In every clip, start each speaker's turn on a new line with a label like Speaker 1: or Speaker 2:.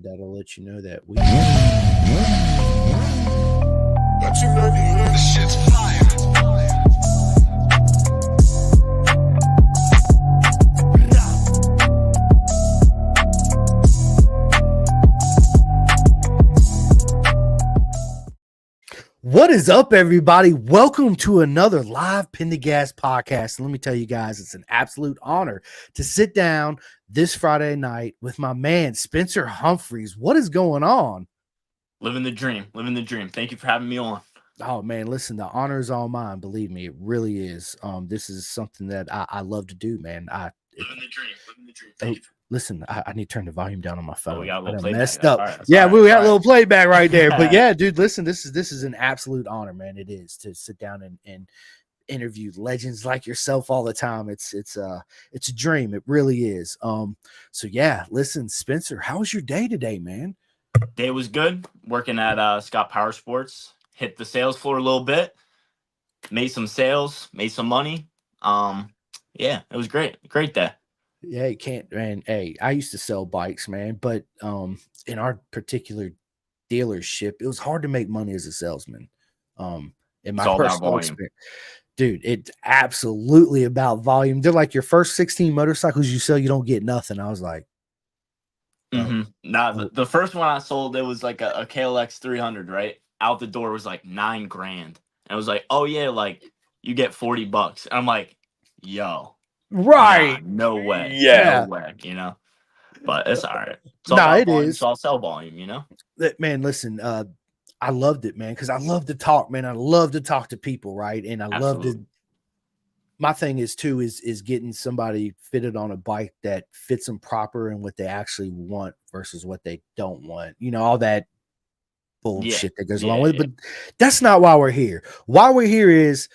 Speaker 1: and that'll let you know that we.
Speaker 2: But you know the shit's fire.
Speaker 1: What is up, everybody? Welcome to another live Pin to Gas podcast. And let me tell you guys, it's an absolute honor to sit down this Friday night with my man, Spencer Humphreys. What is going on?
Speaker 3: Living the dream. Thank you for having me on.
Speaker 1: Oh man, listen, the honor is all mine. Believe me, it really is. This is something that I love to do, man.
Speaker 3: Living the dream. Thank you.
Speaker 1: Listen, I need to turn the volume down on my phone.
Speaker 3: We got a little
Speaker 1: I
Speaker 3: playback.
Speaker 1: messed up.
Speaker 3: Right,
Speaker 1: yeah,
Speaker 3: right,
Speaker 1: we got a little playback right there. But yeah, dude, listen, this is an absolute honor, man. It is to sit down and interview legends like yourself all the time. It's a dream. It really is. So yeah, listen, Spencer, how was your day today, man?
Speaker 3: Day was good. Working at Scott Power Sports. Hit the sales floor a little bit. Made some sales. Made some money. Yeah, it was great. Great day.
Speaker 1: Yeah, you can't, man. Hey, I used to sell bikes, man, but in our particular dealership, it was hard to make money as a salesman. In my personal experience, dude, it's absolutely about volume. They're like your first 16 motorcycles you sell, you don't get nothing. I was like,
Speaker 3: The first one I sold, it was like a KLX 300, right? Out the door was like $9,000. And it was like, oh yeah, like you get $40. And I'm like, yo.
Speaker 1: Right.
Speaker 3: Nah, no way.
Speaker 1: Yeah.
Speaker 3: No way, you know? But it's all right. It's
Speaker 1: all
Speaker 3: about
Speaker 1: it
Speaker 3: volume,
Speaker 1: is.
Speaker 3: So I'll sell volume, you know?
Speaker 1: Man, listen, I loved it, man, because I love to talk, man. I love to talk to people, right? And I love to. My thing is too is getting somebody fitted on a bike that fits them proper and what they actually want versus what they don't want. You know, all that bullshit that goes along with it. But that's not why we're here. Why we're here is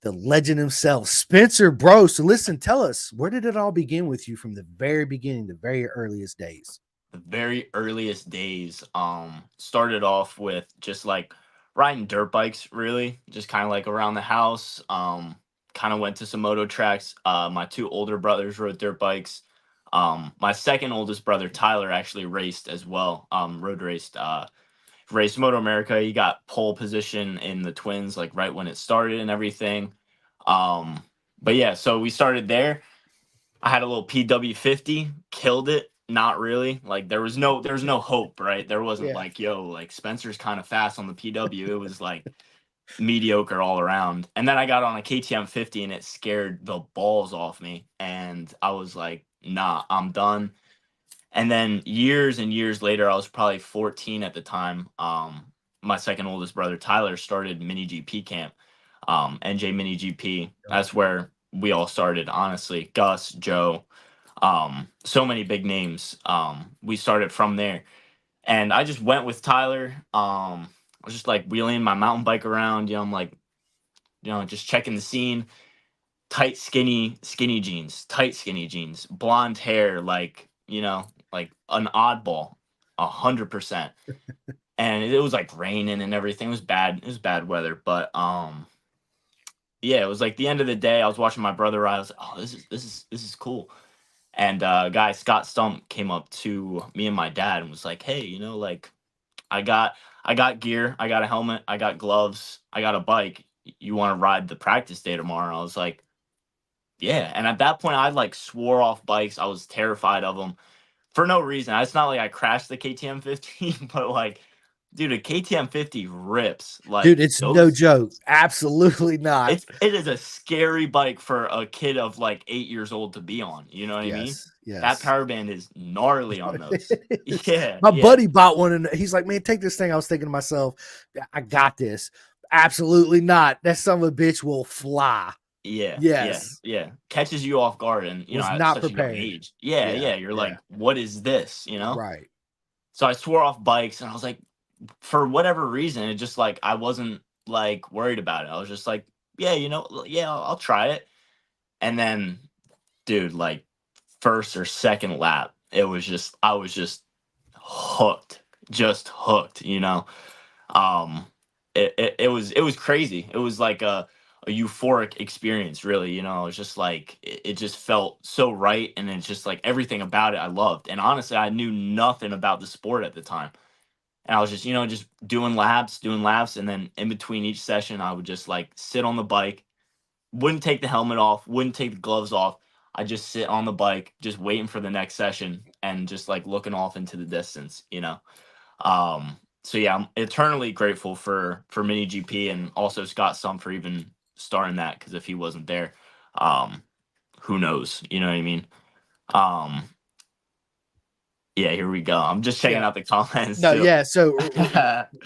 Speaker 1: the legend himself, Spencer, bro. So listen, tell us, where did it all begin with you from the very beginning, the very earliest days?
Speaker 3: The very earliest days started off with just like riding dirt bikes, really, just kind of like around the house. Kind of went to some moto tracks. My two older brothers rode dirt bikes. My second oldest brother, Tyler, actually raced as well. Road raced Moto America. He got pole position in the Twins, like right when it started and everything. But yeah, so we started there. I had a little PW50, killed it. Not really. Like there was no hope, right? There wasn't like, yo, like Spencer's kind of fast on the PW. It was like mediocre all around. And then I got on a KTM 50 and it scared the balls off me. And I was like, nah, I'm done. And then years and years later, I was probably 14 at the time. My second oldest brother, Tyler, started Mini GP camp, NJ Mini GP. That's where we all started, honestly. Gus, Joe, so many big names. We started from there. And I just went with Tyler. I was just like wheeling my mountain bike around. I'm like, just checking the scene. Tight, skinny jeans, blonde hair, like an oddball, 100%. And it was like raining and everything. It was bad weather, but yeah, it was like the end of the day. I was watching my brother ride. I was like, oh, this is cool. And guy Scott Stump came up to me and my dad and was like, hey, like I got gear, I got a helmet, I got gloves, I got a bike. You want to ride the practice day tomorrow? I was like, yeah. And at that point, I like swore off bikes. I was terrified of them for no reason. It's not like I crashed the KTM 50, but like, dude, a KTM 50 rips. Like,
Speaker 1: dude, it's no joke. Absolutely not.
Speaker 3: It is a scary bike for a kid of like 8 years old to be on. You know what I mean?
Speaker 1: Yes.
Speaker 3: That power band is gnarly on those. Yeah.
Speaker 1: My buddy bought one and he's like, man, take this thing. I was thinking to myself, I got this. Absolutely not. That son of a bitch will fly.
Speaker 3: Yeah.
Speaker 1: Yes.
Speaker 3: Yeah. Catches you off guard and
Speaker 1: was
Speaker 3: at
Speaker 1: not
Speaker 3: such
Speaker 1: prepared.
Speaker 3: a young age. Yeah. You're like, what is this?
Speaker 1: Right.
Speaker 3: So I swore off bikes and I was like, for whatever reason, it just like I wasn't like worried about it. I was just like, I'll try it. And then, dude, like first or second lap, I was just hooked, It was crazy. It was like a a euphoric experience, really. It's just like it just felt so right, and it's just like everything about it I loved. And honestly, I knew nothing about the sport at the time, and I was just just doing laps, and then in between each session, I would just like sit on the bike, wouldn't take the helmet off, wouldn't take the gloves off. I just sit on the bike, just waiting for the next session, and just like looking off into the distance. So yeah, I'm eternally grateful for mini GP, and also Scott Sump for even starting that, because if he wasn't there, um, who knows? You know what I mean? Um, yeah, here we go. I'm just checking
Speaker 1: Yeah.
Speaker 3: out the comments
Speaker 1: No,
Speaker 3: too.
Speaker 1: yeah. So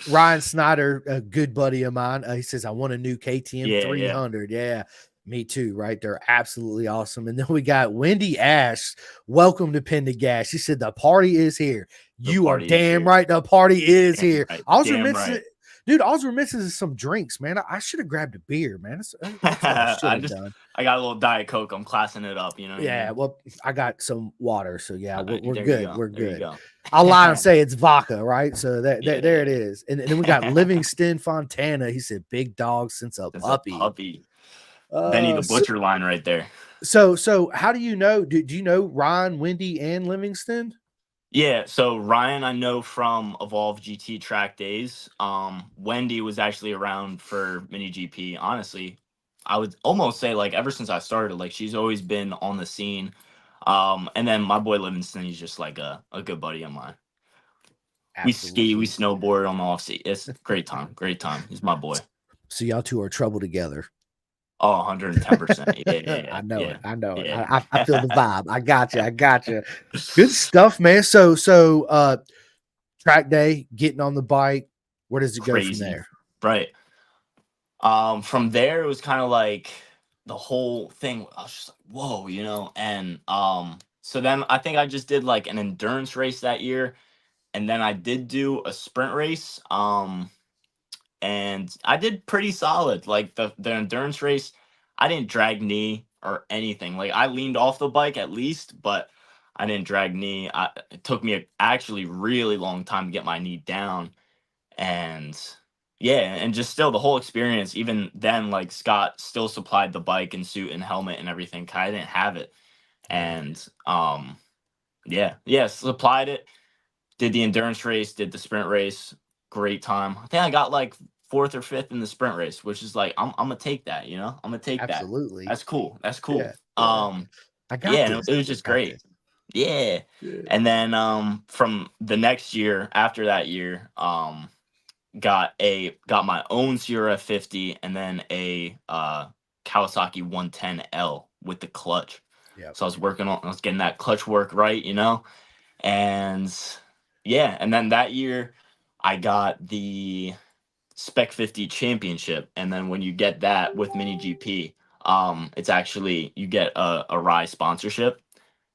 Speaker 1: Ryan Snyder, a good buddy of mine, he says, I want a new KTM
Speaker 3: Yeah, yeah.
Speaker 1: 300. Yeah, me too, right? They're absolutely awesome. And then we got Wendy Ash. Welcome to Pendergast. She said, the party is here.
Speaker 3: The
Speaker 1: You are
Speaker 3: party is
Speaker 1: damn
Speaker 3: here.
Speaker 1: right. The party is
Speaker 3: Damn
Speaker 1: here.
Speaker 3: right.
Speaker 1: All we're
Speaker 3: Damn
Speaker 1: missing,
Speaker 3: right.
Speaker 1: dude, all we're missing is some drinks, man. I should have grabbed a beer, man. That's what I should have done.
Speaker 3: I got a little Diet Coke. I'm classing it up. You know what I
Speaker 1: Yeah,
Speaker 3: mean?
Speaker 1: well, I got some water, so yeah, we're
Speaker 3: There you
Speaker 1: good.
Speaker 3: go.
Speaker 1: We're
Speaker 3: There you
Speaker 1: good.
Speaker 3: go.
Speaker 1: I'll lie and say it's vodka, right? So
Speaker 3: Yeah.
Speaker 1: there it is. And then we got Livingston Fontana. He said big dog since a
Speaker 3: It's a
Speaker 1: puppy.
Speaker 3: puppy. Benny the
Speaker 1: So,
Speaker 3: Butcher line right there.
Speaker 1: so how do you know? Do you know Ryan, Wendy, and Livingston?
Speaker 3: Yeah, so Ryan I know from Evolve GT track days. Wendy was actually around for mini GP. Honestly, I would almost say like ever since I started, like she's always been on the scene. And then my boy Livingston, he's just like a good buddy of mine. We ski, we
Speaker 1: Absolutely.
Speaker 3: snowboard on the off seat. It's great time, great time. He's my boy.
Speaker 1: So y'all two are trouble together.
Speaker 3: Oh, 110%. Yeah, yeah,
Speaker 1: I know
Speaker 3: yeah,
Speaker 1: it. I know it.
Speaker 3: yeah.
Speaker 1: I feel the vibe. I got you. I got you. Good stuff, man. So track day, getting on the bike. Where does it go from
Speaker 3: Crazy,
Speaker 1: there?
Speaker 3: right? From there, it was kind of like the whole thing. I was just like, whoa. And so then I think I just did like an endurance race that year, and then I did do a sprint race. And I did pretty solid. Like the endurance race, I didn't drag knee or anything. Like I leaned off the bike at least, but I didn't drag knee. It took me a actually really long time to get my knee down, and yeah, and just still the whole experience. Even then, like Scott still supplied the bike and suit and helmet and everything. 'Cause I didn't have it,
Speaker 1: Right.
Speaker 3: and yeah, supplied it. Did the endurance race, did the sprint race, great time. I think I got like fourth or fifth in the sprint race, which is like I'm gonna take that, I'm gonna take that.
Speaker 1: Absolutely.
Speaker 3: That's cool. That's
Speaker 1: Yeah.
Speaker 3: cool.
Speaker 1: Yeah. I got
Speaker 3: Yeah, and
Speaker 1: this.
Speaker 3: it was just
Speaker 1: I got
Speaker 3: great.
Speaker 1: this.
Speaker 3: Yeah.
Speaker 1: Yeah.
Speaker 3: And then from the next year, after that year, got my own CRF 50, and then a Kawasaki 110L with the clutch.
Speaker 1: Yeah.
Speaker 3: So I was getting that clutch work right. And yeah, and then that year I got the Spec 50 championship. And then when you get that with Mini GP, it's actually you get a Rye sponsorship.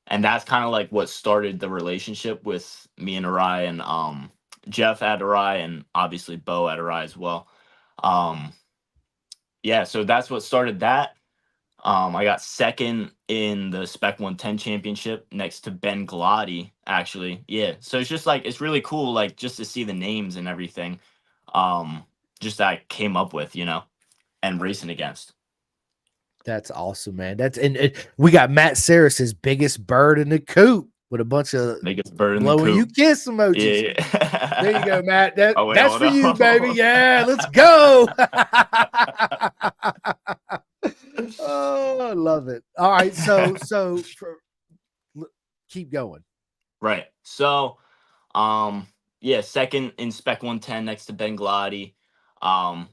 Speaker 3: And that's kind of like what started the relationship with me and Arai, and Jeff at Arai, and obviously Bo at Arai as well. Um, yeah, so that's what started that. I got second in the Spec 110 championship next to Ben Galati, actually. Yeah. So it's just like it's really cool, like just to see the names and everything. Um, just that I came up with, and racing against.
Speaker 1: That's awesome, man. And we got Matt Saris's biggest bird in the coop with a bunch of
Speaker 3: Biggest bird in the
Speaker 1: blowing you
Speaker 3: coop.
Speaker 1: kiss emojis.
Speaker 3: Yeah.
Speaker 1: There you go, Matt.
Speaker 3: Oh wait,
Speaker 1: That's
Speaker 3: hold
Speaker 1: for you, baby.
Speaker 3: on.
Speaker 1: Yeah, let's go. Oh, I love it. All right, keep going.
Speaker 3: Right. So, yeah, second in Spec 110 next to Ben Galati.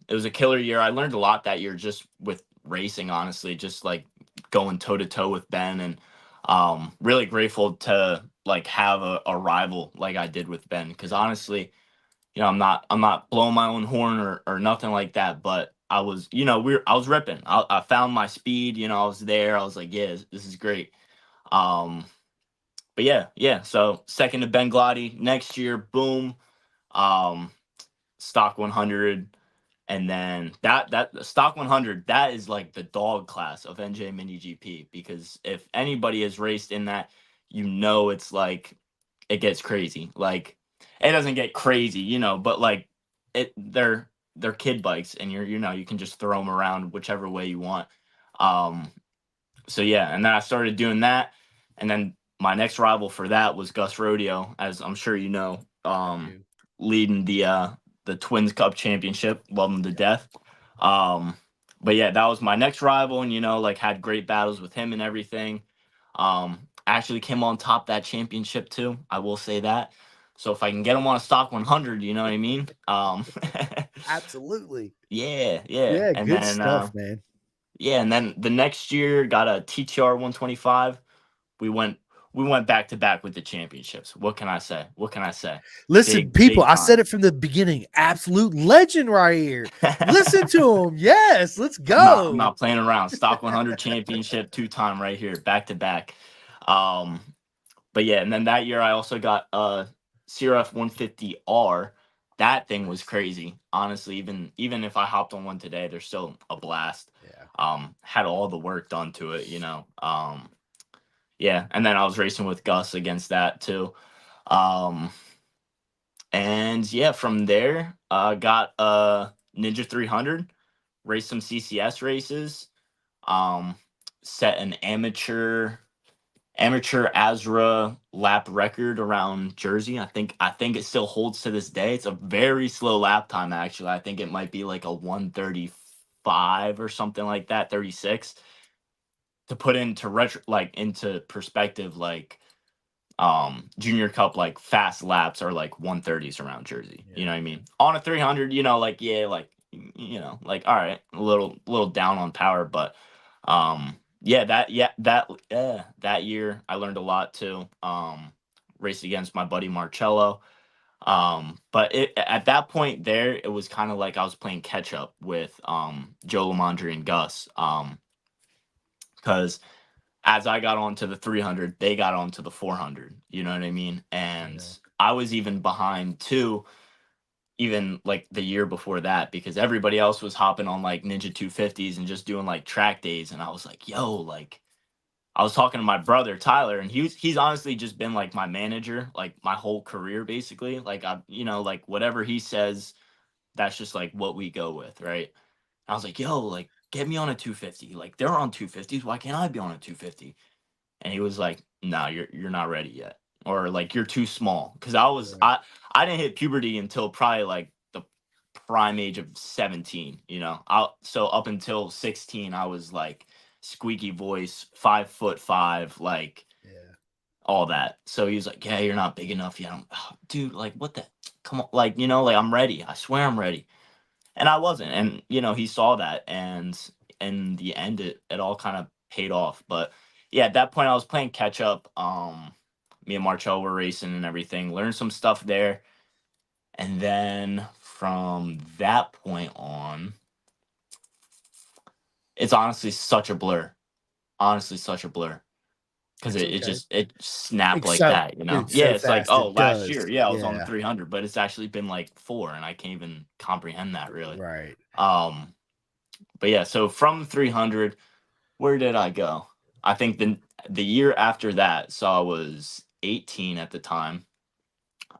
Speaker 3: It was a killer year. I learned a lot that year just with racing, honestly, just like going toe to toe with Ben, and really grateful to like have a rival like I did with Ben, because honestly, I'm not blowing my own horn or nothing like that, but I was, I was ripping. I found my speed, I was there. I was like, yeah, this is great. Um, but yeah. So second to Ben Glotty next year, boom, um, stock 100, and then that stock 100, that is like the dog class of NJ Mini GP, because if anybody has raced in that, it's like it gets crazy. Like it doesn't get crazy, but like they're they're kid bikes, and you can just throw them around whichever way you want. Um, so yeah, and then I started doing that, and then my next rival for that was Gus Rodeo, as I'm sure you know,
Speaker 1: I do.
Speaker 3: leading the Twins Cup championship. Love him to death. Um, but yeah, that was my next rival, and like had great battles with him and everything. Actually came on top that championship too. I will say that. So if I can get him on a stock 100, you know what I mean?
Speaker 1: Absolutely.
Speaker 3: Yeah, yeah.
Speaker 1: Yeah,
Speaker 3: And
Speaker 1: good
Speaker 3: then
Speaker 1: stuff, man.
Speaker 3: yeah, and then the next year got a TTR 125. We went we went back to back with the championships. What can I say? What can I say?
Speaker 1: Listen, people,
Speaker 3: Big
Speaker 1: I said
Speaker 3: time.
Speaker 1: it from the beginning. Absolute legend right here. Listen to him. Yes, let's
Speaker 3: I'm
Speaker 1: go.
Speaker 3: not playing around. Stock 100 championship 2 time right here, back to back. Um, but yeah, and then that year I also got a CRF 150R. That thing was
Speaker 1: Nice.
Speaker 3: crazy. Honestly, even if I hopped on one today, they're still a blast.
Speaker 1: Yeah.
Speaker 3: Had all the work done to it. Yeah, and then I was racing with Gus against that too. Um, and yeah, from there, got a Ninja 300, raced some CCS races, um, set an amateur Azra lap record around Jersey. I think it still holds to this day. It's a very slow lap time actually. I think it might be like a 135 or something like that, 36. To put into perspective, like junior cup like fast laps are like 130s around Jersey. You
Speaker 1: Yeah.
Speaker 3: know what I mean? On a 300, like yeah, like like all right, a little down on power, but that year I learned a lot too. Raced against my buddy Marcello. But at that point there, it was kind of like I was playing catch up with Joe Lamondre and Gus. Because as I got onto the 300, they got onto the 400. You know what I mean? And
Speaker 1: Yeah.
Speaker 3: I was even behind too, even like the year before that, because everybody else was hopping on like Ninja 250s and just doing like track days. And I was like, yo, like, I was talking to my brother Tyler, and he's honestly just been like my manager, like my whole career, basically. Like like whatever he says, that's just like what we go with, right? I was like, yo, like, get me on a 250. Like, they're on 250s. Why can't I be on a 250? And he was like, "No, you're not ready yet, or like you're too small." Because
Speaker 1: Right.
Speaker 3: I didn't hit puberty until probably like the prime age of 17. So up until 16, I was like squeaky voice, 5'5", like
Speaker 1: Yeah.
Speaker 3: all that. So he was like, "Yeah, you're not big enough yet." Dude, like what the? Come on, like like I'm ready. I swear I'm ready. And I wasn't. And he saw that, and in the end, it all kind of paid off. But yeah, at that point, I was playing catch up. Me and Marcello were racing and everything. Learned some stuff there, and then from that point on, it's honestly such a blur. Honestly, such a blur. Because
Speaker 1: It's
Speaker 3: it
Speaker 1: okay.
Speaker 3: just it snapped
Speaker 1: It's
Speaker 3: like
Speaker 1: so
Speaker 3: that.
Speaker 1: dude,
Speaker 3: Yeah,
Speaker 1: so
Speaker 3: it's like,
Speaker 1: fast
Speaker 3: oh,
Speaker 1: it
Speaker 3: last year,
Speaker 1: does.
Speaker 3: yeah, I was on the
Speaker 1: Yeah.
Speaker 3: 300, but it's actually been like 4, and I can't even comprehend that really.
Speaker 1: Right.
Speaker 3: Um, but yeah, so from 300, where did I go? I think the year after that, so I was 18 at the time.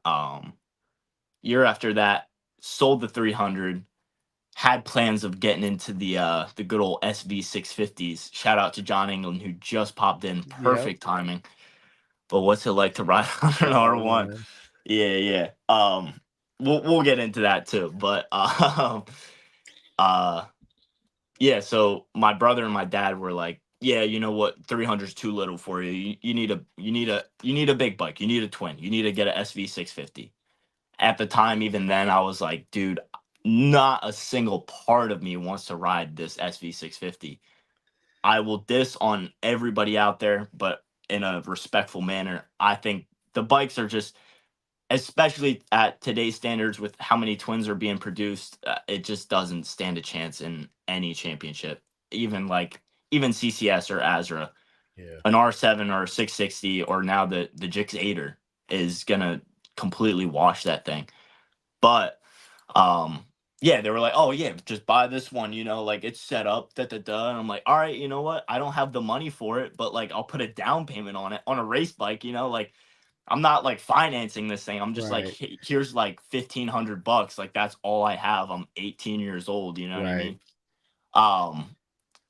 Speaker 3: Um, Year after that, sold the 300. Had plans of getting into the good old SV 650s. Shout out to John England who just popped in.
Speaker 1: Yep.
Speaker 3: Perfect timing. But what's it like to ride on an
Speaker 1: The
Speaker 3: R1?
Speaker 1: R1.
Speaker 3: Yeah, yeah. We'll get into that too. But uh yeah, so my brother and my dad were like, "Yeah, you know what? 300 is too little for you. You need a big bike. You need a twin. You need to get a SV 650." At the time, even then, I was like, "Dude, not a single part of me wants to ride this SV 650. I will diss on everybody out there, but in a respectful manner. I think the bikes are just, especially at today's standards with how many twins are being produced, it just doesn't stand a chance in any championship. Even CCS or Azra,
Speaker 1: Yeah.
Speaker 3: an R7 or a 660, or now the Jix 8er is gonna completely wash that thing. But yeah, they were like, "Oh yeah, just buy this one, like it's set up, da da da." And I'm like, "All right, you know what? I don't have the money for it, but like I'll put a down payment on it on a race bike, like I'm not like financing this thing. I'm just like,
Speaker 1: Right.
Speaker 3: Here's like $1,500. Like that's all I have. I'm 18 years old. You know what I
Speaker 1: Right.
Speaker 3: mean? Um,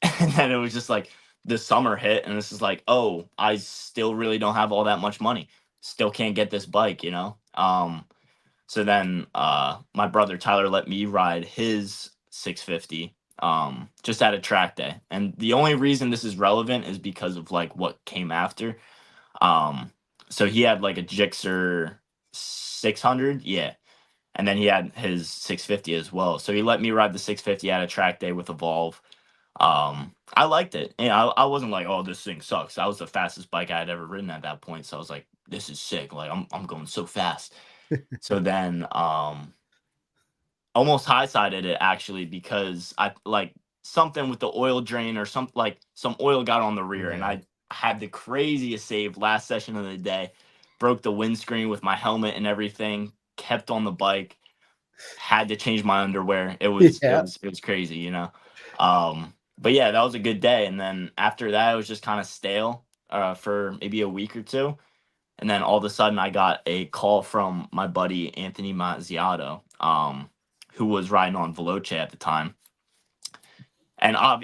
Speaker 3: and then it was just like the summer hit, and this is like, oh, I still really don't have all that much money. Still can't get this bike. So then my brother Tyler let me ride his 650 just at a track day. And the only reason this is relevant is because of like what came after. Um so he had like a Gixxer 600, yeah. And then he had his 650 as well. So he let me ride the 650 at a track day with Evolve. I liked it. And I wasn't like, oh, this thing sucks. That was the fastest bike I had ever ridden at that point. So I was like, this is sick. Like I'm going so fast. So then almost high sided it actually because I like something with the oil drain or some like some oil got on the rear and
Speaker 1: Yeah.
Speaker 3: I had the craziest save last session of the day. Broke the windscreen with my helmet and everything. Kept on the bike. Had to change my underwear. It was it
Speaker 1: Yeah.
Speaker 3: was it was crazy, you know. But yeah, that was a good day. And then after that, it was just kind of stale for maybe a week or two. And then all of a sudden, I got a call from my buddy Anthony Mazziato, who was riding on Veloce at the time,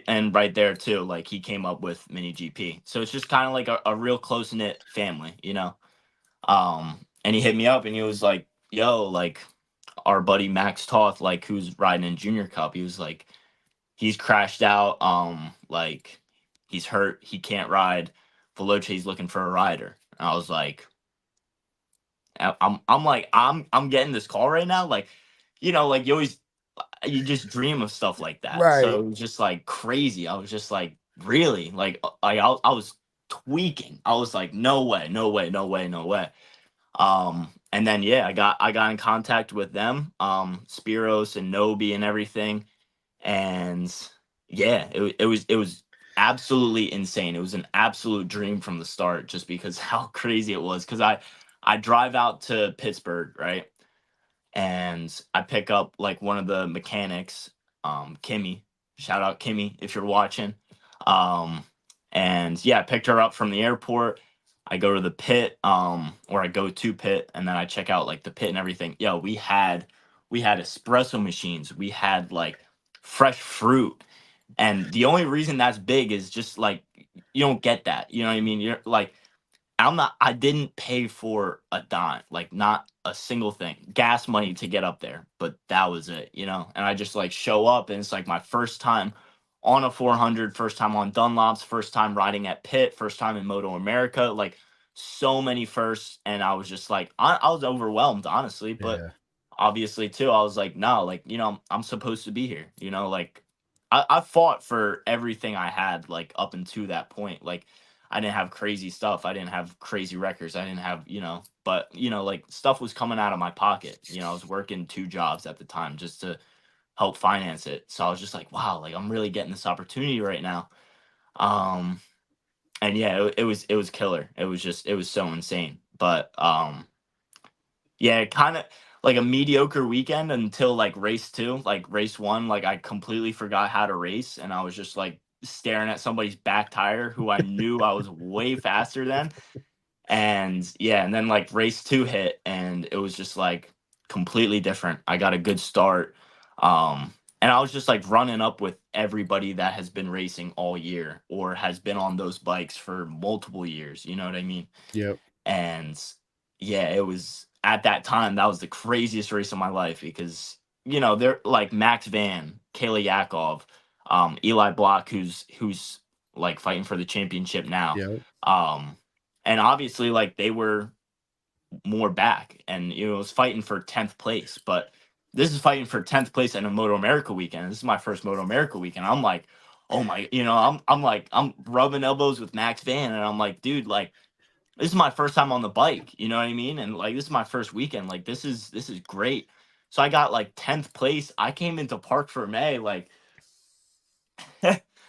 Speaker 3: and right there too, like he came up with Mini GP. So it's just kind of like a real close knit family, you know. And he hit me up and he was like, "Yo, like our buddy Max Toth, like who's riding in Junior Cup, he was like, he's crashed out, like he's hurt, he can't ride. Veloce's looking for a rider." And I was like, I'm getting this call right now. Like, like you just dream of stuff like that. So
Speaker 1: Right.
Speaker 3: it was just like crazy. I was just like, really? I was tweaking. I was like, no way, no way, no way, no way. And then yeah, I got in contact with them, Spiros and Nobi and everything. And yeah, it was absolutely insane. It was an absolute dream from the start, just because how crazy it was. Because I drive out to Pittsburgh, right, and I pick up like one of the mechanics, Kimmy. Shout out Kimmy if you're watching. Um, and yeah, I picked her up from the airport. I go to the pit, or I go to pit, and then I check out like the pit and everything. Yo, we had espresso machines. We had like fresh fruit. And the only reason that's big is just like you don't get that. You know what I mean? You're like I didn't pay for a dime, like not a single thing. Gas money to get up there, but that was it, you know? And I just like show up and it's like my first time on a 400, first time on Dunlops, first time riding at Pitt, first time in Moto America, like so many firsts. And I was just like, I was overwhelmed, honestly, but
Speaker 1: Yeah.
Speaker 3: obviously too, I was like, no, like, I'm supposed to be here, like I fought for everything I had, like up until that point. Like, I didn't have crazy stuff. I didn't have crazy records. I didn't have, but like stuff was coming out of my pocket. I was working two jobs at the time just to help finance it. So I was just like, wow, like I'm really getting this opportunity right now. Um, and yeah, it was killer. It was so insane. But yeah, kind of like a mediocre weekend until like race two, like race one, like I completely forgot how to race and I was just like staring at somebody's back tire who I knew I was way faster than. And yeah, and then like race two hit and it was just like completely different. I got a good start. And I was just like running up with everybody that has been racing all year or has been on those bikes for multiple years. You know what I mean?
Speaker 1: Yep.
Speaker 3: And yeah, it was at that time that was the craziest race of my life because they're like Max Van, Kayla Yakov, Eli Block, who's like fighting for the championship now.
Speaker 1: Yep.
Speaker 3: Um, and obviously like they were more back and it was fighting for 10th place, but this is fighting for 10th place in a Moto America weekend. This is my first Moto America weekend. I'm like, oh my, I'm like I'm rubbing elbows with Max Van and I'm like, dude, like this is my first time on the bike, you know what I mean? And like this is my first weekend. Like this is great. So I got like 10th place. I came into Park for May, like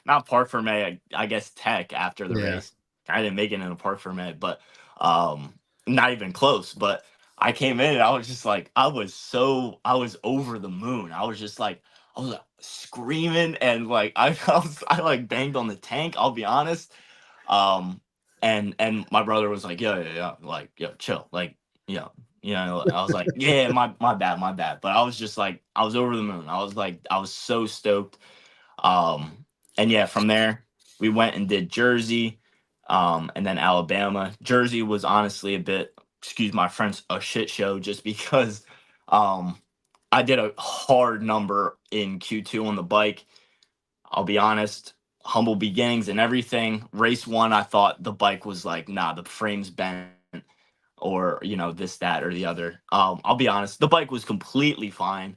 Speaker 3: not Park for May, I guess Tech after the
Speaker 1: Yeah.
Speaker 3: race. I didn't make it into Park for May, but not even close. But I came in and I was just like, I was over the moon. I was like screaming and like I like banged on the tank, I'll be honest. Um And my brother was like, yeah, like, yo, chill, like, yeah, I was like, yeah, my bad. But I was just like, I was over the moon. I was like, I was so stoked. And yeah, from there we went and did Jersey, and then Alabama. Jersey was honestly a bit, excuse my French, a shit show, just because um I did a hard number in Q2 on the bike. I'll be honest, humble beginnings and everything. Race one, I thought the bike was like, nah, the frame's bent, or this, that, or the other. I'll be honest, the bike was completely fine,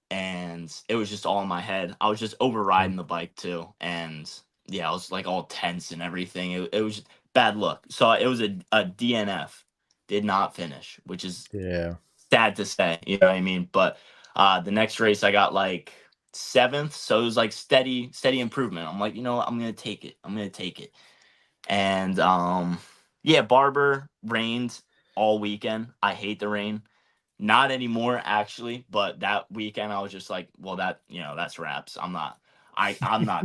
Speaker 3: and it was just all in my head. I was just overriding the bike too, and yeah, I was like all tense and everything. It was just bad luck. So it was a DNF, did not finish, which is
Speaker 1: Yeah.
Speaker 3: sad to say, you know what I mean? But the next race I got like seventh, so it was like steady improvement. I'm like, you know what, I'm gonna take it. I'm gonna take it. And yeah, Barber rained all weekend. I hate the rain. Not anymore, actually, but that weekend I was just like, well, that's wraps. I'm not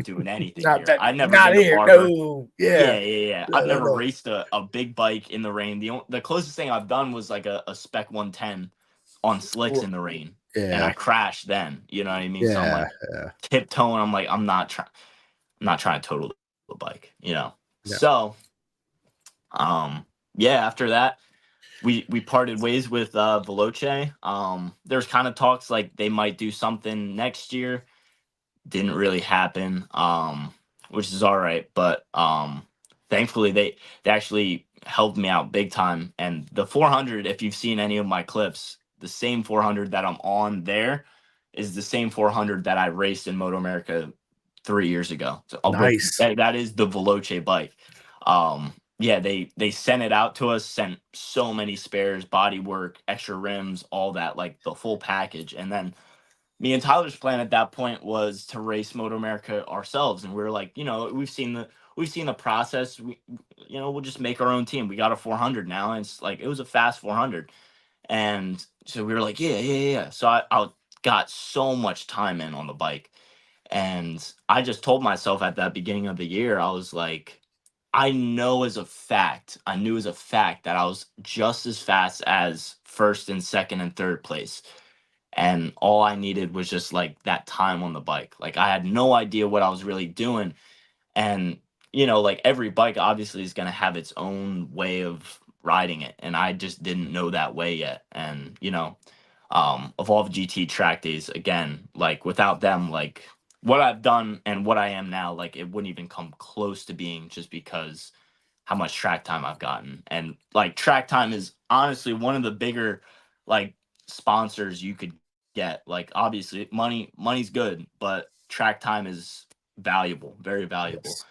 Speaker 3: doing anything
Speaker 1: Not
Speaker 3: here.
Speaker 1: that.
Speaker 3: I've never
Speaker 1: Not
Speaker 3: been to
Speaker 1: here.
Speaker 3: Barber.
Speaker 1: No.
Speaker 3: Yeah,
Speaker 1: Yeah.
Speaker 3: yeah, yeah. I've
Speaker 1: No. No.
Speaker 3: never
Speaker 1: No.
Speaker 3: raced a big bike in the rain. The closest thing I've done was like a Spec 110 on slicks in the rain, and I
Speaker 1: Yeah.
Speaker 3: crashed then. You know what I mean? So I'm
Speaker 1: Yeah.
Speaker 3: like
Speaker 1: Yeah.
Speaker 3: tiptoeing. I'm like, I'm not trying to total the bike.
Speaker 1: Yeah.
Speaker 3: So yeah, after that we parted ways with Veloce. There's kind of talks like they might do something next year. Didn't really happen, which is all right. But thankfully they actually helped me out big time. And the 400, if you've seen any of my clips, the same 400 that I'm on there is the same 400 that I raced in Moto America 3 years ago. So
Speaker 1: Nice.
Speaker 3: that is the Veloce bike. Yeah, they sent it out to us, sent so many spares, body work, extra rims, all that, like the full package. And then me and Tyler's plan at that point was to race Moto America ourselves, and we were like, we've seen the process. We'll just make our own team. We got a 400 now, and it's like it was a fast 400, and so we were like, yeah. So I got so much time in on the bike, and I just told myself at that beginning of the year, I was like, I knew as a fact that I was just as fast as first and second and third place, and all I needed was just like that time on the bike. Like I had no idea what I was really doing, and like every bike obviously is going to have its own way of riding it, and I just didn't know that way yet. And Evolve GT track days, again, like without them, like what I've done and what I am now, like it wouldn't even come close to being, just because how much track time I've gotten. And like track time is honestly one of the bigger like sponsors you could get. Like obviously money's good, but track time is valuable, very valuable.
Speaker 1: Yes.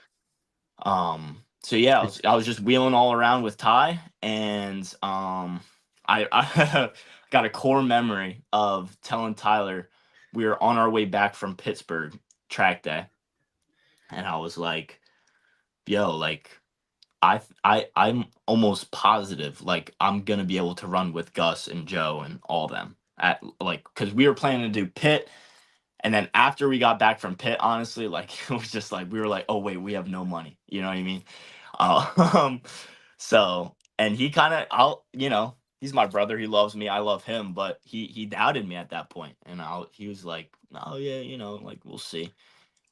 Speaker 3: So yeah, I was just wheeling all around with Ty, and I got a core memory of telling Tyler we were on our way back from Pittsburgh track day, and I was like, yo, like I'm almost positive like I'm gonna be able to run with Gus and Joe and all them, at like, because we were planning to do pit, and then after we got back from pit, honestly, like it was just like we were like, oh wait, we have no money. You know what I mean? Um, so, and he kind of, he's my brother. He loves me. I love him. But he doubted me at that point, and he was like, oh yeah, like we'll see.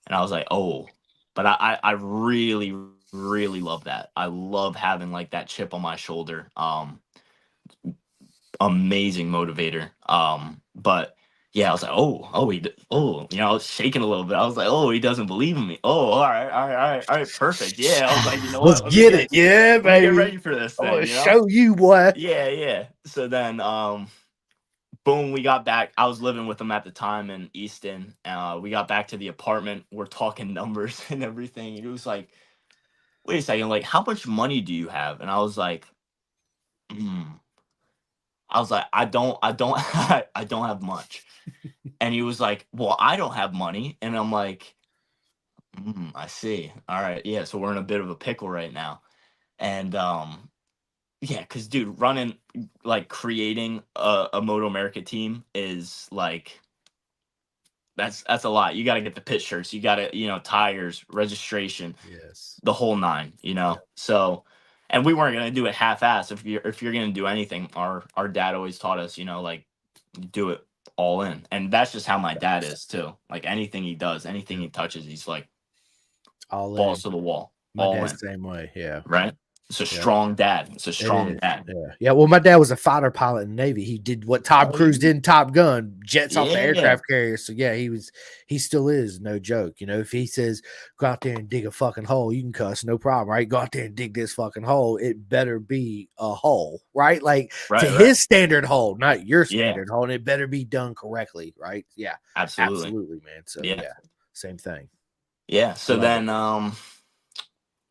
Speaker 3: And I was like, oh, but I really really love that. I love having like that chip on my shoulder. Amazing motivator. But yeah, I was like, I was shaking a little bit. I was like, oh, he doesn't believe in me. Oh, all right, perfect. Yeah, I was like, you know
Speaker 1: Let's
Speaker 3: what?
Speaker 1: get it. Yeah,
Speaker 3: Let me get
Speaker 1: baby.
Speaker 3: ready for this
Speaker 1: I want
Speaker 3: thing.
Speaker 1: to show you, boy.
Speaker 3: Yeah. So then, boom, we got back. I was living with him at the time in Easton. We got back to the apartment. We're talking numbers and everything. It was like, wait a second, like, how much money do you have? And I was like, hmm. I don't, I don't have much. And he was like, well, I don't have money. And I'm like, I see. All right. Yeah. So we're in a bit of a pickle right now. And, yeah, because dude, running, like creating a Moto America team is like, that's a lot. You got to get the pit shirts, you got to, tires, registration,
Speaker 1: Yes.
Speaker 3: the whole nine.
Speaker 1: Yeah.
Speaker 3: So and we weren't gonna do it half-ass. If you're gonna do anything, our dad always taught us, like, do it all in, and that's just how my dad is too. Like anything he does, anything
Speaker 1: Yeah.
Speaker 3: he touches, he's like
Speaker 1: All in.
Speaker 3: balls to the wall,
Speaker 1: My
Speaker 3: all
Speaker 1: dad's
Speaker 3: in.
Speaker 1: the same way. Yeah.
Speaker 3: Right? It's a
Speaker 1: Yeah.
Speaker 3: strong dad. It's a
Speaker 1: It
Speaker 3: strong
Speaker 1: is.
Speaker 3: dad.
Speaker 1: Yeah. Yeah. Well, my dad was a fighter pilot in the Navy. He did what Tom
Speaker 3: Oh,
Speaker 1: Cruise did in Top Gun, jets off the
Speaker 3: yeah,
Speaker 1: aircraft carrier. So yeah, he still is, no joke. If he says go out there and dig a fucking hole, you can cuss, no problem, right? Go out there and dig this fucking hole. It better be a hole, right? Like to
Speaker 3: right, right.
Speaker 1: his standard hole, not your
Speaker 3: Yeah,
Speaker 1: standard hole, and it better be done correctly, right? Yeah.
Speaker 3: absolutely.
Speaker 1: Absolutely, man. So
Speaker 3: Yeah,
Speaker 1: yeah, same thing.
Speaker 3: yeah.
Speaker 1: I
Speaker 3: So
Speaker 1: love it.
Speaker 3: then,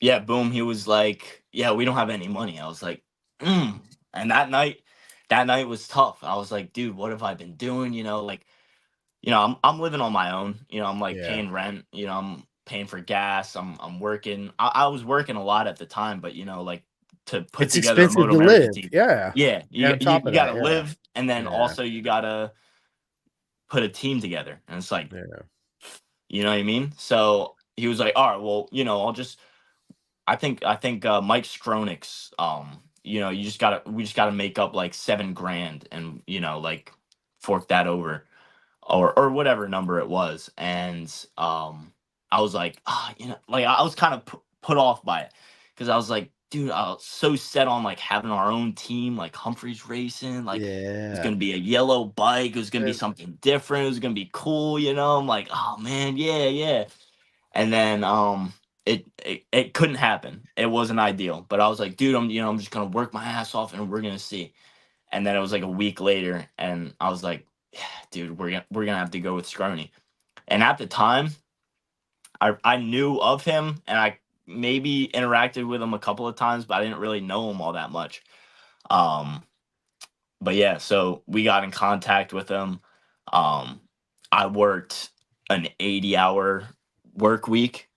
Speaker 3: yeah, boom. He was like, "Yeah, we don't have any money." I was like, And that night was tough. I was like, "Dude, what have I been doing?" Like, I'm living on my own. I'm like
Speaker 1: Yeah.
Speaker 3: paying rent. I'm paying for gas. I'm working. I was working a lot at the time, but like to put
Speaker 1: It's
Speaker 3: together a
Speaker 1: expensive
Speaker 3: Moto
Speaker 1: to
Speaker 3: America
Speaker 1: live.
Speaker 3: team,
Speaker 1: Yeah.
Speaker 3: yeah,
Speaker 1: Yeah,
Speaker 3: you
Speaker 1: on
Speaker 3: you,
Speaker 1: top
Speaker 3: you
Speaker 1: of
Speaker 3: got to
Speaker 1: that, yeah.
Speaker 3: live, and then
Speaker 1: Yeah.
Speaker 3: also you got to put a team together, and it's like,
Speaker 1: Yeah.
Speaker 3: you know what I mean. So he was like, "All right, well, I'll just." I think Mike Skronix, we just gotta make up like 7 grand, and like fork that over, or whatever number it was. And I was like, like I was kind of put off by it, because I was like, dude, I was so set on like having our own team, like Humphreys Racing, like it was
Speaker 1: Yeah.
Speaker 3: gonna be a yellow bike, it was gonna be
Speaker 1: Uh,
Speaker 3: something different, it was gonna be cool. I'm like, oh man, yeah, yeah. And then it couldn't happen. It wasn't ideal, but I was like, dude, I'm just gonna work my ass off, and we're gonna see. And then it was like a week later, and I was like, yeah, dude, we're gonna have to go with Scrony. And at the time, I knew of him, and I maybe interacted with him a couple of times, but I didn't really know him all that much. Um, but yeah, so we got in contact with him. Um, I worked an 80-hour work week,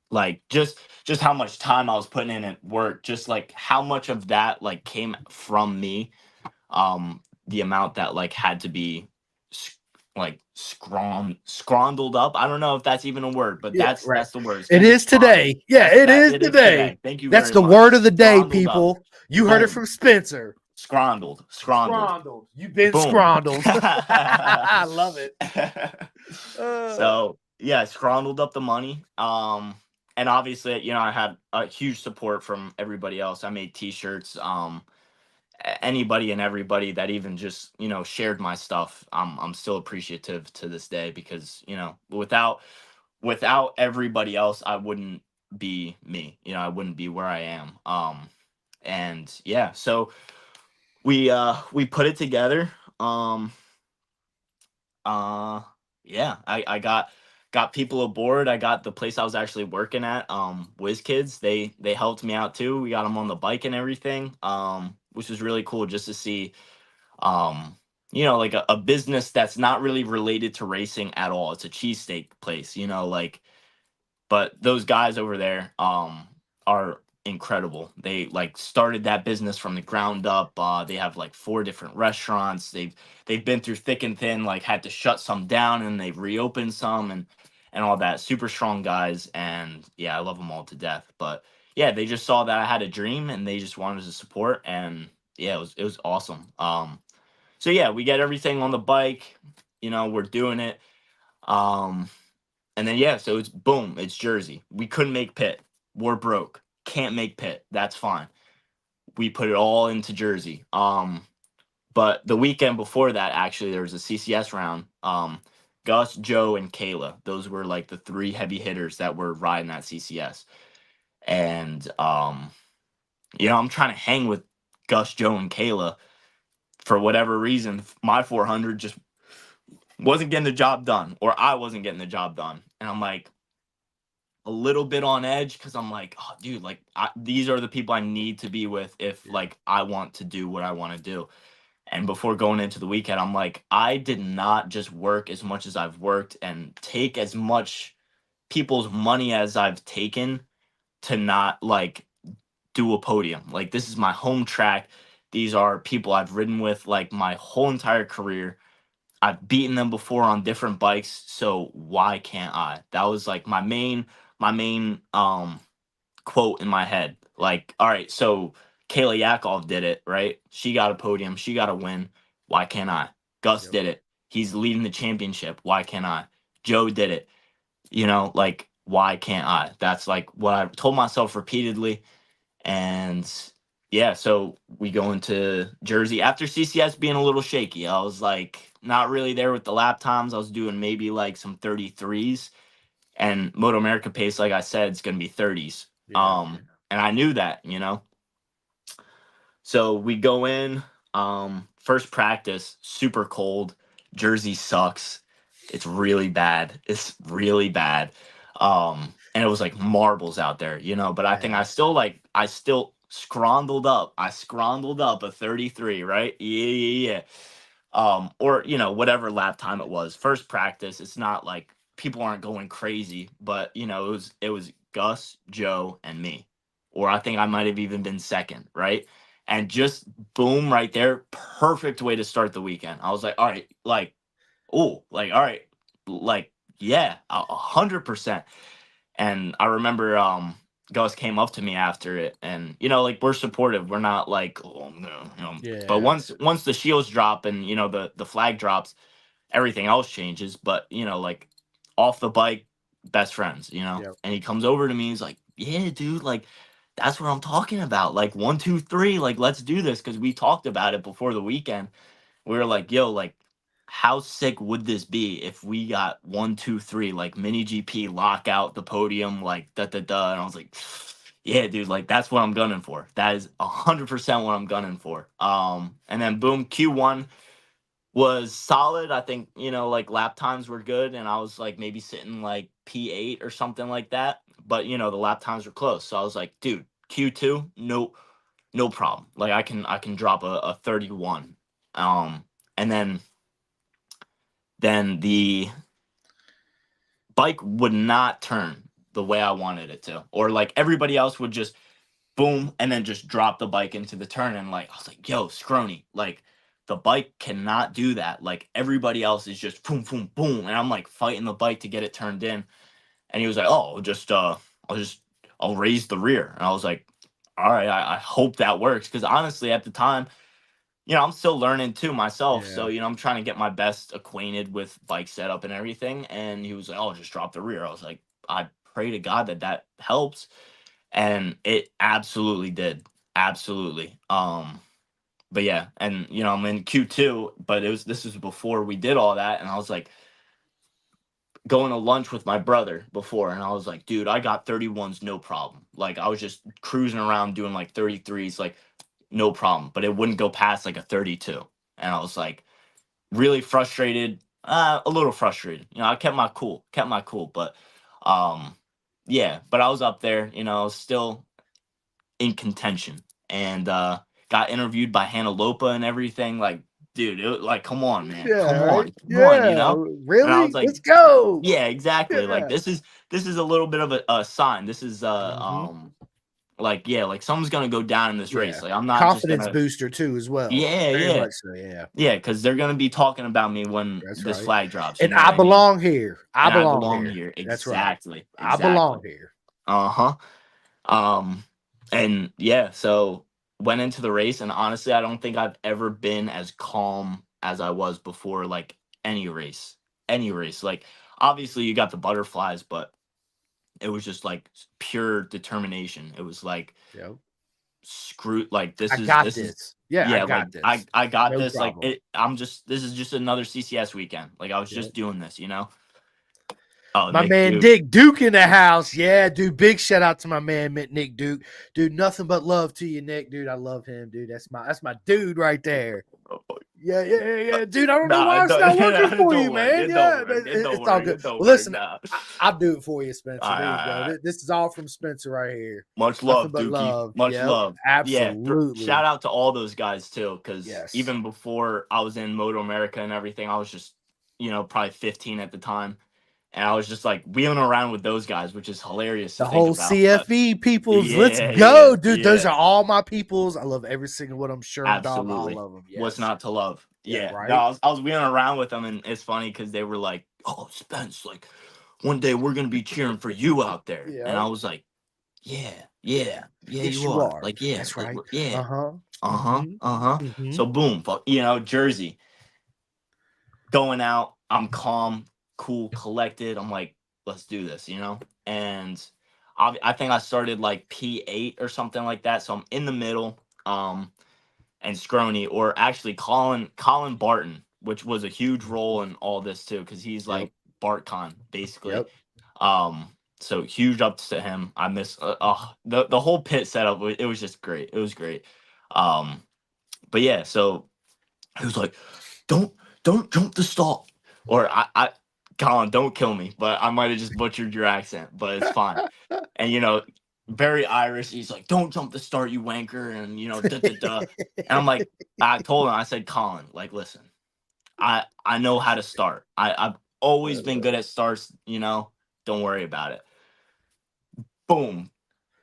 Speaker 3: like just how much time I was putting in at work, just like how much of that like came from me. The amount that like had to be like scrondled up. I don't know if that's even a word, but
Speaker 1: yeah,
Speaker 3: that's
Speaker 1: right.
Speaker 3: that's the word. It's
Speaker 1: It
Speaker 3: gonna be
Speaker 1: is
Speaker 3: scrondled.
Speaker 1: today. Yeah, it is
Speaker 3: It is
Speaker 1: today.
Speaker 3: today. Thank you
Speaker 1: That's
Speaker 3: very
Speaker 1: the
Speaker 3: much.
Speaker 1: word of the day,
Speaker 3: Scrondled up.
Speaker 1: people. You heard it
Speaker 3: Boom.
Speaker 1: from Spencer.
Speaker 3: Scrondled.
Speaker 1: Scrondled. You've been
Speaker 3: Boom.
Speaker 1: scrondled. I love it. Uh,
Speaker 3: So yeah, scrondled up the money. And obviously, I had a huge support from everybody else. I made T-shirts. Anybody and everybody that even just shared my stuff, I'm still appreciative to this day, because without everybody else, I wouldn't be me. I wouldn't be where I am. And yeah, so we put it together. Um, uh, yeah, I got people aboard. I got the place I was actually working at, Whiz Kids. They helped me out too. We got them on the bike and everything, which was really cool just to see, um, like a business that's not really related to racing at all. It's a cheesesteak place, like, but those guys over there are incredible. They like started that business from the ground up. They have like 4 different restaurants. They've been through thick and thin, like had to shut some down, and they've reopened some, and all that. Super strong guys, and yeah, I love them all to death. But yeah, they just saw that I had a dream, and they just wanted to support, and yeah, it was awesome. So yeah, we get everything on the bike. We're doing it. Um, and then yeah, so it's boom, it's Jersey. We couldn't make pit. We're broke. Can't make pit. That's fine. We put it all into Jersey. But the weekend before that, actually, there was a CCS round. Gus, Joe, and Kayla. Those were like the 3 heavy hitters that were riding that CCS. And I'm trying to hang with Gus, Joe, and Kayla. For whatever reason, my 400 just wasn't getting the job done, or I wasn't getting the job done. And I'm like, a little bit on edge, because I'm like, oh, dude, like these are the people I need to be with if
Speaker 1: yeah.
Speaker 3: like I want to do what I want to do. And before going into the weekend, I'm like, I did not just work as much as I've worked and take as much people's money as I've taken to not like do a podium. Like, this is my home track. These are people I've ridden with like my whole entire career. I've beaten them before on different bikes, so why can't I? That was like my main quote in my head. Like, all right, so Kayla Yakov did it, right? She got a podium. She got a win. Why can't I? Gus
Speaker 1: Yep.
Speaker 3: did it. He's leading the championship. Why can't I? Joe did it. You know, like, why can't I? That's like what I've told myself repeatedly. And yeah, so we go into Jersey after CCS being a little shaky. I was like, not really there with the lap times. I was doing maybe like some 33s, and Moto America pace, like I said, it's going to be 30s.
Speaker 1: Yeah.
Speaker 3: And I knew that, So we go in, first practice, super cold. Jersey sucks. It's really bad. It's really bad. And it was like marbles out there, but I think
Speaker 1: Yeah.
Speaker 3: I still scrondled up. I scrondled up a 33, right? Yeah. Or whatever lap time it was. First practice, it's not like people aren't going crazy, but it was Gus, Joe, and me. Or I think I might have even been second, right? And just boom right there, perfect way to start the weekend. I was like, all right, like, oh, like, all right, like, yeah, 100%. And I remember Gus came up to me after it, and like, we're supportive. We're not like, oh no, but
Speaker 1: Yeah.
Speaker 3: once the shields drop and the flag drops, everything else changes. But like, off the bike, best friends,
Speaker 1: Yep.
Speaker 3: and he comes over to me, he's like, yeah, dude, like, that's what I'm talking about. Like, 1, 2, 3, like, let's do this, because we talked about it before the weekend. We were like, yo, like, how sick would this be if we got 1, 2, 3, like, mini GP, lock out the podium, like, da da da. And I was like, yeah, dude, like, that's what I'm gunning for. That is 100% what I'm gunning for. And then boom, Q1 was solid. I think, like, lap times were good, and I was like maybe sitting like P8 or something like that. But the lap times were close. So I was like, dude, Q2, no problem. Like, I can drop a 31. And then the bike would not turn the way I wanted it to. Or like, everybody else would just boom and then just drop the bike into the turn. And like, I was like, yo, Scrony, like, the bike cannot do that. Like, everybody else is just boom, boom, boom. And I'm like fighting the bike to get it turned in. And he was like, oh, I'll raise the rear. And I was like, all right, I hope that works. Cause honestly, at the time, I'm still learning too myself. So,
Speaker 1: Yeah.
Speaker 3: I'm trying to get my best acquainted with bike setup and everything. And he was like, oh, just drop the rear. I was like, I pray to God that helps. And it absolutely did. Absolutely. But yeah, and I'm in Q2, but this was before we did all that. And I was like, going to lunch with my brother before, and I was like, dude, I got 31s, no problem. Like, I was just cruising around doing like 33s, like, no problem. But it wouldn't go past like a 32. And I was like, really frustrated, a little frustrated. I kept my cool, but yeah, but I was up there, still in contention, and got interviewed by Hannah Lopa and everything. Like, dude, like, come on, man,
Speaker 1: Yeah. Right.
Speaker 3: come on,
Speaker 1: Yeah.
Speaker 3: And I
Speaker 1: Really?
Speaker 3: was like,
Speaker 1: Let's go.
Speaker 3: yeah, exactly. Like,
Speaker 1: Yeah.
Speaker 3: this is a little bit of a sign. This is
Speaker 1: Hmm.
Speaker 3: like, yeah, like, someone's gonna go down in this
Speaker 1: Yeah.
Speaker 3: race. Like, I'm not just
Speaker 1: Confidence
Speaker 3: gonna,
Speaker 1: booster too, as well.
Speaker 3: yeah,
Speaker 1: Very
Speaker 3: yeah,
Speaker 1: much so. Yeah.
Speaker 3: yeah, because they're gonna be talking about me when
Speaker 1: That's
Speaker 3: this
Speaker 1: right.
Speaker 3: flag drops. You
Speaker 1: And
Speaker 3: know what
Speaker 1: I
Speaker 3: I mean?
Speaker 1: belong here. I
Speaker 3: And I
Speaker 1: belong
Speaker 3: belong
Speaker 1: here.
Speaker 3: here.
Speaker 1: That's right.
Speaker 3: Exactly,
Speaker 1: I belong
Speaker 3: exactly.
Speaker 1: here.
Speaker 3: Uh-huh. Um, and yeah, so went into the race, and honestly, I don't think I've ever been as calm as I was before, like, any race. Any race. Like, obviously you got the butterflies, but it was just like pure determination. It was like,
Speaker 1: Yep.
Speaker 3: screw, like,
Speaker 1: I
Speaker 3: this
Speaker 1: got
Speaker 3: is
Speaker 1: this. Yeah, I
Speaker 3: yeah, like,
Speaker 1: got
Speaker 3: I
Speaker 1: this.
Speaker 3: I got
Speaker 1: No
Speaker 3: this. Like,
Speaker 1: problem.
Speaker 3: this is just another CCS weekend. Like, I was
Speaker 1: Yep.
Speaker 3: just doing this. Oh,
Speaker 1: My
Speaker 3: Nick
Speaker 1: man
Speaker 3: Duke.
Speaker 1: Nick Duke in the house. Yeah, dude. Big shout out to my man Nick Duke. Dude, nothing but love to you, Nick. Dude, I love him, dude. That's my dude right there. Yeah. Dude, I don't know
Speaker 3: Nah,
Speaker 1: why it's not working for you,
Speaker 3: don't work.
Speaker 1: man.
Speaker 3: It don't
Speaker 1: Yeah,
Speaker 3: work. It don't
Speaker 1: it's all
Speaker 3: work.
Speaker 1: good.
Speaker 3: It don't
Speaker 1: Well,
Speaker 3: work.
Speaker 1: listen,
Speaker 3: Nah.
Speaker 1: I'll do it for you, Spencer.
Speaker 3: All
Speaker 1: There you
Speaker 3: right, all
Speaker 1: go.
Speaker 3: right.
Speaker 1: This is all from Spencer right here.
Speaker 3: Much
Speaker 1: Nothing
Speaker 3: love,
Speaker 1: but
Speaker 3: Dookie.
Speaker 1: love.
Speaker 3: Much
Speaker 1: Yep,
Speaker 3: love. Yeah.
Speaker 1: absolutely.
Speaker 3: Shout out to all those guys too, because
Speaker 1: Yes.
Speaker 3: even before I was in Moto America and everything, I was just, probably 15 at the time, and I was just like wheeling around with those guys, which is hilarious to
Speaker 1: The
Speaker 3: think
Speaker 1: whole
Speaker 3: about. But
Speaker 1: CFE peoples, let's
Speaker 3: yeah,
Speaker 1: go, dude. Those
Speaker 3: yeah.
Speaker 1: are all my peoples. I love every single one of them. Sherm Dog, all
Speaker 3: Absolutely.
Speaker 1: of them.
Speaker 3: What's
Speaker 1: Yes.
Speaker 3: not to love?
Speaker 1: Yeah,
Speaker 3: Yeah. No,
Speaker 1: right.
Speaker 3: I was wheeling around with them, and it's funny because they were like, "Oh, Spence, like, one day we're gonna be cheering for you out there," and
Speaker 1: Yeah.
Speaker 3: I was like, yeah,
Speaker 1: Yes,
Speaker 3: you
Speaker 1: you
Speaker 3: are.
Speaker 1: are.
Speaker 3: Like, yeah,
Speaker 1: That's right.
Speaker 3: yeah,
Speaker 1: Uh-huh.
Speaker 3: uh-huh,
Speaker 1: Mhm.
Speaker 3: uh-huh.
Speaker 1: Mhm.
Speaker 3: So boom, Jersey, going out, I'm calm, cool, collected. I'm like, let's do this, And I think I started like P8 or something like that. So I'm in the middle, and Scroney, or actually Colin Barton, which was a huge role in all this too, because he's
Speaker 1: Yep.
Speaker 3: like BartCon basically.
Speaker 1: Yep.
Speaker 3: Um, so huge ups to him. I miss the whole pit setup. It was just great. It was great. Um, but yeah, so he was like, "Don't jump the stall," or I Colin, don't kill me, but I might have just butchered your accent, but it's fine. And very Irish. He's like, "Don't jump the start, you wanker," and da da da. And I'm like, I told him, I said, Colin, like, listen, I know how to start. I've always been good at starts. Don't worry about it. Boom,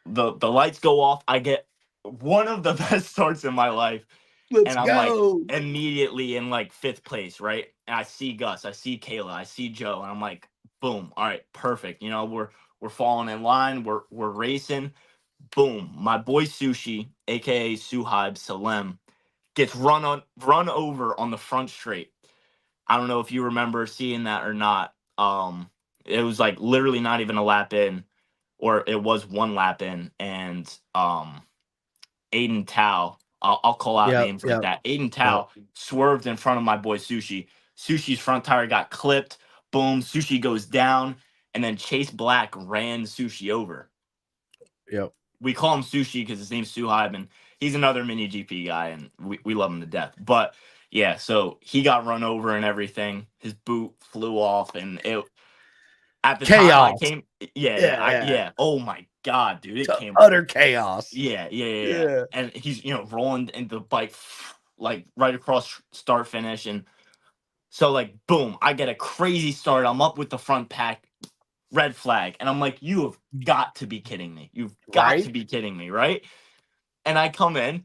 Speaker 3: the lights go off. I get one of the best starts in my life,
Speaker 1: Let's
Speaker 3: and I'm like
Speaker 1: go.
Speaker 3: immediately in like fifth place, right? And I see Gus, I see Kayla, I see Joe, and I'm like, boom, all right, perfect. We're falling in line, we're racing. Boom, my boy Sushi, aka Suhaib Salem, gets run over on the front straight. I don't know if you remember seeing that or not. It was like literally not even a lap in, or it was one lap in, and Aiden Tao. I'll call out
Speaker 1: Yep.
Speaker 3: names like
Speaker 1: Yep.
Speaker 3: that. Aiden
Speaker 1: Yep.
Speaker 3: Tao swerved in front of my boy Sushi. Sushi's front tire got clipped. Boom, Sushi goes down, and then Chase Black ran Sushi over.
Speaker 1: Yep.
Speaker 3: We call him Sushi because his name's Suhaib, and he's another mini GP guy, and we love him to death. But yeah, so he got run over and everything. His boot flew off, and it at the time I
Speaker 1: Chaos.
Speaker 3: came, yeah,
Speaker 1: Yeah. Yeah.
Speaker 3: yeah. Oh my god, dude, it came,
Speaker 1: Utter chaos.
Speaker 3: yeah.
Speaker 1: Yeah.
Speaker 3: And he's rolling into the bike like right across start finish, and so like boom, I get a crazy start. I'm up with the front pack, red flag, and I'm like, you have got to be kidding me. You've got to
Speaker 1: Right?
Speaker 3: be kidding me, right? And I come in,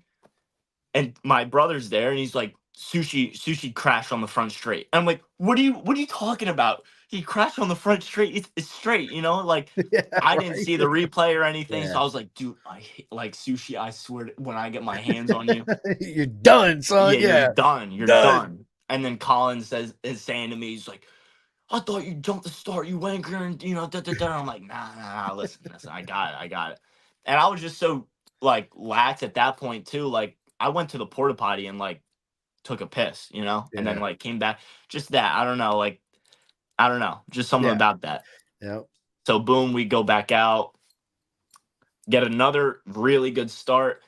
Speaker 3: and my brother's there, and he's like, Sushi crashed on the front straight. And I'm like, what are you talking about? He crashed on the front straight. It's straight, like
Speaker 1: Yeah.
Speaker 3: I didn't
Speaker 1: Right.
Speaker 3: see the replay or anything. So
Speaker 1: Yeah.
Speaker 3: I was like, dude, like Sushi, I swear when I get my hands on you,
Speaker 1: You're done, son.
Speaker 3: yeah, you're
Speaker 1: Yeah.
Speaker 3: done. You're
Speaker 1: Done.
Speaker 3: done. And then Colin is saying to me, he's like, I thought you jumped the start, you wanker, and da da da. I'm like, nah, listen, I got it. And I was just so like lax at that point too. Like I went to the porta potty and like took a piss, and then
Speaker 1: Yeah.
Speaker 3: like came back. Just that. I don't know, like I don't know, just something
Speaker 1: Yeah.
Speaker 3: about that.
Speaker 1: Yep.
Speaker 3: So boom, we go back out, get another really good start,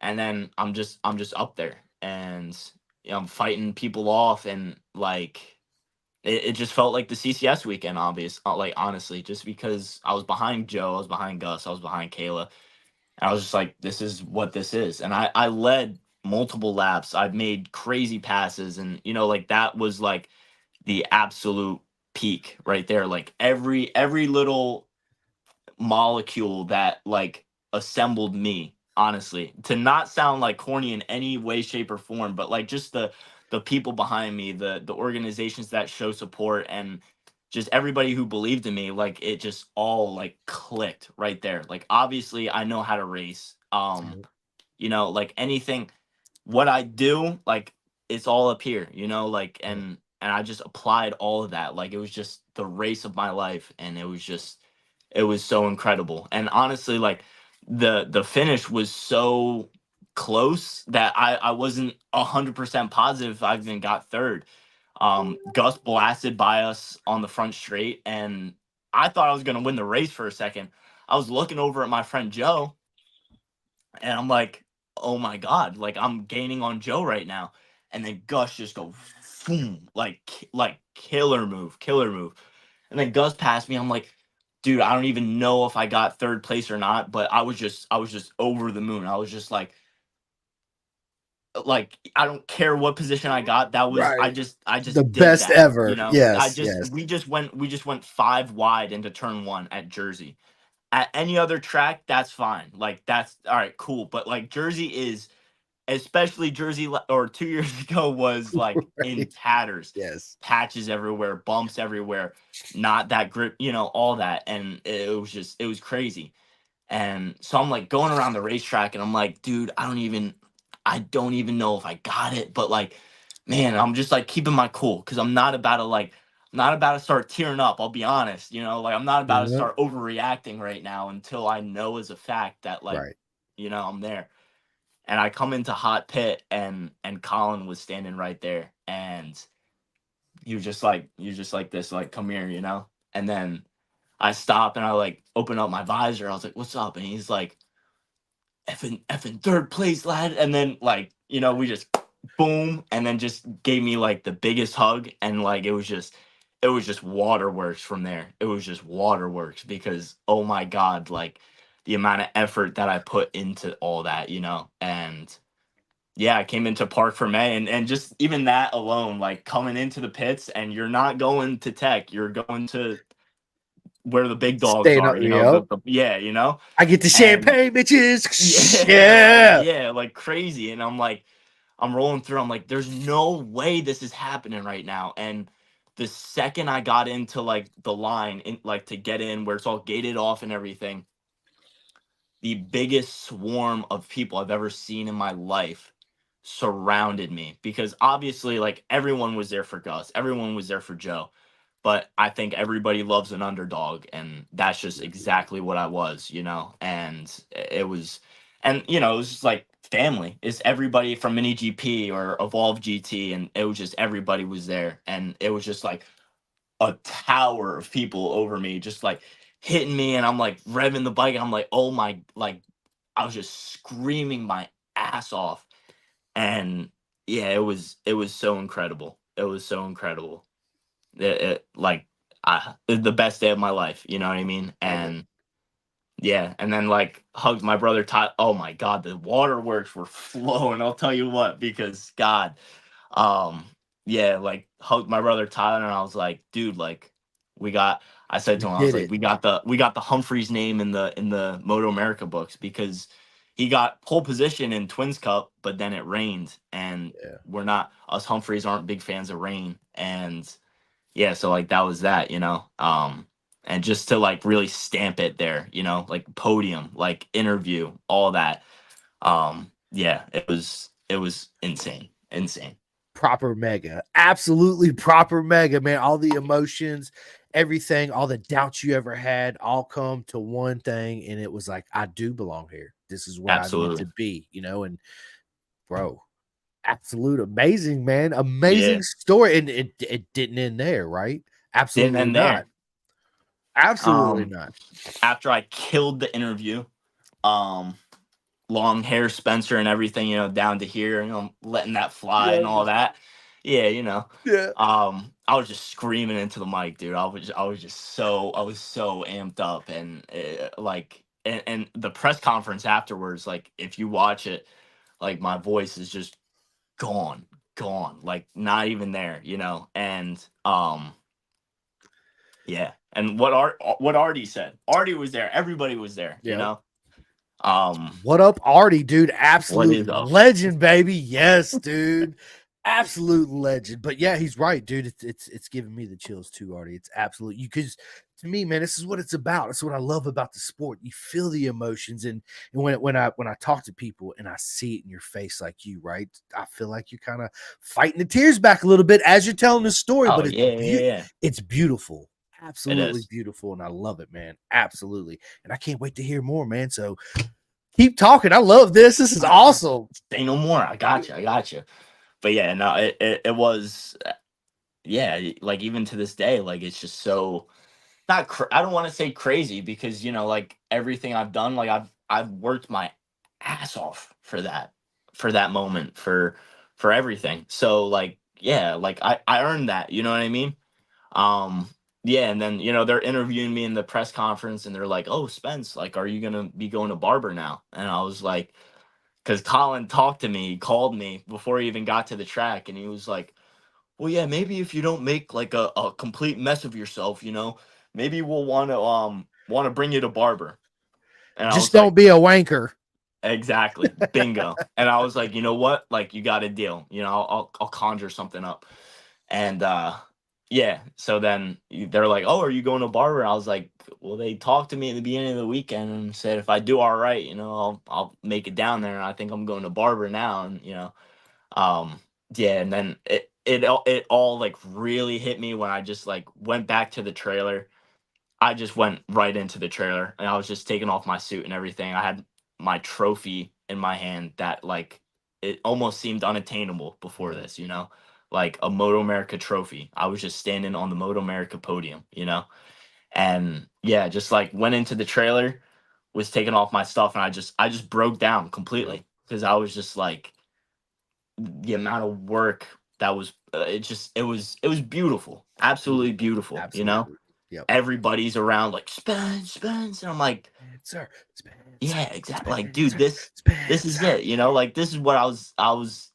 Speaker 3: and then I'm just up there, and I'm fighting people off, and like it just felt like the CCS weekend, like honestly, just because I was behind Joe, I was behind Gus, I was behind Kayla, and I was just like, this is what this is. And I led multiple laps. I've made crazy passes, and like that was like the absolute peak right there. Like every little molecule that like assembled me, honestly, to not sound like corny in any way, shape, or form, but like just the people behind me, the organizations that show support, and just everybody who believed in me, like it just all like clicked right there. Like obviously I know how to race. Like anything, what I do, like it's all up here, like,
Speaker 1: Yep.
Speaker 3: and I just applied all of that. Like it was just the race of my life, and it was so incredible. And honestly, like the finish was so close that I wasn't 100% positive I even got third. Gus blasted by us on the front straight, and I thought I was gonna win the race for a second. I was looking over at my friend Joe, and I'm like, oh my god, like I'm gaining on Joe right now. And then Gus just go boom, like killer move. And then Gus passed me. I'm like, dude, I don't even know if I got third place or not, but I was just over the moon. I was just like I don't care what position I got. That was
Speaker 1: Right.
Speaker 3: I
Speaker 1: The
Speaker 3: just did
Speaker 1: best
Speaker 3: that.
Speaker 1: ever. Yes. Yes.
Speaker 3: We just went 5 wide into turn 1 at Jersey. At any other track, that's fine. Like that's all right, cool. But like Jersey is, especially Jersey or 2 years ago, was like in
Speaker 1: Right.
Speaker 3: tatters,
Speaker 1: Yes.
Speaker 3: patches everywhere, bumps everywhere, not that grip, all that, and it was crazy. And so I'm like going around the racetrack and I'm like, dude, I don't even know if I got it, but like, man, I'm just like keeping my cool because I'm not about to start tearing up. I'll be honest, like I'm not about to
Speaker 1: Yeah.
Speaker 3: start overreacting right now until I know as a fact that like,
Speaker 1: Right.
Speaker 3: I'm there. And I come into hot pit and Colin was standing right there, and you're just like this, like come here, And then I stop and I like open up my visor. I was like, "What's up?" And he's like, effing third place, lad." And then like, we just boom, and then just gave me like the biggest hug, and like it was just waterworks from there. It was just waterworks because oh my god, like the amount of effort that I put into all that, and yeah, I came into Park for May, and just even that alone, like coming into the pits, and you're not going to Tech, you're going to where the big dogs
Speaker 1: Staying
Speaker 3: are,
Speaker 1: up. Yep.
Speaker 3: yeah,
Speaker 1: I get the
Speaker 3: and
Speaker 1: champagne, bitches.
Speaker 3: yeah, like
Speaker 1: Yeah.
Speaker 3: yeah, like crazy, and I'm like, I'm rolling through, I'm like, there's no way this is happening right now, and the second I got into like the line, in like to get in where it's all gated off and everything, the biggest swarm of people I've ever seen in my life surrounded me because obviously like everyone was there for Gus, everyone was there for Joe, but I think everybody loves an underdog, and that's just exactly what I was, and it was, and it was just like family. It's everybody from Mini GP or Evolve GT, and it was just everybody was there, and it was just like a tower of people over me, just like hitting me, and I'm like revving the bike, and I'm like, oh my, like I was just screaming my ass off, and yeah, it was so incredible. It was so incredible. Like the best day of my life. You know what I mean?
Speaker 1: Love it.
Speaker 3: And yeah, and then like hugged my brother Todd. Oh my God, the waterworks were flowing. I'll tell you what, because God, um, yeah, like hugged my brother Tyler, and I was like, dude, like we got. I said to
Speaker 1: We
Speaker 3: him, I was
Speaker 1: did
Speaker 3: like,
Speaker 1: it.
Speaker 3: we got the Humphreys name in the Moto America books because he got pole position in Twins Cup, but then it rained, and
Speaker 1: Yeah.
Speaker 3: we're not us Humphreys aren't big fans of rain, and yeah, so like that was that, and just to like really stamp it there, like podium, like interview, all that. Yeah, it was insane, insane.
Speaker 1: Proper mega. Absolutely proper mega, man. All the emotions, everything, all the doubts you ever had all come to one thing. And it was like, I do belong here. This is where I need
Speaker 3: Absolutely.
Speaker 1: to be, and bro, absolute amazing, man.
Speaker 3: Yeah.
Speaker 1: Amazing story. And it didn't end there, right?
Speaker 3: Didn't
Speaker 1: Absolutely
Speaker 3: end
Speaker 1: not.
Speaker 3: there.
Speaker 1: Absolutely
Speaker 3: Um,
Speaker 1: not.
Speaker 3: After I killed the interview, um, long hair Spencer and everything, down to here, letting that fly
Speaker 1: Yeah.
Speaker 3: and all that. Yeah,
Speaker 1: Yeah.
Speaker 3: I was just screaming into the mic, dude. I was so amped up, and like, and the press conference afterwards, like, if you watch it, like, my voice is just gone, gone, like, not even there, and yeah, and what Artie said, Artie was there, everybody was there,
Speaker 1: Yep.
Speaker 3: um,
Speaker 1: What up, Artie, dude?
Speaker 3: what
Speaker 1: Absolute
Speaker 3: is up?
Speaker 1: legend, baby. Yes, dude. Absolute legend. But yeah, he's right, dude. It's giving me the chills too, Artie. It's absolute you because to me, man, this is what it's about. It's what I love about the sport. You feel the emotions, and when I talk to people and I see it in your face like you, right? I feel like you're kind of fighting the tears back a little bit as you're telling the story,
Speaker 3: Oh
Speaker 1: but
Speaker 3: yeah, yeah, yeah,
Speaker 1: it's beautiful.
Speaker 3: it
Speaker 1: Absolutely
Speaker 3: is.
Speaker 1: beautiful, and I love it, man. Absolutely. And I can't wait to hear more, man. So keep talking. I love this. This is awesome.
Speaker 3: Say no more. I got you. I got you. But yeah, no, it was, yeah, like even to this day, like it's just so not. I don't want to say crazy because like everything I've done, like I've worked my ass off for that moment, for everything. So like yeah, like I earned that. You know what I mean? Um, yeah, and then they're interviewing me in the press conference, and they're like, "Oh, Spence, like, are you gonna be going to Barber now?" And I was like, because Colin talked to me, he called me before he even got to the track, and he was like, "Well, yeah, maybe if you don't make like a complete mess of yourself, maybe we'll want to bring you to Barber." And I
Speaker 1: Just
Speaker 3: was like,
Speaker 1: don't be a wanker.
Speaker 3: "Exactly, bingo." And I was like, "You know what? Like, you got a deal. I'll conjure something up." And yeah, so then they're like, "Oh, are you going to barber?" I was like, "Well, they talked to me at the beginning of the weekend and said if I do all right, I'll make it down there, and I think I'm going to barber now." And um, yeah, and then it all like really hit me when I just like went back to the trailer. I just went right into the trailer, and I was just taking off my suit and everything. I had my trophy in my hand that like it almost seemed unattainable before
Speaker 1: Yeah.
Speaker 3: this, like a Moto America trophy. I was just standing on the Moto America podium. And yeah, just like went into the trailer, was taking off my stuff, and I just broke down
Speaker 1: Yep.
Speaker 3: completely because I was just like the amount of work that was it was beautiful, absolutely beautiful.
Speaker 1: Absolutely. Yep.
Speaker 3: Everybody's around like Spence, and I'm like,
Speaker 1: Spencer, Spencer,
Speaker 3: yeah, exactly. Like, dude,
Speaker 1: Spencer,
Speaker 3: this is
Speaker 1: Spencer.
Speaker 3: it. Like this is what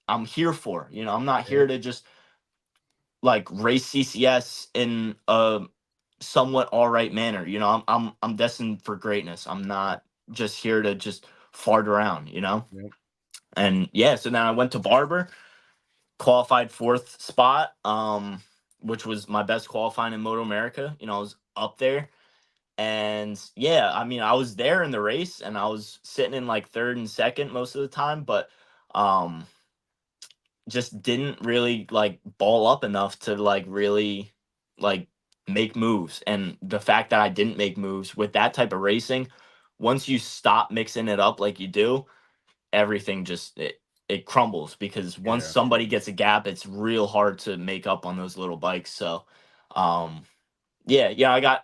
Speaker 3: I'm here for. I'm not here
Speaker 1: Yep.
Speaker 3: to just like race CCS in a somewhat all right manner. I'm destined for greatness. I'm not just here to just fart around.
Speaker 1: Yep.
Speaker 3: And yeah, so then I went to Barber, qualified fourth spot, which was my best qualifying in Moto America. I was up there. And yeah, I mean, I was there in the race and I was sitting in like third and second most of the time, but um just didn't really like ball up enough to like really like make moves. And the fact that I didn't make moves with that type of racing, once you stop mixing it up like you do, everything just it crumbles because once
Speaker 1: Yeah.
Speaker 3: somebody gets a gap, it's real hard to make up on those little bikes. So um yeah,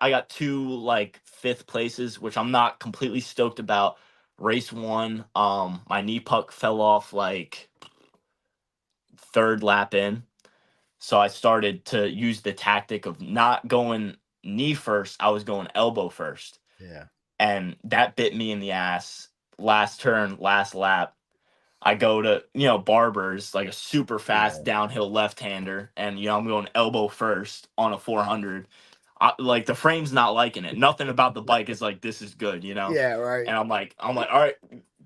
Speaker 3: I got two like fifth places, which I'm not completely stoked about. Race one, my knee puck fell off like third lap in. So I started to use the tactic of not going knee first, I was going elbow first.
Speaker 1: Yeah.
Speaker 3: And that bit me in the ass. Last turn, last lap. I go to, Barber's like a super fast
Speaker 1: Yeah.
Speaker 3: downhill left-hander, and I'm going elbow first on a 400. Like the frame's not liking it. Nothing about the bike is like this is good.
Speaker 1: Yeah. Right.
Speaker 3: And I'm like, all right,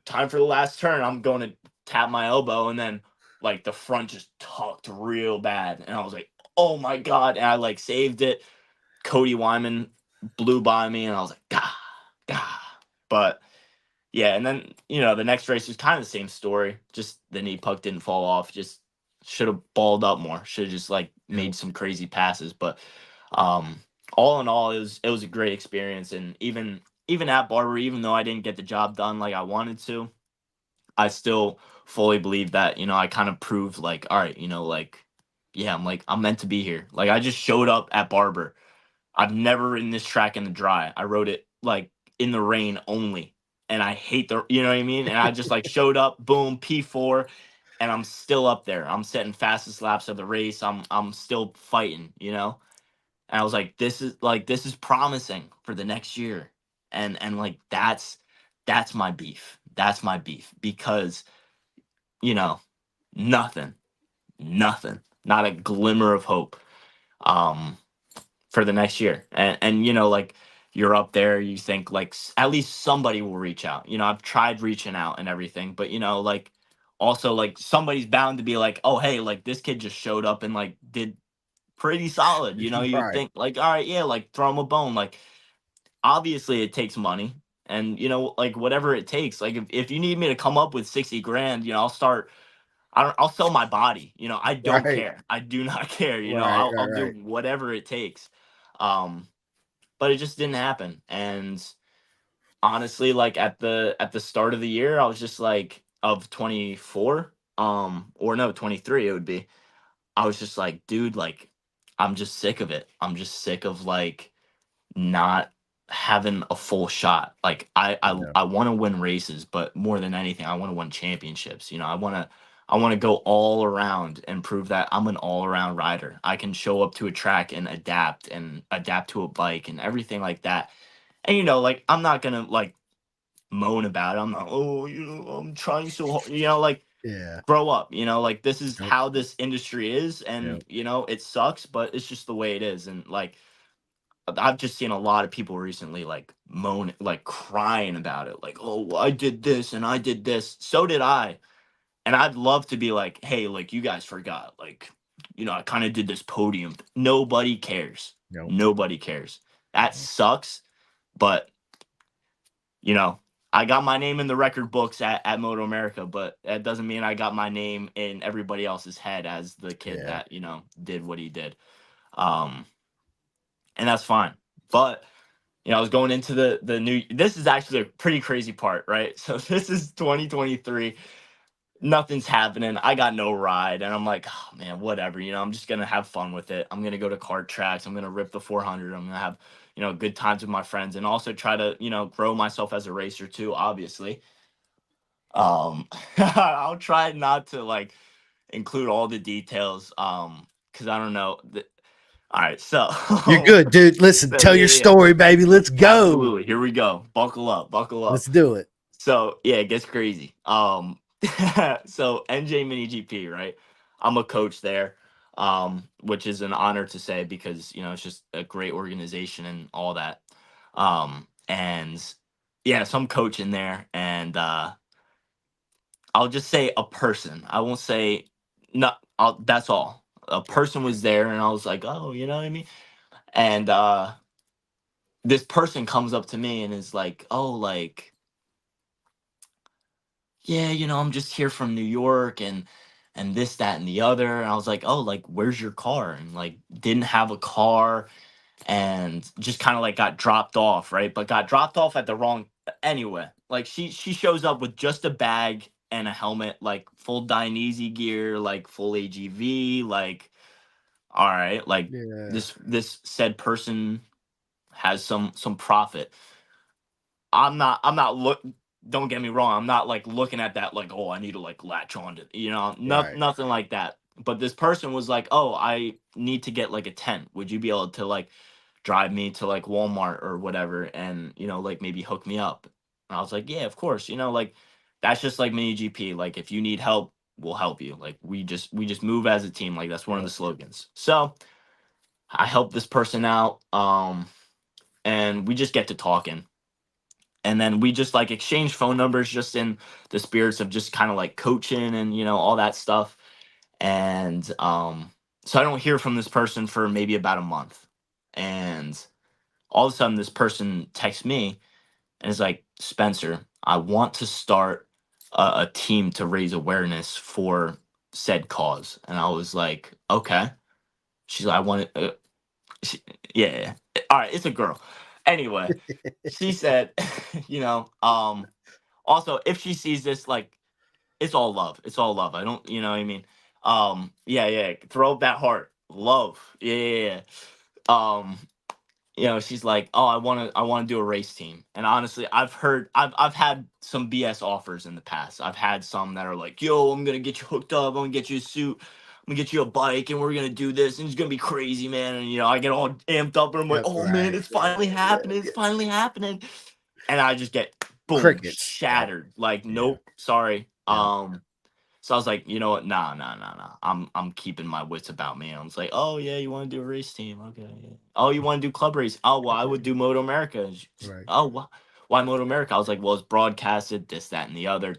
Speaker 3: time for the last turn. I'm going to tap my elbow, and then like the front just tucked real bad, and I was like, oh my god, and I like saved it. Cody Wyman blew by me, and I was like, gah, gah. But yeah, and then the next race was kind of the same story. Just the knee puck didn't fall off. Just should have balled up more. Should have just like
Speaker 1: Yep.
Speaker 3: made some crazy passes. But um, all in all, it was a great experience. And even at Barber, even though I didn't get the job done like I wanted to, I still fully believe that I kind of proved like, all right, like yeah, I'm meant to be here. Like I just showed up at Barber. I've never ridden this track in the dry. I rode it like in the rain only. And I hate you know what I mean? And I just like showed up, boom, P4, and I'm still up there. I'm setting fastest laps of the race. I'm still fighting. And I was like, this is promising for the next year. And like that's my beef. That's my beef because, you know, nothing, nothing, not a glimmer of hope. Um for the next year. And like you're up there, you think like at least somebody will reach out. I've tried reaching out and everything, but like also like somebody's bound to be like, oh hey, like this kid just showed up and like did pretty solid. You
Speaker 1: Right.
Speaker 3: think like, all right, yeah, like throw him a bone. Like obviously it takes money. And like whatever it takes. Like if you need me to come up with 60 grand, I'll sell my body. I don't
Speaker 1: Right.
Speaker 3: care. I do not care.
Speaker 1: Right.
Speaker 3: I'll do
Speaker 1: Right.
Speaker 3: whatever it takes. Um, but it just didn't happen. And honestly, like at the start of the year, I was just like of 24, or no, 23 it would be. I was just like, dude, like I'm just sick of it. I'm just sick of like not having a full shot. Like I I,
Speaker 1: Yeah.
Speaker 3: I want to win races, but more than anything, I want to win championships. I want to go all around and prove that I'm an all around rider. I can show up to a track and adapt to a bike and everything like that. And like I'm not gonna like moan about it. I'm not, oh, I'm trying so hard. Like
Speaker 1: Yeah.
Speaker 3: grow up. Like this is
Speaker 1: Yep.
Speaker 3: how this industry is,
Speaker 1: Yep.
Speaker 3: and it sucks, but it's just the way it is. And like I've just seen a lot of people recently like moan, like crying about it, like, oh, I did this and I did this. So did I. And I'd love to be like, hey, like you guys forgot, like, I kind of did this podium. Nobody cares.
Speaker 1: No.
Speaker 3: Nobody cares. That sucks. But, you know, I got my name in the record books at Moto America, but that doesn't mean I got my name in everybody else's head as the kid that, did what he did. And that's fine. But, I was going into the new, this is actually a pretty crazy part, right? So this is 2023. Nothing's happening. I got no ride. And I'm like, oh man, whatever. I'm just going to have fun with it. I'm going to go to kart tracks. I'm going to rip the 400. I'm going to have, good times with my friends and also try to, grow myself as a racer too, obviously. I'll try not to like include all the details. Cause I don't know. All right. So
Speaker 1: You're good, dude. Listen, tell your
Speaker 3: yeah.
Speaker 1: story, baby. Let's go.
Speaker 3: Absolutely. Here we go. Buckle up. Buckle up.
Speaker 1: Let's do it.
Speaker 3: So yeah, it gets crazy. So NJ Mini GP, right? I'm a coach there, which is an honor to say because it's just a great organization and all that. And yeah, so I'm coaching there, and I'll just say a person. I won't say not. That's all. A person was there, and I was like, oh, you know what I mean? And this person comes up to me and is like, oh, like, yeah, I'm just here from New York and this, that, and the other. And I was like, oh, like, where's your car? And like, didn't have a car and just kind of like got dropped off, right? But got dropped off at the wrong anyway. Like she shows up with just a bag and a helmet, like full Dainese gear, like full AGV, like all right, like this said person has some profit. I'm not look don't get me wrong, I'm not like looking at that like, oh, I need to like latch on to, nothing like that. But this person was like, oh, I need to get like a tent. Would you be able to like drive me to like Walmart or whatever and like maybe hook me up? And I was like, yeah, of course. Like that's just like mini GP. Like if you need help, we'll help you. Like we just move as a team. Like that's one of the slogans. So I helped this person out. And we just get to talking. And then we just like exchange phone numbers just in the spirits of just kind of like coaching and all that stuff. And so I don't hear from this person for maybe about a month. And all of a sudden this person texts me and is like, Spencer, I want to start a team to raise awareness for said cause. And I was like, okay. She's like, I want it. She, yeah. All right. It's a girl. Anyway, she said, also, if she sees this, like, it's all love. It's all love. I don't, what I mean? Yeah. Throw up that heart. Love. Yeah. She's like, oh, I want to do a race team. And honestly, I've had some BS offers in the past. I've had some that are like, yo, I'm gonna get you hooked up, I'm gonna get you a suit, I'm gonna get you a bike, and we're gonna do this, and it's gonna be crazy, man. And I get all amped up, and I'm like, oh man, it's finally happening, it's finally happening. And I just get boom,
Speaker 1: Crickets.
Speaker 3: shattered. Like, nope, sorry. So I was like, you know what? Nah. I'm keeping my wits about me. I was like, oh yeah, you want to do a race team? Okay. Yeah. Oh, you want to do club race? Oh, well, I would do Moto America.
Speaker 1: Right.
Speaker 3: Oh, why Moto America? I was like, well, it's broadcasted, this, that, and the other.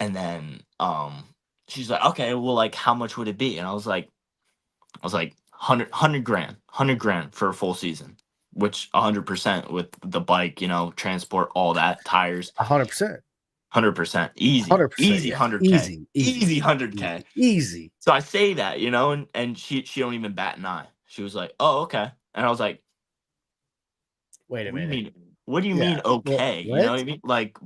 Speaker 3: And then she's like, okay, well, like, how much would it be? And I was like, 100 grand for a full season, which 100% with the bike, transport, all that, tires.
Speaker 1: 100%.
Speaker 3: 100%. Easy.
Speaker 1: 100%,
Speaker 3: Easy
Speaker 1: yeah.
Speaker 3: 100K.
Speaker 1: Easy
Speaker 3: 100K.
Speaker 1: Easy.
Speaker 3: So I say that, and she don't even bat an eye. She was like, oh, okay. And I was like,
Speaker 1: wait a minute.
Speaker 3: What do you mean okay?
Speaker 1: What?
Speaker 3: You know what I mean? Like,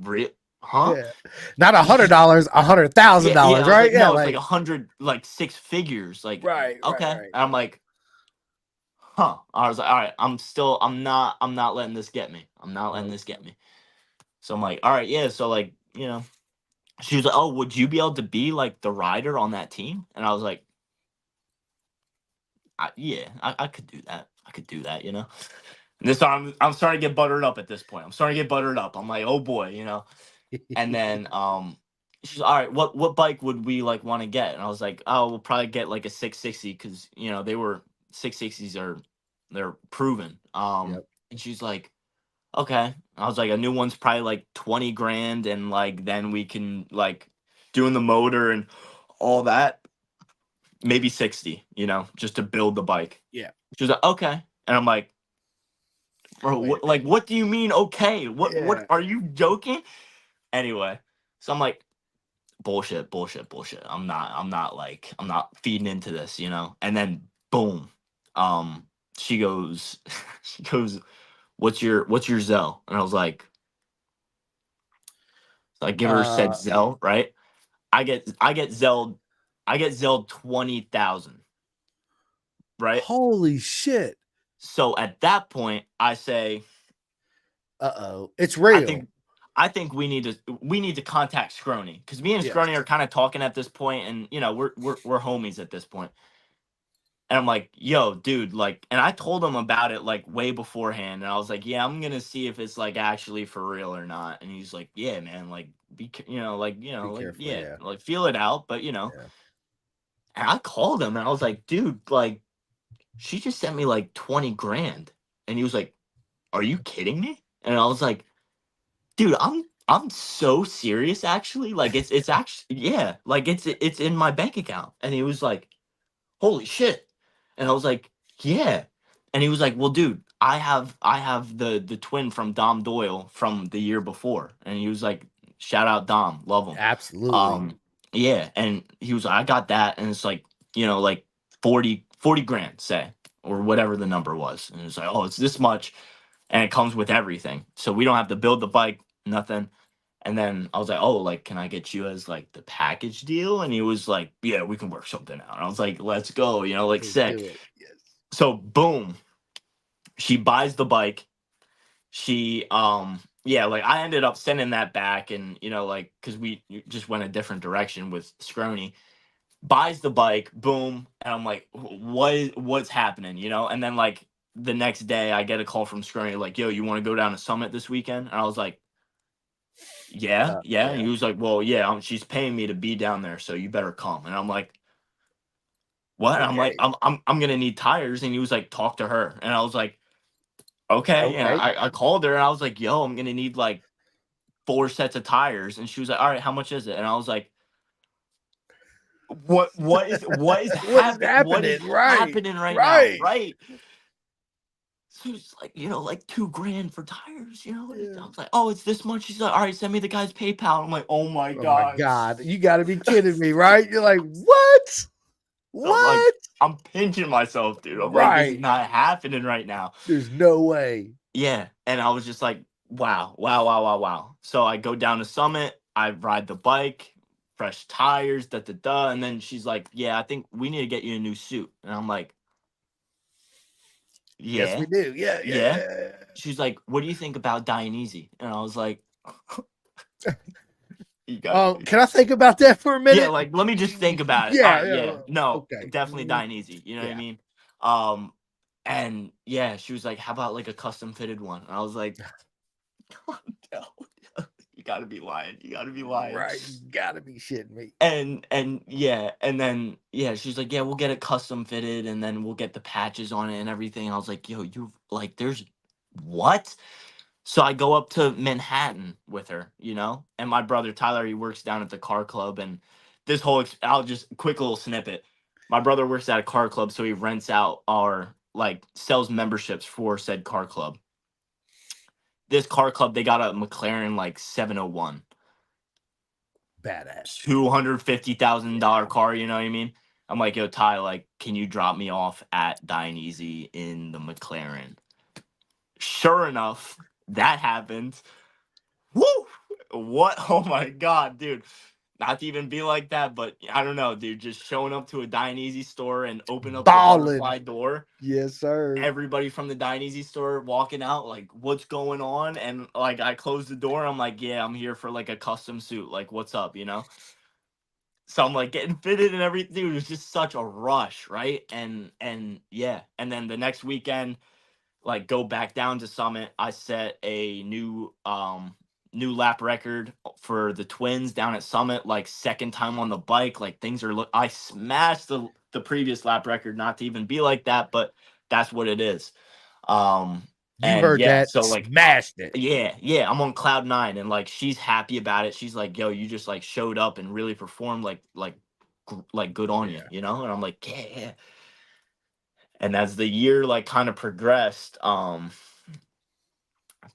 Speaker 3: huh?
Speaker 1: Yeah. Not $100, $100,000, right?
Speaker 3: Like, no,
Speaker 1: yeah,
Speaker 3: it's like 100, like 6 figures. Like,
Speaker 1: right.
Speaker 3: Okay.
Speaker 1: Right.
Speaker 3: And I'm like, huh. I was like, all right, I'm not letting this get me. I'm not letting this get me. So I'm like, all right, yeah. So like, she was like, oh, would you be able to be like the rider on that team? And I was like, yeah, I could do that. I could do that, And this time I'm starting to get buttered up at this point. I'm starting to get buttered up. I'm like, oh boy, And then she's all right, what bike would we like want to get? And I was like, oh, we'll probably get like a 660 because they were 660s they're proven. And she's like, okay. I was like, a new one's probably like 20 grand, and like then we can like doing the motor and all that. maybe 60, just to build the bike.
Speaker 1: Yeah.
Speaker 3: She was like, okay. And I'm like, bro, what do you mean, okay? What are you joking? Anyway, so I'm like, bullshit. I'm not feeding into this, And then boom, she goes, what's your Zell? And I was like, so I give her said Zell, right? I get Zelled 20,000, right?
Speaker 1: Holy shit.
Speaker 3: So at that point, I say,
Speaker 1: it's real.
Speaker 3: I think we need to contact Scrony, because me and Scrony are kind of talking at this point, and we're homies at this point. And I'm like, yo, dude, and I told him about it way beforehand, and I was like, yeah, I'm gonna see if it's actually for real or not. And he's like, yeah, man, be careful, yeah, feel it out, but And I called him and I was like, dude, she just sent me 20 grand, and he was like, are you kidding me? And I was like, dude, I'm so serious, actually. It's actually, yeah, it's in my bank account. And he was like, holy shit. And I was like, yeah. And he was like, well, dude, I have the twin from Dom Doyle from the year before. And he was like, shout out Dom, love him.
Speaker 1: Absolutely.
Speaker 3: Yeah. And he was like, I got that. And it's 40 grand, say, or whatever the number was. And it's like, oh, it's this much. And it comes with everything. So we don't have to build the bike, nothing. And then I was like, oh, can I get you as the package deal? And he was like, yeah, we can work something out. And I was like, let's go, sick.
Speaker 1: Yes.
Speaker 3: So boom, she buys the bike. She, I ended up sending that back, and, cause we just went a different direction with Scrony. Buys the bike, boom. And I'm like, what's happening, And then the next day I get a call from Scrony, like, yo, you want to go down to Summit this weekend? And I was like, yeah. And he was like, well, yeah, she's paying me to be down there, so you better come. And I'm like, what? Okay. I'm like, I'm gonna need tires. And he was like, talk to her. And I was like, okay. And I called her and I was like, yo, I'm gonna need 4 sets of tires. And she was like, all right, how much is it? And I was like, what is happening right now? Right. So it's like 2 grand for tires, I was like, oh, it's this much. She's like, all right, send me the guy's PayPal. I'm like, oh my God,
Speaker 1: you got to be kidding me, right? You're like, what? What?
Speaker 3: I'm pinching myself, dude. I'm like, this is not happening right now.
Speaker 1: There's no way.
Speaker 3: Yeah, and I was just like, wow. So I go down to Summit. I ride the bike, fresh tires, and then she's like, yeah, I think we need to get you a new suit. And I'm like, yeah.
Speaker 1: Yes, we do. Yeah.
Speaker 3: She's like, what do you think about dying easy? And I was like,
Speaker 1: can I think about that for a minute?
Speaker 3: Yeah, let me just think about it. Yeah. No, okay. Definitely dying easy. You know what I mean? And yeah, she was like, how about a custom fitted one? And I was like, oh, no. You gotta be lying.
Speaker 1: Right. You gotta be shitting me.
Speaker 3: And yeah, and then she's like, yeah, we'll get it custom fitted, and then we'll get the patches on it and everything. And I was like, yo, you there's what? So I go up to Manhattan with her, and my brother Tyler, he works down at the car club, and this whole I'll just quick little snippet. My brother works at a car club, so he rents out our sells memberships for said car club. This car club, they got a McLaren 701.
Speaker 1: Badass.
Speaker 3: $250,000 car, you know what I mean? I'm like, yo, Ty, can you drop me off at Dying Easy in the McLaren? Sure enough, that happened. Woo! What? Oh my God, dude. Not to even be like that, but I don't know, dude. Just showing up to a Dying Easy store and open up the butterfly door.
Speaker 1: Yes, sir.
Speaker 3: Everybody from the Dying Easy store walking out, what's going on? And I close the door. I'm like, yeah, I'm here for a custom suit. What's up, So I'm getting fitted and everything. Dude, it was just such a rush, right? And yeah. And then the next weekend, go back down to Summit. I set a new lap record for the twins down at Summit, second time on the bike. Things are I smashed the previous lap record, not to even be like that, but that's what it is.
Speaker 1: You heard that, so smashed it.
Speaker 3: Yeah, I'm on cloud 9, and she's happy about it. She's like, yo, you just showed up and really performed, like good on you,
Speaker 1: Yeah.
Speaker 3: you know? And I'm like, yeah, yeah. And as the year like kind of progressed,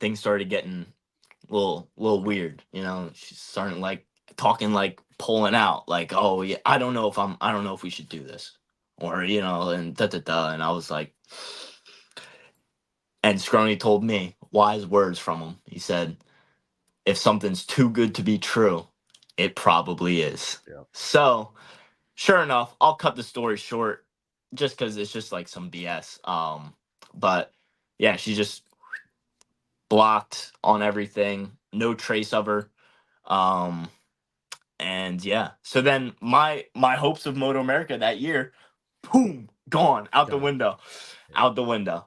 Speaker 3: things started getting little weird, you know. She's starting like talking like pulling out, like, oh yeah, I don't know if we should do this. Or, you know, and da da da. And I was like, and Scrony told me wise words from him. He said, if something's too good to be true, it probably is.
Speaker 1: Yeah.
Speaker 3: So sure enough, I'll cut the story short just because it's just like some BS. But yeah, she just blocked on everything, no trace of her. Um, and yeah, so then my hopes of Moto America that year, boom, gone out the
Speaker 1: Gone.
Speaker 3: window,
Speaker 1: Yeah.
Speaker 3: out the window.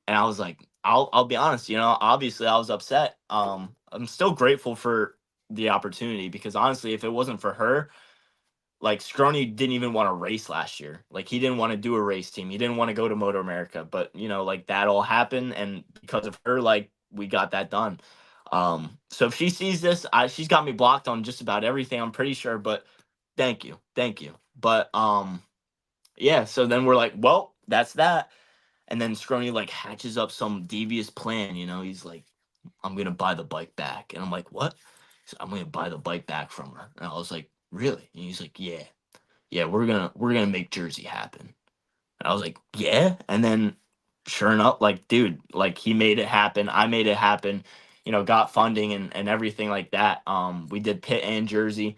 Speaker 3: And I was like, I'll be honest, you know, obviously I was upset. I'm still grateful for the opportunity because honestly, if it wasn't for her, like Scrony didn't even want to race last year. Like he didn't want to do a race team. He didn't want to go to Moto America. But you know, like that all happened, and because of her, like we got that done. So if she sees this, she's got me blocked on just about everything. I'm pretty sure. But thank you, thank you. But yeah. So then we're like, well, that's that. And then Scrony like hatches up some devious plan. You know, he's like, I'm gonna buy the bike back, and I'm like, what? I'm gonna buy the bike back from her. And I was like, really? And he's like, yeah, yeah, we're gonna make Jersey happen. And I was like, yeah. And then sure enough, like, dude, like he made it happen. I made it happen, you know, got funding and everything like that. We did Pitt and Jersey.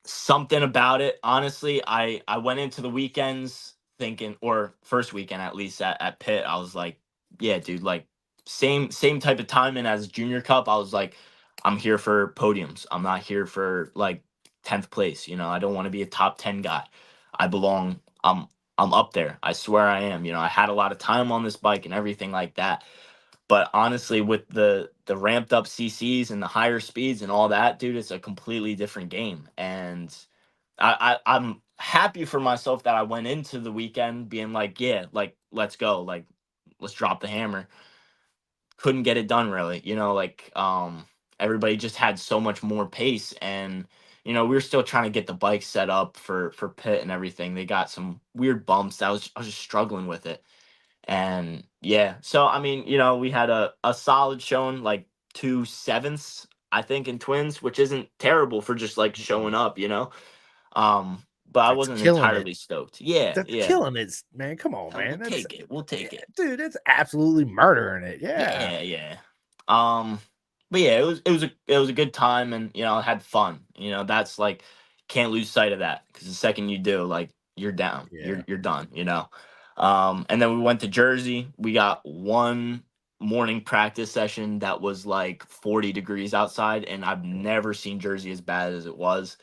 Speaker 3: Something about it, honestly, I went into the weekends thinking, or first weekend at least at Pitt, I was like, yeah, dude, like same type of timing as Junior Cup. I was like, I'm here for podiums. I'm not here for like 10th place. You know, I don't want to be a top 10 guy. I belong. I'm up there. I swear I am. You know, I had a lot of time on this bike and everything like that. But honestly, with the ramped up CCs and the higher speeds and all that, dude, it's a completely different game. And I'm happy for myself that I went into the weekend being like, yeah, like let's go, like let's drop the hammer. Couldn't get it done really, you know, like everybody just had so much more pace, and you know we were still trying to get the bike set up for Pit and everything. They got some weird bumps. I was just struggling with it. And yeah, so I mean, you know, we had a solid showing, like 2/7, I think, in twins, which isn't terrible for just like showing
Speaker 1: Mm-mm.
Speaker 3: up, you know. But I
Speaker 1: That's
Speaker 3: wasn't
Speaker 1: killing it.
Speaker 3: entirely stoked. Yeah,
Speaker 1: That's
Speaker 3: yeah.
Speaker 1: killing it, man. Come on,
Speaker 3: We'll
Speaker 1: man. That's
Speaker 3: take it. We'll
Speaker 1: yeah,
Speaker 3: take it.
Speaker 1: dude. It's absolutely murdering it. Yeah.
Speaker 3: Yeah, yeah. Um, but yeah, it was a good time, and you know, I had fun. You know, that's like can't lose sight of that because the second you do, like you're down,
Speaker 1: Yeah.
Speaker 3: you're done. You know. And then we went to Jersey. We got one morning practice session that was like 40 degrees outside, and I've never seen Jersey as bad as it was.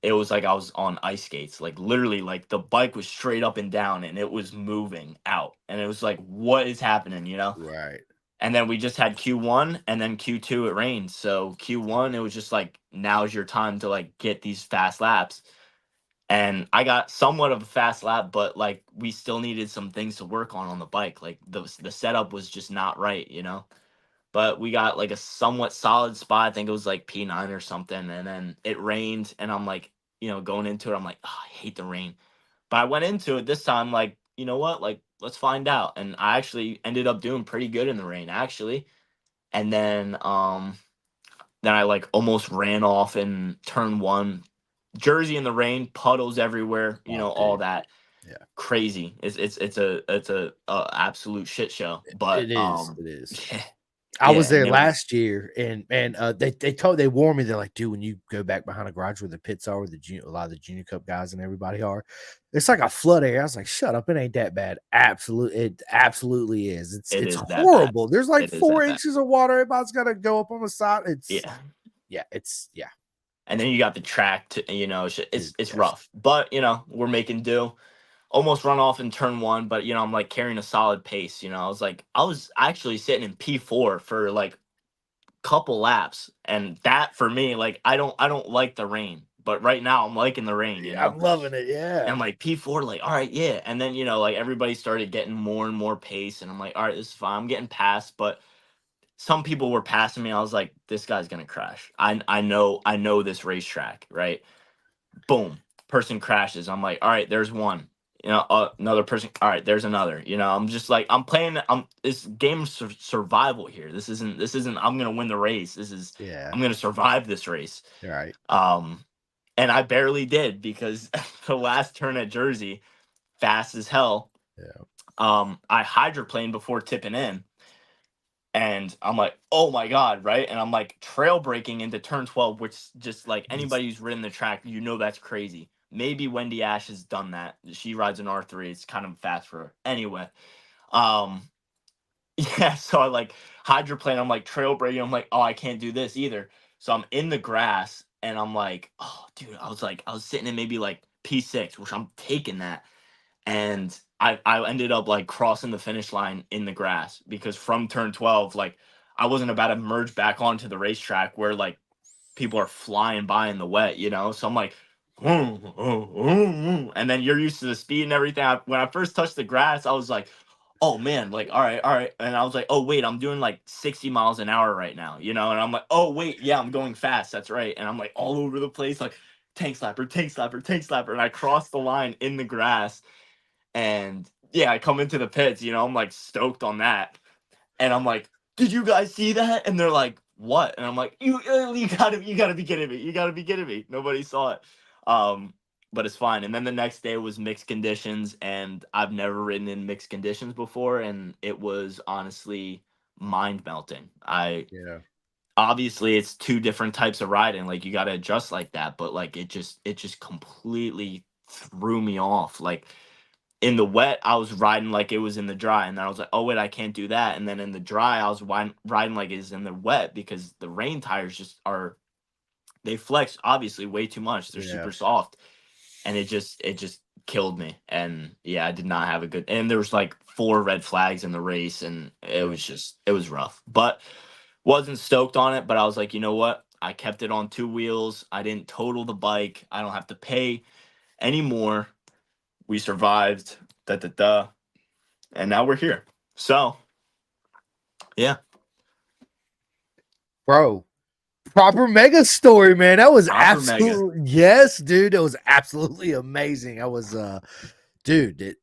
Speaker 3: It was like I was on ice skates, like literally, like the bike was straight up and down, and it was moving out, and it was like, what is happening, you know?
Speaker 1: Right.
Speaker 3: And then we just had Q1, and then Q2 it rained. So Q1 it was just like, now's your time to like get these fast laps. And I got somewhat of a fast lap, but like we still needed some things to work on the bike. Like the setup was just not right, you know. But we got like a somewhat solid spot. I think it was like P9 or something. And then it rained, and I'm like, you know, going into it, I'm like, oh, I hate the rain. But I went into it this time like, you know what? Like, let's find out. And I actually ended up doing pretty good in the rain, actually. And then I like almost ran off in turn one. Jersey in the rain, puddles everywhere, you
Speaker 1: Oh,
Speaker 3: know, all
Speaker 1: dude.
Speaker 3: that.
Speaker 1: Yeah.
Speaker 3: Crazy. It's a absolute shit show. But
Speaker 1: It is. It is.
Speaker 3: yeah,
Speaker 1: I was
Speaker 3: yeah,
Speaker 1: there
Speaker 3: and it was
Speaker 1: last year, and they warned me. They're like, dude, when you go back behind the garage where the pits are, where a lot of the Junior Cup guys and everybody are, it's like a flood area. I was like, shut up, it ain't that bad. It absolutely is.
Speaker 3: it
Speaker 1: It's
Speaker 3: is that bad.
Speaker 1: horrible. There's like
Speaker 3: It is
Speaker 1: four
Speaker 3: that bad.
Speaker 1: inches of water. Everybody's got to go up on the side. It's
Speaker 3: Yeah.
Speaker 1: yeah, it's yeah,
Speaker 3: And then you got the track to, you know,
Speaker 1: dude,
Speaker 3: it's
Speaker 1: yes,
Speaker 3: rough. But, you know, we're making do. Almost run off in turn one, but you know, I'm like carrying a solid pace. You know, I was actually sitting in P4 for like couple laps, and that for me, like I don't like the rain, but right now I'm liking the rain, you
Speaker 1: yeah,
Speaker 3: know.
Speaker 1: I'm loving it.
Speaker 3: And
Speaker 1: Yeah,
Speaker 3: I'm like P4, like all right, yeah. And then you know, like everybody started getting more and more pace, and I'm like, all right, this is fine. I'm getting past, but some people were passing me. I was like, this guy's gonna crash. I know this racetrack, right? Boom, person crashes. I'm like, all right, there's one. Another person. All right, there's another. I'm just like, I'm playing. This game survival here. This isn't. I'm gonna win the race.
Speaker 1: Yeah.
Speaker 3: I'm gonna survive this race.
Speaker 1: All right.
Speaker 3: And I barely did because the last turn at Jersey, fast as hell.
Speaker 1: Yeah.
Speaker 3: I hydroplaned before tipping in, and I'm like, oh my god, right? And I'm like trail braking into turn 12, which just like anybody who's ridden the track, that's crazy. Maybe Wendy Ash has done that. She rides an R3. It's kind of fast for her. Anyway, um, yeah. So I like hydroplane. I'm like trail braking. I'm like, oh, I can't do this either. So I'm in the grass, and I'm like, oh, dude. I was sitting in maybe like P6, which I'm taking that, and I ended up like crossing the finish line in the grass because from turn 12, like I wasn't about to merge back onto the racetrack where like people are flying by in the wet, So I'm like, and then you're used to the speed and everything. When I first touched the grass, I was like, oh man, like all right, and I was like, oh wait, I'm doing like 60 miles an hour right now, And I'm like, oh wait, yeah, I'm going fast. That's right, and I'm like all over the place, like tank slapper, tank slapper, tank slapper, and I crossed the line in the grass. And yeah, I come into the pits, I'm like stoked on that. And I'm like, did you guys see that? And they're like, what? And I'm like, you gotta be kidding me. You gotta be kidding me. Nobody saw it. Um, but it's fine. And then the next day was mixed conditions, and I've never ridden in mixed conditions before, and it was honestly mind melting. I
Speaker 1: Yeah.
Speaker 3: Obviously it's two different types of riding, like you gotta adjust like that, but like it just completely threw me off. Like in the wet, I was riding like it was in the dry, and then I was like, "Oh wait, I can't do that." And then in the dry, I was riding like it's in the wet because the rain tires just are they flex obviously way too much. They're
Speaker 1: Yeah.
Speaker 3: super soft, and it just killed me. And yeah, I did not have a good. And there was like 4 red flags in the race, and
Speaker 1: Yeah.
Speaker 3: it was rough. But wasn't stoked on it. But I was like, you know what? I kept it on 2 wheels. I didn't total the bike. I don't have to pay anymore. We survived. Da da da. And now we're here. So, yeah,
Speaker 1: Bro, proper mega story, man. That was
Speaker 3: proper mega.
Speaker 1: absolutely yes, dude. That was absolutely amazing. I was dude,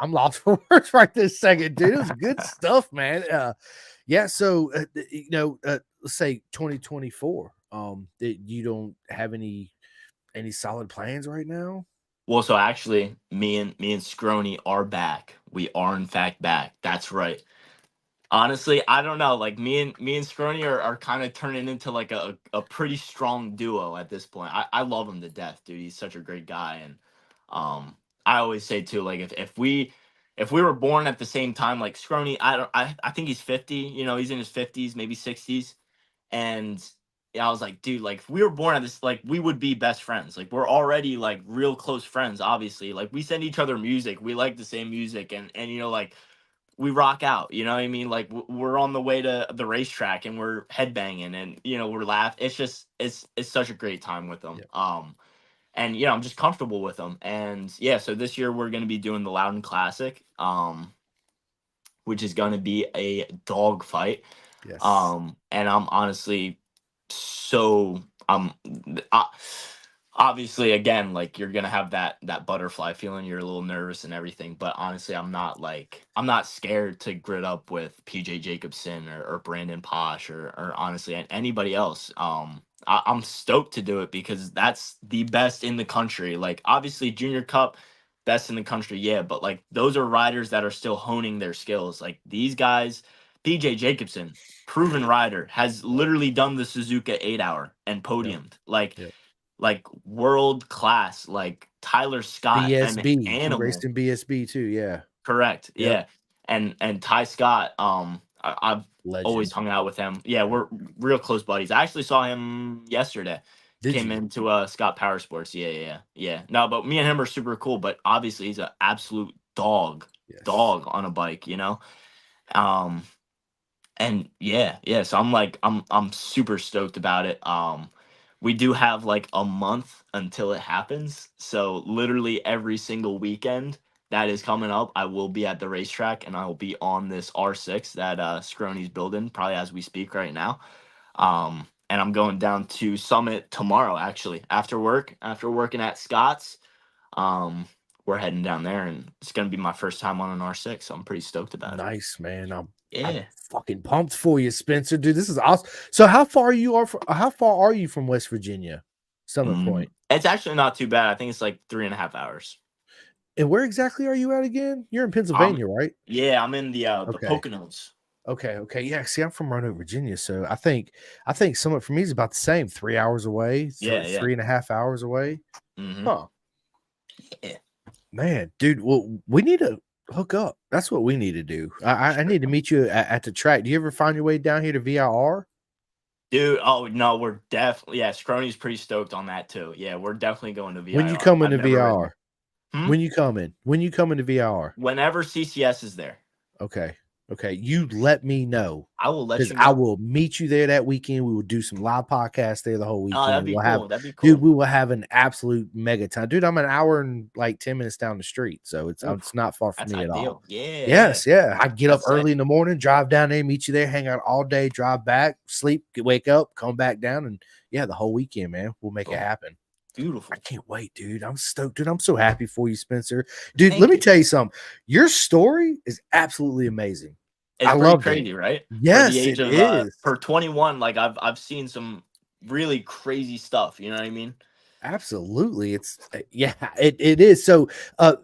Speaker 1: I'm lost for words right this second, dude. It was good stuff, man. Yeah, so let's say 2024. That you don't have any solid plans right now?
Speaker 3: Well, so actually, me and Scrony are back. We are in fact back. That's right. Honestly, I don't know. Like me and Scrony are kind of turning into like a pretty strong duo at this point. I love him to death, dude. He's such a great guy, and um, I always say too, like if we were born at the same time, like Scrony, I think he's 50. He's in his 50s, maybe 60s. And yeah, I was like, dude, like if we were born at this, like we would be best friends. Like we're already like real close friends, obviously. Like we send each other music. We like the same music, and like we rock out. You know what I mean? Like we're on the way to the racetrack and we're headbanging, and we're laughing. It's such a great time with them.
Speaker 1: Yeah.
Speaker 3: And I'm just comfortable with them. And yeah, so this year we're gonna be doing the Loudon Classic, which is gonna be a dog fight.
Speaker 1: Yes.
Speaker 3: And I'm honestly so uh, obviously again, like you're gonna have that butterfly feeling. You're a little nervous and everything, but honestly, I'm not scared to grit up with PJ Jacobson or Brandon Posh or honestly anybody else. I'm stoked to do it because that's the best in the country. Like obviously Junior Cup, best in the country, yeah, but like those are riders that are still honing their skills. Like these guys, PJ Jacobson, proven rider, has literally done the Suzuka 8 hour and
Speaker 1: Yep.
Speaker 3: podiumed. Like
Speaker 1: Yep.
Speaker 3: world class, like Tyler Scott, an
Speaker 1: BSB. He raced
Speaker 3: animal.
Speaker 1: in BSB too. Yeah.
Speaker 3: Correct.
Speaker 1: Yep.
Speaker 3: Yeah. And Ty Scott, I've always
Speaker 1: Legend.
Speaker 3: hung out with him. Yeah,
Speaker 1: Yeah.
Speaker 3: we're real close buddies. I actually saw him yesterday.
Speaker 1: Did
Speaker 3: Came
Speaker 1: you?
Speaker 3: into Scott Power Sports. Yeah, yeah, yeah. No, but me and him are super cool. But obviously, he's an absolute
Speaker 1: Yes.
Speaker 3: dog on a bike. Um, and yeah. So I'm super stoked about it. We do have like a month until it happens. So literally every single weekend that is coming up. I will be at the racetrack, and I will be on this R6 that Scrony's building, probably as we speak right now. And I'm going down to Summit tomorrow, actually, after work, after working at Scott's. We're heading down there, and it's going to be my first time on an R6, so I'm pretty stoked about it.
Speaker 1: Nice, man. I'm
Speaker 3: Yeah.
Speaker 1: fucking pumped for you, Spencer. Dude, this is awesome. So how far are you from West Virginia? Summit Point.
Speaker 3: It's actually not too bad. I think it's like 3.5 hours.
Speaker 1: And where exactly are you at again? You're in Pennsylvania, right?
Speaker 3: Yeah, I'm in the
Speaker 1: Okay.
Speaker 3: Poconos.
Speaker 1: Okay. Yeah. See, I'm from Roanoke, Virginia. So I think Summit for me is about the same. 3 hours away.
Speaker 3: Yeah.
Speaker 1: 3.5 hours away. Huh.
Speaker 3: Yeah.
Speaker 1: Man, dude. Well, we need to hook up. That's what we need to do. I need to meet you at the track. Do you ever find your way down here to VIR?
Speaker 3: Dude, oh no, we're definitely Scrony's pretty stoked on that too. Yeah, we're definitely going to VIR.
Speaker 1: When you come into VIR?
Speaker 3: Hmm?
Speaker 1: When you come into VIR?
Speaker 3: Whenever CCS is there.
Speaker 1: Okay. You let me know.
Speaker 3: I will let you know.
Speaker 1: I will meet you there that weekend. We will do some live podcasts there the whole weekend.
Speaker 3: Oh, that'd be cool. That'd be cool.
Speaker 1: Dude, we will have an absolute mega time. Dude, I'm an hour and like 10 minutes down the street. So it's not far from me at all.
Speaker 3: Yeah.
Speaker 1: Yes, yeah. I get up early in the morning, drive down there, meet you there, hang out all day, drive back, sleep, wake up, come back down, and yeah, the whole weekend, man. We'll make it happen.
Speaker 3: Beautiful.
Speaker 1: I can't wait, dude. I'm stoked, dude. I'm so happy for you, Spencer. Dude, let me tell you something. Your story is absolutely amazing.
Speaker 3: It's pretty crazy, right?
Speaker 1: Yes,
Speaker 3: for the age
Speaker 1: it
Speaker 3: of,
Speaker 1: is.
Speaker 3: For 21, like I've seen some really crazy stuff. You know what I mean?
Speaker 1: Absolutely. It's it is. So I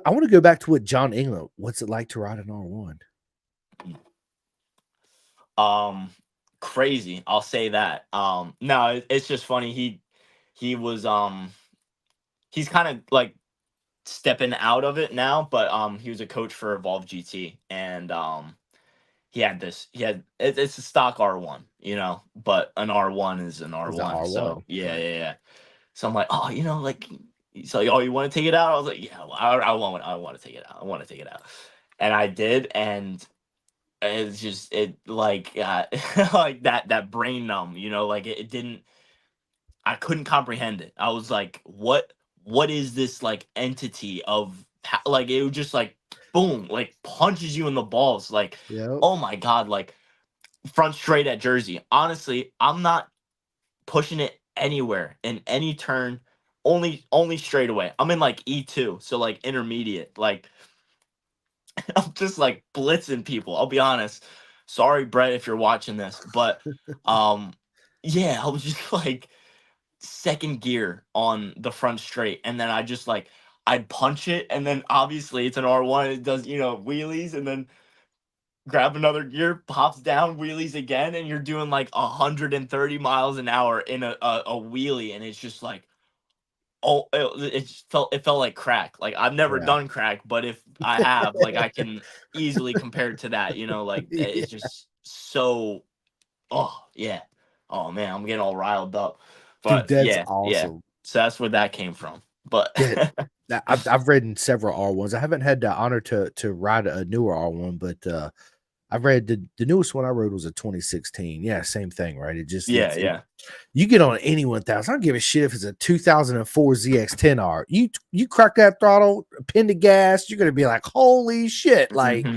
Speaker 1: want to go back to what John England. What's it like to ride an
Speaker 3: R1? Crazy. I'll say that. No, it's just funny. He was he's kind of like stepping out of it now, but he was a coach for Evolve GT, and it's a stock R1, you know, but an R1 is an R1. So yeah. So I'm like, oh, you know, like, so oh, you want to take it out? I was like, yeah, well, I want to take it out. I want to take it out, and I did, and it's just like like that brain numb, you know, like it didn't. I couldn't comprehend it. I was like, what is this like entity of like it was just like boom, like punches you in the balls, like oh my god, like front straight at Jersey. Honestly, I'm not pushing it anywhere in any turn, only straight away. I'm in like E2, so like intermediate, like I'm just like blitzing people. I'll be honest. Sorry, Brett, if you're watching this, but yeah, I was just like second gear on the front straight, and then I just like I'd punch it, and then obviously it's an R1, it does, you know, wheelies, and then grab another gear, pops down, wheelies again, and you're doing like 130 miles an hour in a wheelie, and it's just like it felt like crack. Like I've never done crack, but if I have, like I can easily compare it to that, you know, like it's just so oh man, I'm getting all riled up. But
Speaker 1: dude, that's awesome.
Speaker 3: Yeah. So that's where that came from. But
Speaker 1: I've ridden several R1s. I haven't had the honor to ride a newer R1, but I've read the newest one I rode was a 2016. Yeah, same thing, right? It just you get on any 1000. I don't give a shit if it's a 2004 ZX10R. You crack that throttle, pin the gas, you're gonna be like, holy shit! Like,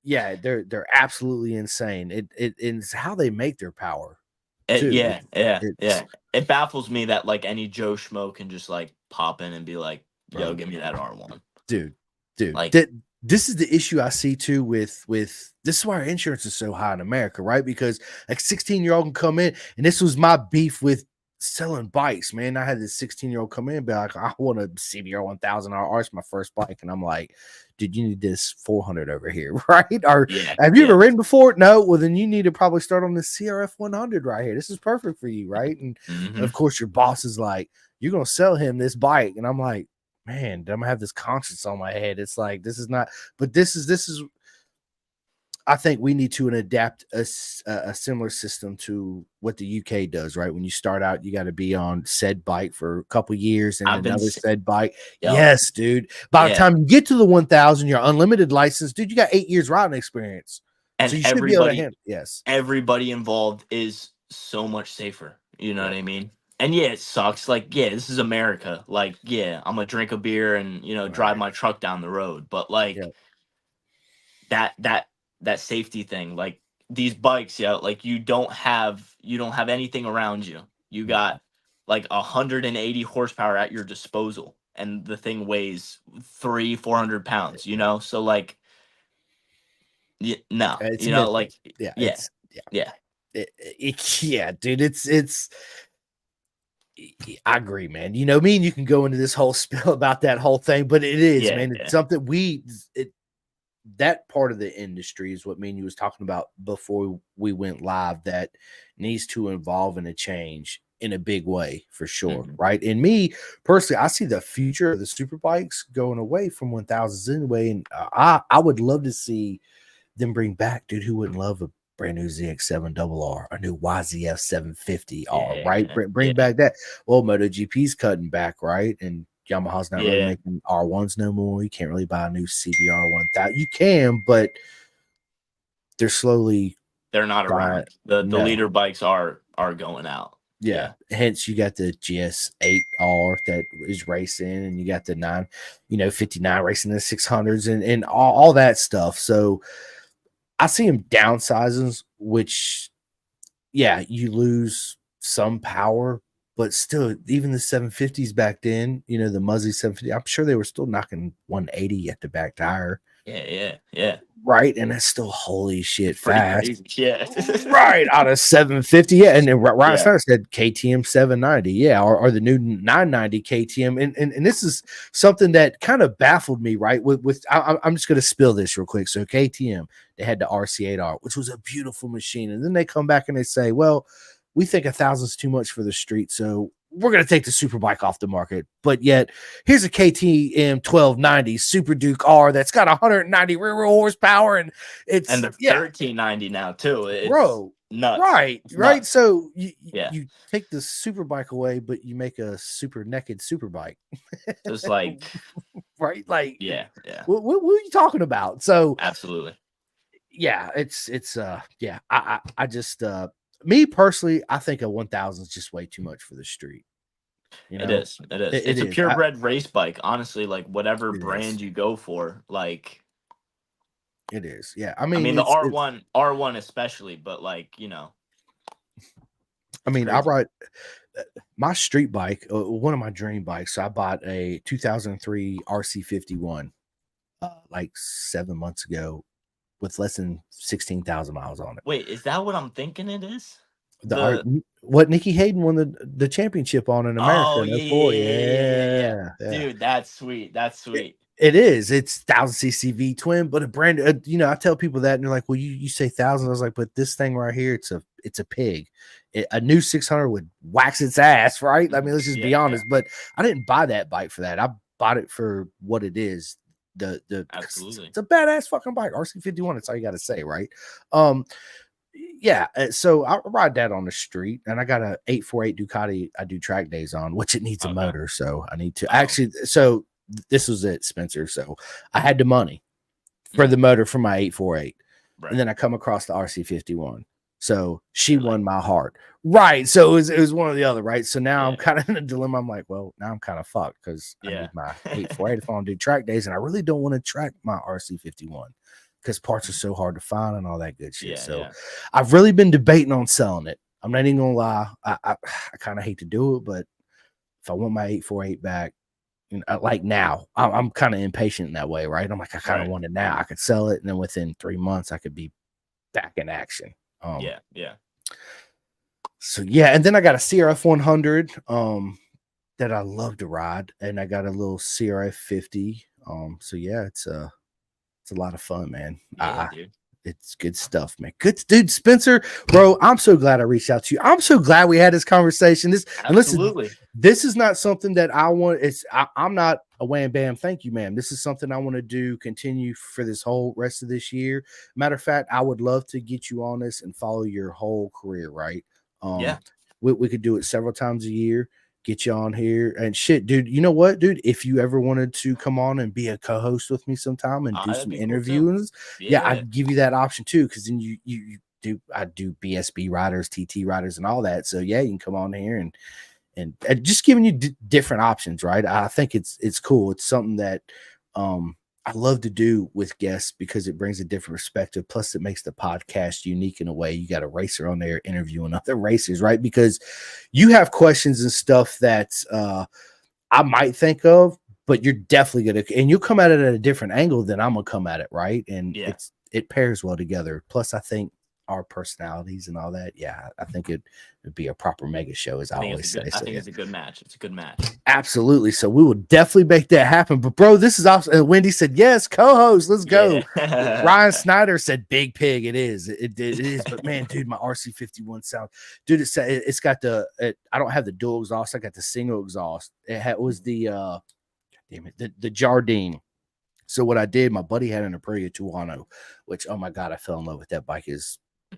Speaker 1: yeah, they're absolutely insane. It's how they make their power.
Speaker 3: It baffles me that like any Joe Schmo can just like pop in and be like, yo, give me that R1.
Speaker 1: Dude. Like this is the issue I see too with this is why our insurance is so high in America, right? Because like 16-year-old can come in, and this was my beef with selling bikes, man. I had this 16-year-old come in and be like, I want a CBR 1000 RR. It's my first bike. And I'm like, dude, you need this 400 over here, right? Or have you ever ridden before? No. Well, then you need to probably start on the CRF 100 right here. This is perfect for you, right? And of course, your boss is like, you're going to sell him this bike. And I'm like, man, I'm gonna have this conscience on my head. It's like, this is not, but this is I think we need to adapt a similar system to what the UK does, right? When you start out, you got to be on said bike for a couple years and another said bike. Yes, dude. By the time you get to the 1000, your unlimited license, dude, you got 8 years riding experience.
Speaker 3: And
Speaker 1: so you should be able to handle,
Speaker 3: everybody involved is so much safer. You know what I mean? And yeah, it sucks. Like, yeah, this is America. Like, yeah, I'm gonna drink a beer and drive
Speaker 1: Right.
Speaker 3: my truck down the road. But
Speaker 1: Yeah.
Speaker 3: like that that that safety thing, like these bikes, yeah, like you don't have anything around you. You got like 180 horsepower at your disposal, and the thing weighs 400 pounds. So like, no,
Speaker 1: It's mythic.
Speaker 3: like,
Speaker 1: Yeah.
Speaker 3: yeah,
Speaker 1: Yeah.
Speaker 3: yeah,
Speaker 1: Yeah, dude. It's. I agree, man. Me and you can go into this whole spiel about that whole thing, but it is,
Speaker 3: yeah,
Speaker 1: man. It's
Speaker 3: yeah,
Speaker 1: something that part of the industry is what me and you was talking about before we went live that needs to evolve and a change in a big way for sure,
Speaker 3: hmm,
Speaker 1: right? And me personally, I see the future of the super bikes going away from 1000s anyway, and I would love to see them bring back, dude. Who wouldn't love a brand new ZX7RR, a new YZF 750R,
Speaker 3: yeah,
Speaker 1: right?
Speaker 3: man,
Speaker 1: Bring
Speaker 3: yeah,
Speaker 1: back that. Well, MotoGP's cutting back, right? And Yamaha's not really
Speaker 3: yeah.
Speaker 1: making R1s no more. You can't really buy a new CBR 1000. You can, but they're slowly
Speaker 3: They're not
Speaker 1: dying.
Speaker 3: around. The
Speaker 1: No.
Speaker 3: leader bikes are going out.
Speaker 1: Yeah.
Speaker 3: Yeah.
Speaker 1: Hence, you got the GS8R that is racing, and you got the 59 racing the 600s and all that stuff. So I see him downsizing, which yeah, you lose some power, but still, even the 750s back then, the Muzzy 750, I'm sure they were still knocking 180 at the back tire,
Speaker 3: Yeah, yeah, yeah.
Speaker 1: right? And that's still holy shit
Speaker 3: It's pretty
Speaker 1: fast.
Speaker 3: crazy. Yeah.
Speaker 1: Right out of 750, yeah, and then Ryan
Speaker 3: Yeah.
Speaker 1: Snyder said KTM 790, yeah, or the new 990 KTM, and this is something that kind of baffled me, right? I'm just going to spill this real quick. So KTM, they had the RC8R, which was a beautiful machine, and then they come back and they say, well, we think 1,000 is too much for the street, so we're going to take the superbike off the market. But yet, here's a KTM 1290 Super Duke R that's got 190 rear wheel horsepower, and
Speaker 3: And
Speaker 1: it's
Speaker 3: they're
Speaker 1: yeah,
Speaker 3: 1390 now too. It's
Speaker 1: bro.
Speaker 3: nuts.
Speaker 1: Right,
Speaker 3: It's
Speaker 1: right.
Speaker 3: nuts.
Speaker 1: So you
Speaker 3: Yeah.
Speaker 1: you take the super bike away, but you make a super naked super bike,
Speaker 3: Just like,
Speaker 1: right? Like,
Speaker 3: yeah, yeah.
Speaker 1: what are you talking about? So
Speaker 3: Absolutely.
Speaker 1: yeah, it's yeah. I just me personally, I think a 1000 is just way too much for the street. You
Speaker 3: It
Speaker 1: know,
Speaker 3: is. It is.
Speaker 1: it
Speaker 3: It's a
Speaker 1: is.
Speaker 3: purebred race bike. Honestly, like whatever
Speaker 1: It is.
Speaker 3: brand you go for, like
Speaker 1: It is. Yeah. I
Speaker 3: I
Speaker 1: mean,
Speaker 3: mean the
Speaker 1: it's.
Speaker 3: R1 especially, but like,
Speaker 1: I
Speaker 3: it's
Speaker 1: mean, I
Speaker 3: crazy.
Speaker 1: ride my street bike. One of my dream bikes. So I bought a 2003 RC51 like 7 months ago with less than 16,000 miles on it.
Speaker 3: Wait, is that what I'm thinking it is?
Speaker 1: The art,
Speaker 3: The
Speaker 1: what Nikki Hayden won the championship on in America
Speaker 3: Oh,
Speaker 1: in
Speaker 3: yeah,
Speaker 1: '04.
Speaker 3: yeah, yeah, yeah, yeah, yeah.
Speaker 1: Yeah, yeah.
Speaker 3: Dude, that's sweet. That's
Speaker 1: It,
Speaker 3: sweet.
Speaker 1: it is. It's 1,000 cc V twin, but a brand. I tell people that, and they're like, "Well, you say thousand." I was like, "But this thing right here, it's a pig. A new 600 would wax its ass, right? I mean, let's just be
Speaker 3: Yeah, yeah.
Speaker 1: honest." But I didn't buy that bike for that. I bought it for what it is.
Speaker 3: Absolutely.
Speaker 1: It's a badass fucking bike. RC51. That's all you got to say, right? Um, yeah, so I ride that on the street, and I got a 848 Ducati I do track days on, which it needs a
Speaker 3: Okay.
Speaker 1: motor, so I need to
Speaker 3: Oh,
Speaker 1: actually. So this was it, Spencer. So I had the money for the motor for my 848, and
Speaker 3: right.
Speaker 1: then I come across the RC51. So she
Speaker 3: You're like,
Speaker 1: won my heart, right? So it was one or the other, right? So now I'm
Speaker 3: yeah,
Speaker 1: kind of in a dilemma. I'm like, well, now I'm kind of fucked because I
Speaker 3: yeah.
Speaker 1: need my 848 if I want to do track days, and I really don't want to track my RC51 because parts are so hard to find and all that good shit.
Speaker 3: Yeah,
Speaker 1: So
Speaker 3: yeah.
Speaker 1: I've really been debating on selling it. I'm not even gonna lie. I kind of hate to do it, but if I want my 848 back, like now, I'm kind of impatient in that way, right? I'm like, I kind of
Speaker 3: Right.
Speaker 1: want it now. I could sell it, and then within 3 months, I could be back in action.
Speaker 3: Yeah, yeah.
Speaker 1: So yeah, and then I got a CRF 100 that I love to ride, and I got a little CRF 50. So yeah, it's a lot of fun, man.
Speaker 3: Yeah, dude.
Speaker 1: It's good stuff, man. Good dude, Spencer, bro. I'm so glad I reached out to you. I'm so glad we had this conversation. And listen,
Speaker 3: Absolutely.
Speaker 1: this is not something that I want. I'm not a wham bam. Thank you, ma'am. This is something I want to do, continue for this whole rest of this year. Matter of fact, I would love to get you on this and follow your whole career, right?
Speaker 3: Yeah.
Speaker 1: We could do it several times a year. Get you on here and shit, dude. You know what, dude? If you ever wanted to come on and be a co-host with me sometime and do
Speaker 3: That'd
Speaker 1: some
Speaker 3: be cool too.
Speaker 1: interviews, yeah,
Speaker 3: Yeah.
Speaker 1: I'd give you that option too. Because then you do, I do BSB riders, TT riders, and all that. So yeah, you can come on here and and just giving you different options, right? I think it's cool. It's something that I love to do with guests because it brings a different perspective. Plus, it makes the podcast unique in a way. You got a racer on there interviewing other racers, right? Because you have questions and stuff that I might think of, but you're definitely gonna, and you'll come at it at a different angle than I'm gonna come at it, right? And
Speaker 3: Yeah.
Speaker 1: it pairs well together. Plus, I think our personalities and all that, yeah, I think it'd be a proper mega show, as I always say.
Speaker 3: I
Speaker 1: So
Speaker 3: think
Speaker 1: yeah,
Speaker 3: it's a good match. It's a good match.
Speaker 1: absolutely. So we will definitely make that happen. But bro, this is awesome. Wendy said yes, co-host. Let's go.
Speaker 3: Yeah.
Speaker 1: Ryan Snyder said Big Pig. It is. It is. But man, dude, my RC51 sound, dude. It's got I don't have the dual exhaust. I got the single exhaust. Was the damn it, the Jardine. So what I did, my buddy had an Aprilia Tuono, which, oh my god, I fell in love with that bike.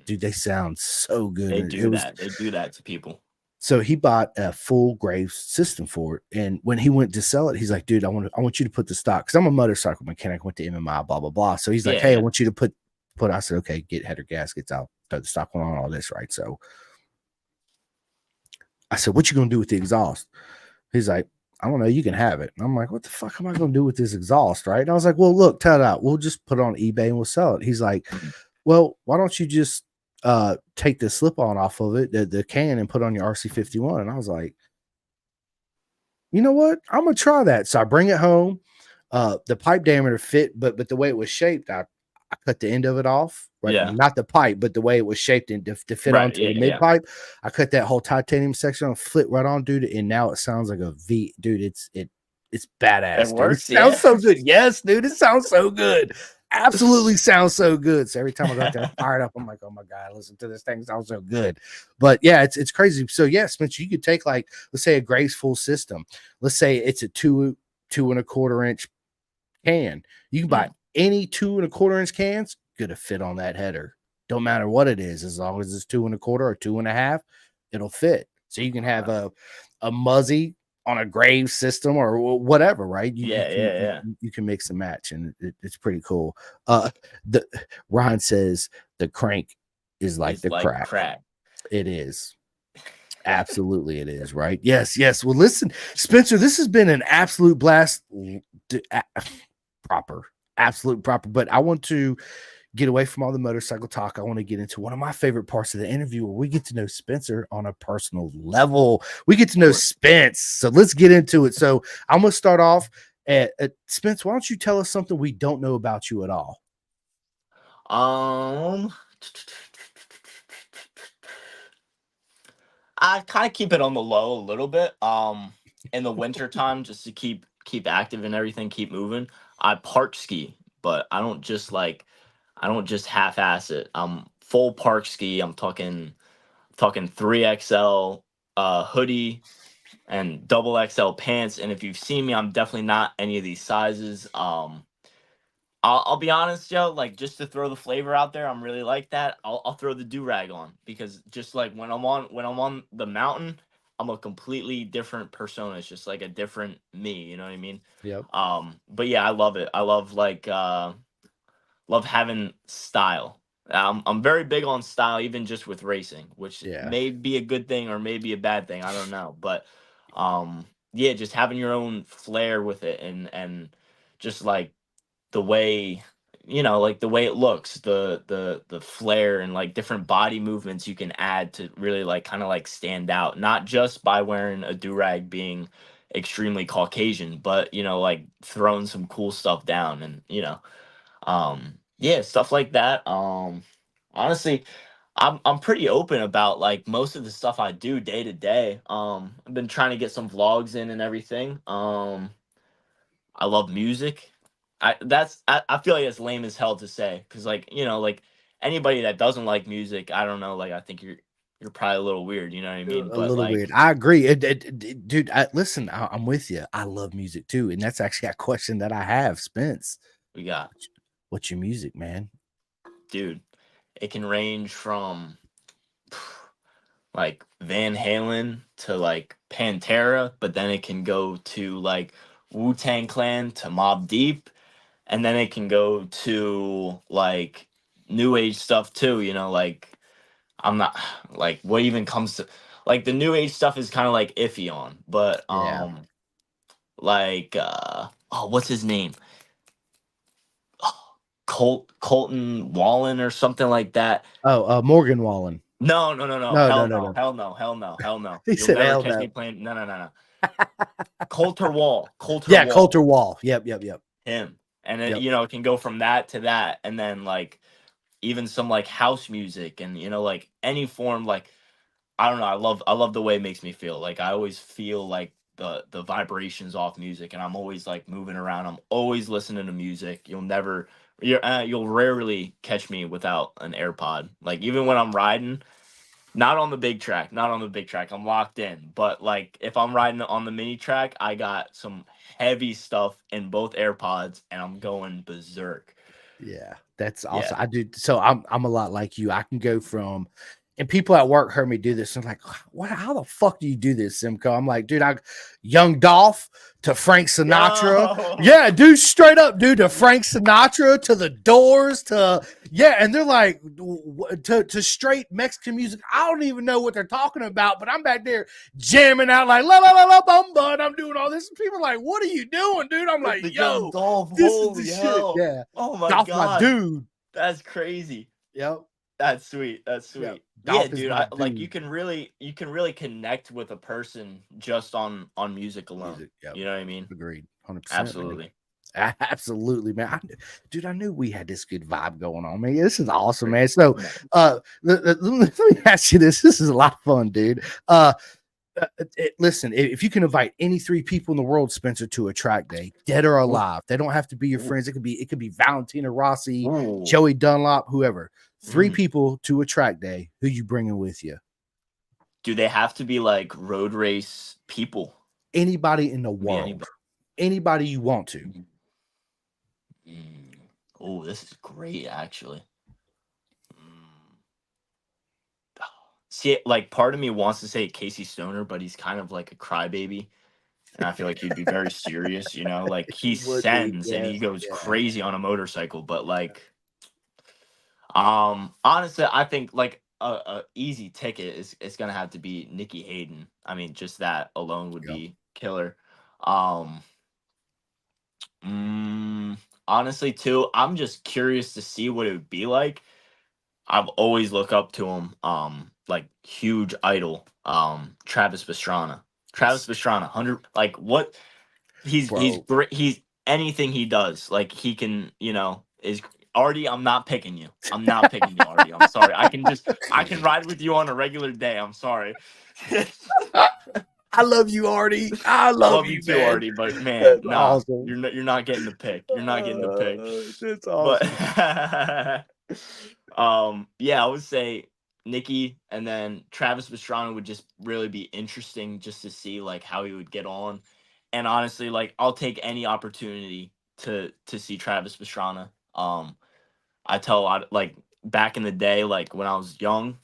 Speaker 1: Dude, they sound so good.
Speaker 3: They do that. They do that to people.
Speaker 1: So he bought a full Graves system for it, and when he went to sell it, he's like, "Dude, I want you to put the stock, because I'm a motorcycle mechanic, went to MMI, blah blah blah." So he's like, "Hey, I want you to put." I said, "Okay, get header gaskets out, throw the stock on, all this, right?" So I said, "What you gonna do with the exhaust?" He's like, "I don't know. You can have it." And I'm like, "What the fuck am I gonna do with this exhaust?" Right? And I was like, "Well, look, tell it out. We'll just put it on eBay and we'll sell it." He's like, "Well, why don't you just take the slip on off of it, the can, and put on your RC51?" And I was like, "You know what? I'm gonna try that." So I bring it home. The pipe diameter fit, but the way it was shaped, I cut the end of it off, right?
Speaker 3: Yeah.
Speaker 1: Not the pipe, but the way it was shaped and to fit
Speaker 3: Right,
Speaker 1: onto
Speaker 3: yeah,
Speaker 1: the mid
Speaker 3: yeah.
Speaker 1: pipe. I cut that whole titanium section on, flit right on, dude, and now it sounds like a V, dude. It's badass,
Speaker 3: It
Speaker 1: dude.
Speaker 3: works,
Speaker 1: It sounds
Speaker 3: yeah.
Speaker 1: so good. Yes, dude, it sounds so good. Absolutely sounds so good. So every time I go out there, I'm fired up. I'm like, oh my god, listen to this thing, it sounds so good. But yeah, it's crazy. So yeah, Spencer, you could take, like, let's say a Grace full system. Let's say it's a 2.25 inch can. You can buy any 2.25 inch cans, gonna fit on that header. Don't matter what it is, as long as it's 2.25 or 2.5, it'll fit. So you can have a Muzzy on a Graves system or whatever, right? You can mix and match, and it's pretty cool. The Ryan says the crank is like the crack. It is. Absolutely, it is, right? Yes, yes. Well, listen, Spencer, this has been an absolute blast. Absolute proper. But I want to get away from all the motorcycle talk. I want to get into one of my favorite parts of the interview, where we get to know Spencer on a personal level. We get to know Spence. So let's get into it. So I'm going to start off at Spence. Why don't you tell us something we don't know about you at all?
Speaker 3: I kind of keep it on the low a little bit. In the winter time, just to keep active and everything, keep moving. I park ski, but I don't just half ass it. I'm full park ski. I'm talking 3XL hoodie and double XL pants. And if you've seen me, I'm definitely not any of these sizes. I'll be honest, Joe. Like, just to throw the flavor out there, I'm really like that. I'll throw the do rag on, because just like when I'm on the mountain, I'm a completely different persona. It's just like a different me. You know what I mean?
Speaker 1: Yep.
Speaker 3: But yeah, I love it. I love love having style. I'm very big on style, even just with racing, which may be a good thing or maybe a bad thing. I don't know, but yeah, just having your own flair with it, and just like the way, like the way it looks, the flair, and like different body movements you can add to really like kind of like stand out, not just by wearing a do-rag, being extremely Caucasian, but like throwing some cool stuff down, and yeah, stuff like that. Honestly, I'm pretty open about like most of the stuff I do day to day. I've been trying to get some vlogs in and everything. I love music. I feel like it's lame as hell to say, because like like anybody that doesn't like music, I don't know, like I think you're probably a little weird, you know what I mean?
Speaker 1: A
Speaker 3: But
Speaker 1: little
Speaker 3: like,
Speaker 1: weird. I agree. Dude, listen, I'm with you. I love music too. And that's actually a question that I have, Spence.
Speaker 3: we got,
Speaker 1: What's your music, man?
Speaker 3: dude, it can range from like Van Halen to like Pantera, but then it can go to like Wu-Tang Clan to Mobb Deep, and then it can go to like new age stuff too, like I'm not like what even comes to like the new age stuff is kind of like iffy on, but
Speaker 1: Yeah.
Speaker 3: like oh, what's his name? Colton Wallen or something like that.
Speaker 1: Oh, Morgan Wallen.
Speaker 3: No, no, no, no.
Speaker 1: No, no,
Speaker 3: Hell
Speaker 1: no,
Speaker 3: no.
Speaker 1: no.
Speaker 3: Hell no. Hell no. Hell no.
Speaker 1: He
Speaker 3: You'll
Speaker 1: said,
Speaker 3: never
Speaker 1: "Hell
Speaker 3: catch
Speaker 1: no."
Speaker 3: me playing. No, no, no, no. Coulter Wall. Coulter
Speaker 1: Yeah,
Speaker 3: Wall.
Speaker 1: Coulter Wall. Yep, yep, yep,
Speaker 3: Him. And it,
Speaker 1: yep.
Speaker 3: you know, it can go from that to that. And then like even some like house music and you know, like any form, like I don't know. I love the way it makes me feel. Like I always feel like the vibrations off music, and I'm always like moving around. I'm always listening to music. You'll rarely catch me without an AirPod. Like even when I'm riding, not on the big track, not on the big track. I'm locked in. But like if I'm riding on the mini track, I got some heavy stuff in both AirPods, and I'm going berserk.
Speaker 1: Yeah, that's
Speaker 3: Yeah.
Speaker 1: awesome. I do. So I'm a lot like you. I can go from, and people at work heard me do this. And like, what? How the fuck do you do this, Simcoe? I'm like, dude, Young Dolph to Frank Sinatra.
Speaker 3: Yo.
Speaker 1: Yeah, dude, straight up, dude, to Frank Sinatra to the Doors to yeah, and they're like to straight Mexican music. I don't even know what they're talking about, but I'm back there jamming out like la la la la bumba, and I'm doing all this. And people are like, what are you doing, dude? I'm like,
Speaker 3: The young
Speaker 1: yo,
Speaker 3: Dolph.
Speaker 1: this is the
Speaker 3: Holy
Speaker 1: shit.
Speaker 3: hell.
Speaker 1: Yeah.
Speaker 3: Oh my
Speaker 1: Dolph my
Speaker 3: god.
Speaker 1: dude.
Speaker 3: That's crazy.
Speaker 1: Yep.
Speaker 3: That's sweet. That's
Speaker 1: Yep.
Speaker 3: sweet. Yeah,
Speaker 1: Dolph is
Speaker 3: dude.
Speaker 1: my
Speaker 3: I like
Speaker 1: dude.
Speaker 3: you can really connect with a person just on music alone.
Speaker 1: Music. Yep.
Speaker 3: You know what I mean?
Speaker 1: Agreed. 100%, man.
Speaker 3: Absolutely.
Speaker 1: Absolutely, man. Dude, I knew we had this good vibe going on, man. This is awesome,
Speaker 3: Great.
Speaker 1: man. So, let me ask you this. This is a lot of fun, dude. Listen, if you can invite any three people in the world, Spencer, to a track day, dead or alive, they don't have to be your friends. It could be Valentina Rossi,
Speaker 3: Ooh.
Speaker 1: Joey Dunlop, whoever. Three
Speaker 3: Mm.
Speaker 1: people to a track day. Who you bringing with you?
Speaker 3: Do they have to be like road race people?
Speaker 1: Anybody in the
Speaker 3: Could be
Speaker 1: world. Anybody you want to.
Speaker 3: Oh, this is great, actually. See, like part of me wants to say Casey Stoner, but he's kind of like a crybaby. And I feel like he'd be very serious, you know, like he
Speaker 1: Would be,
Speaker 3: sends and
Speaker 1: yeah,
Speaker 3: he goes
Speaker 1: yeah.
Speaker 3: crazy on a motorcycle. But like, honestly, I think like a easy ticket is gonna have to be Nikki Hayden. I mean, just that alone would
Speaker 1: Yep.
Speaker 3: be killer. Um, honestly, too, I'm just curious to see what it would be like. I've always looked up to him, like huge idol, Travis Pastrana. Travis Pastrana, 100, like what he's
Speaker 1: Bro.
Speaker 3: great. He's anything he does, like he can, is Artie. I'm not picking you. I'm not picking you, Artie. I'm sorry. I can ride with you on a regular day. I'm sorry.
Speaker 1: I love you, Artie. I
Speaker 3: I
Speaker 1: love
Speaker 3: love you
Speaker 1: you,
Speaker 3: too,
Speaker 1: man.
Speaker 3: Artie, but man,
Speaker 1: That's
Speaker 3: nah,
Speaker 1: awesome.
Speaker 3: you're not getting the pick. You're not getting the pick.
Speaker 1: That's
Speaker 3: But
Speaker 1: awesome.
Speaker 3: yeah, I would say Nikki and then Travis Pastrana would just really be interesting just to see like how he would get on. And honestly, like I'll take any opportunity to see Travis Pastrana. I tell a lot like back in the day, like when I was young,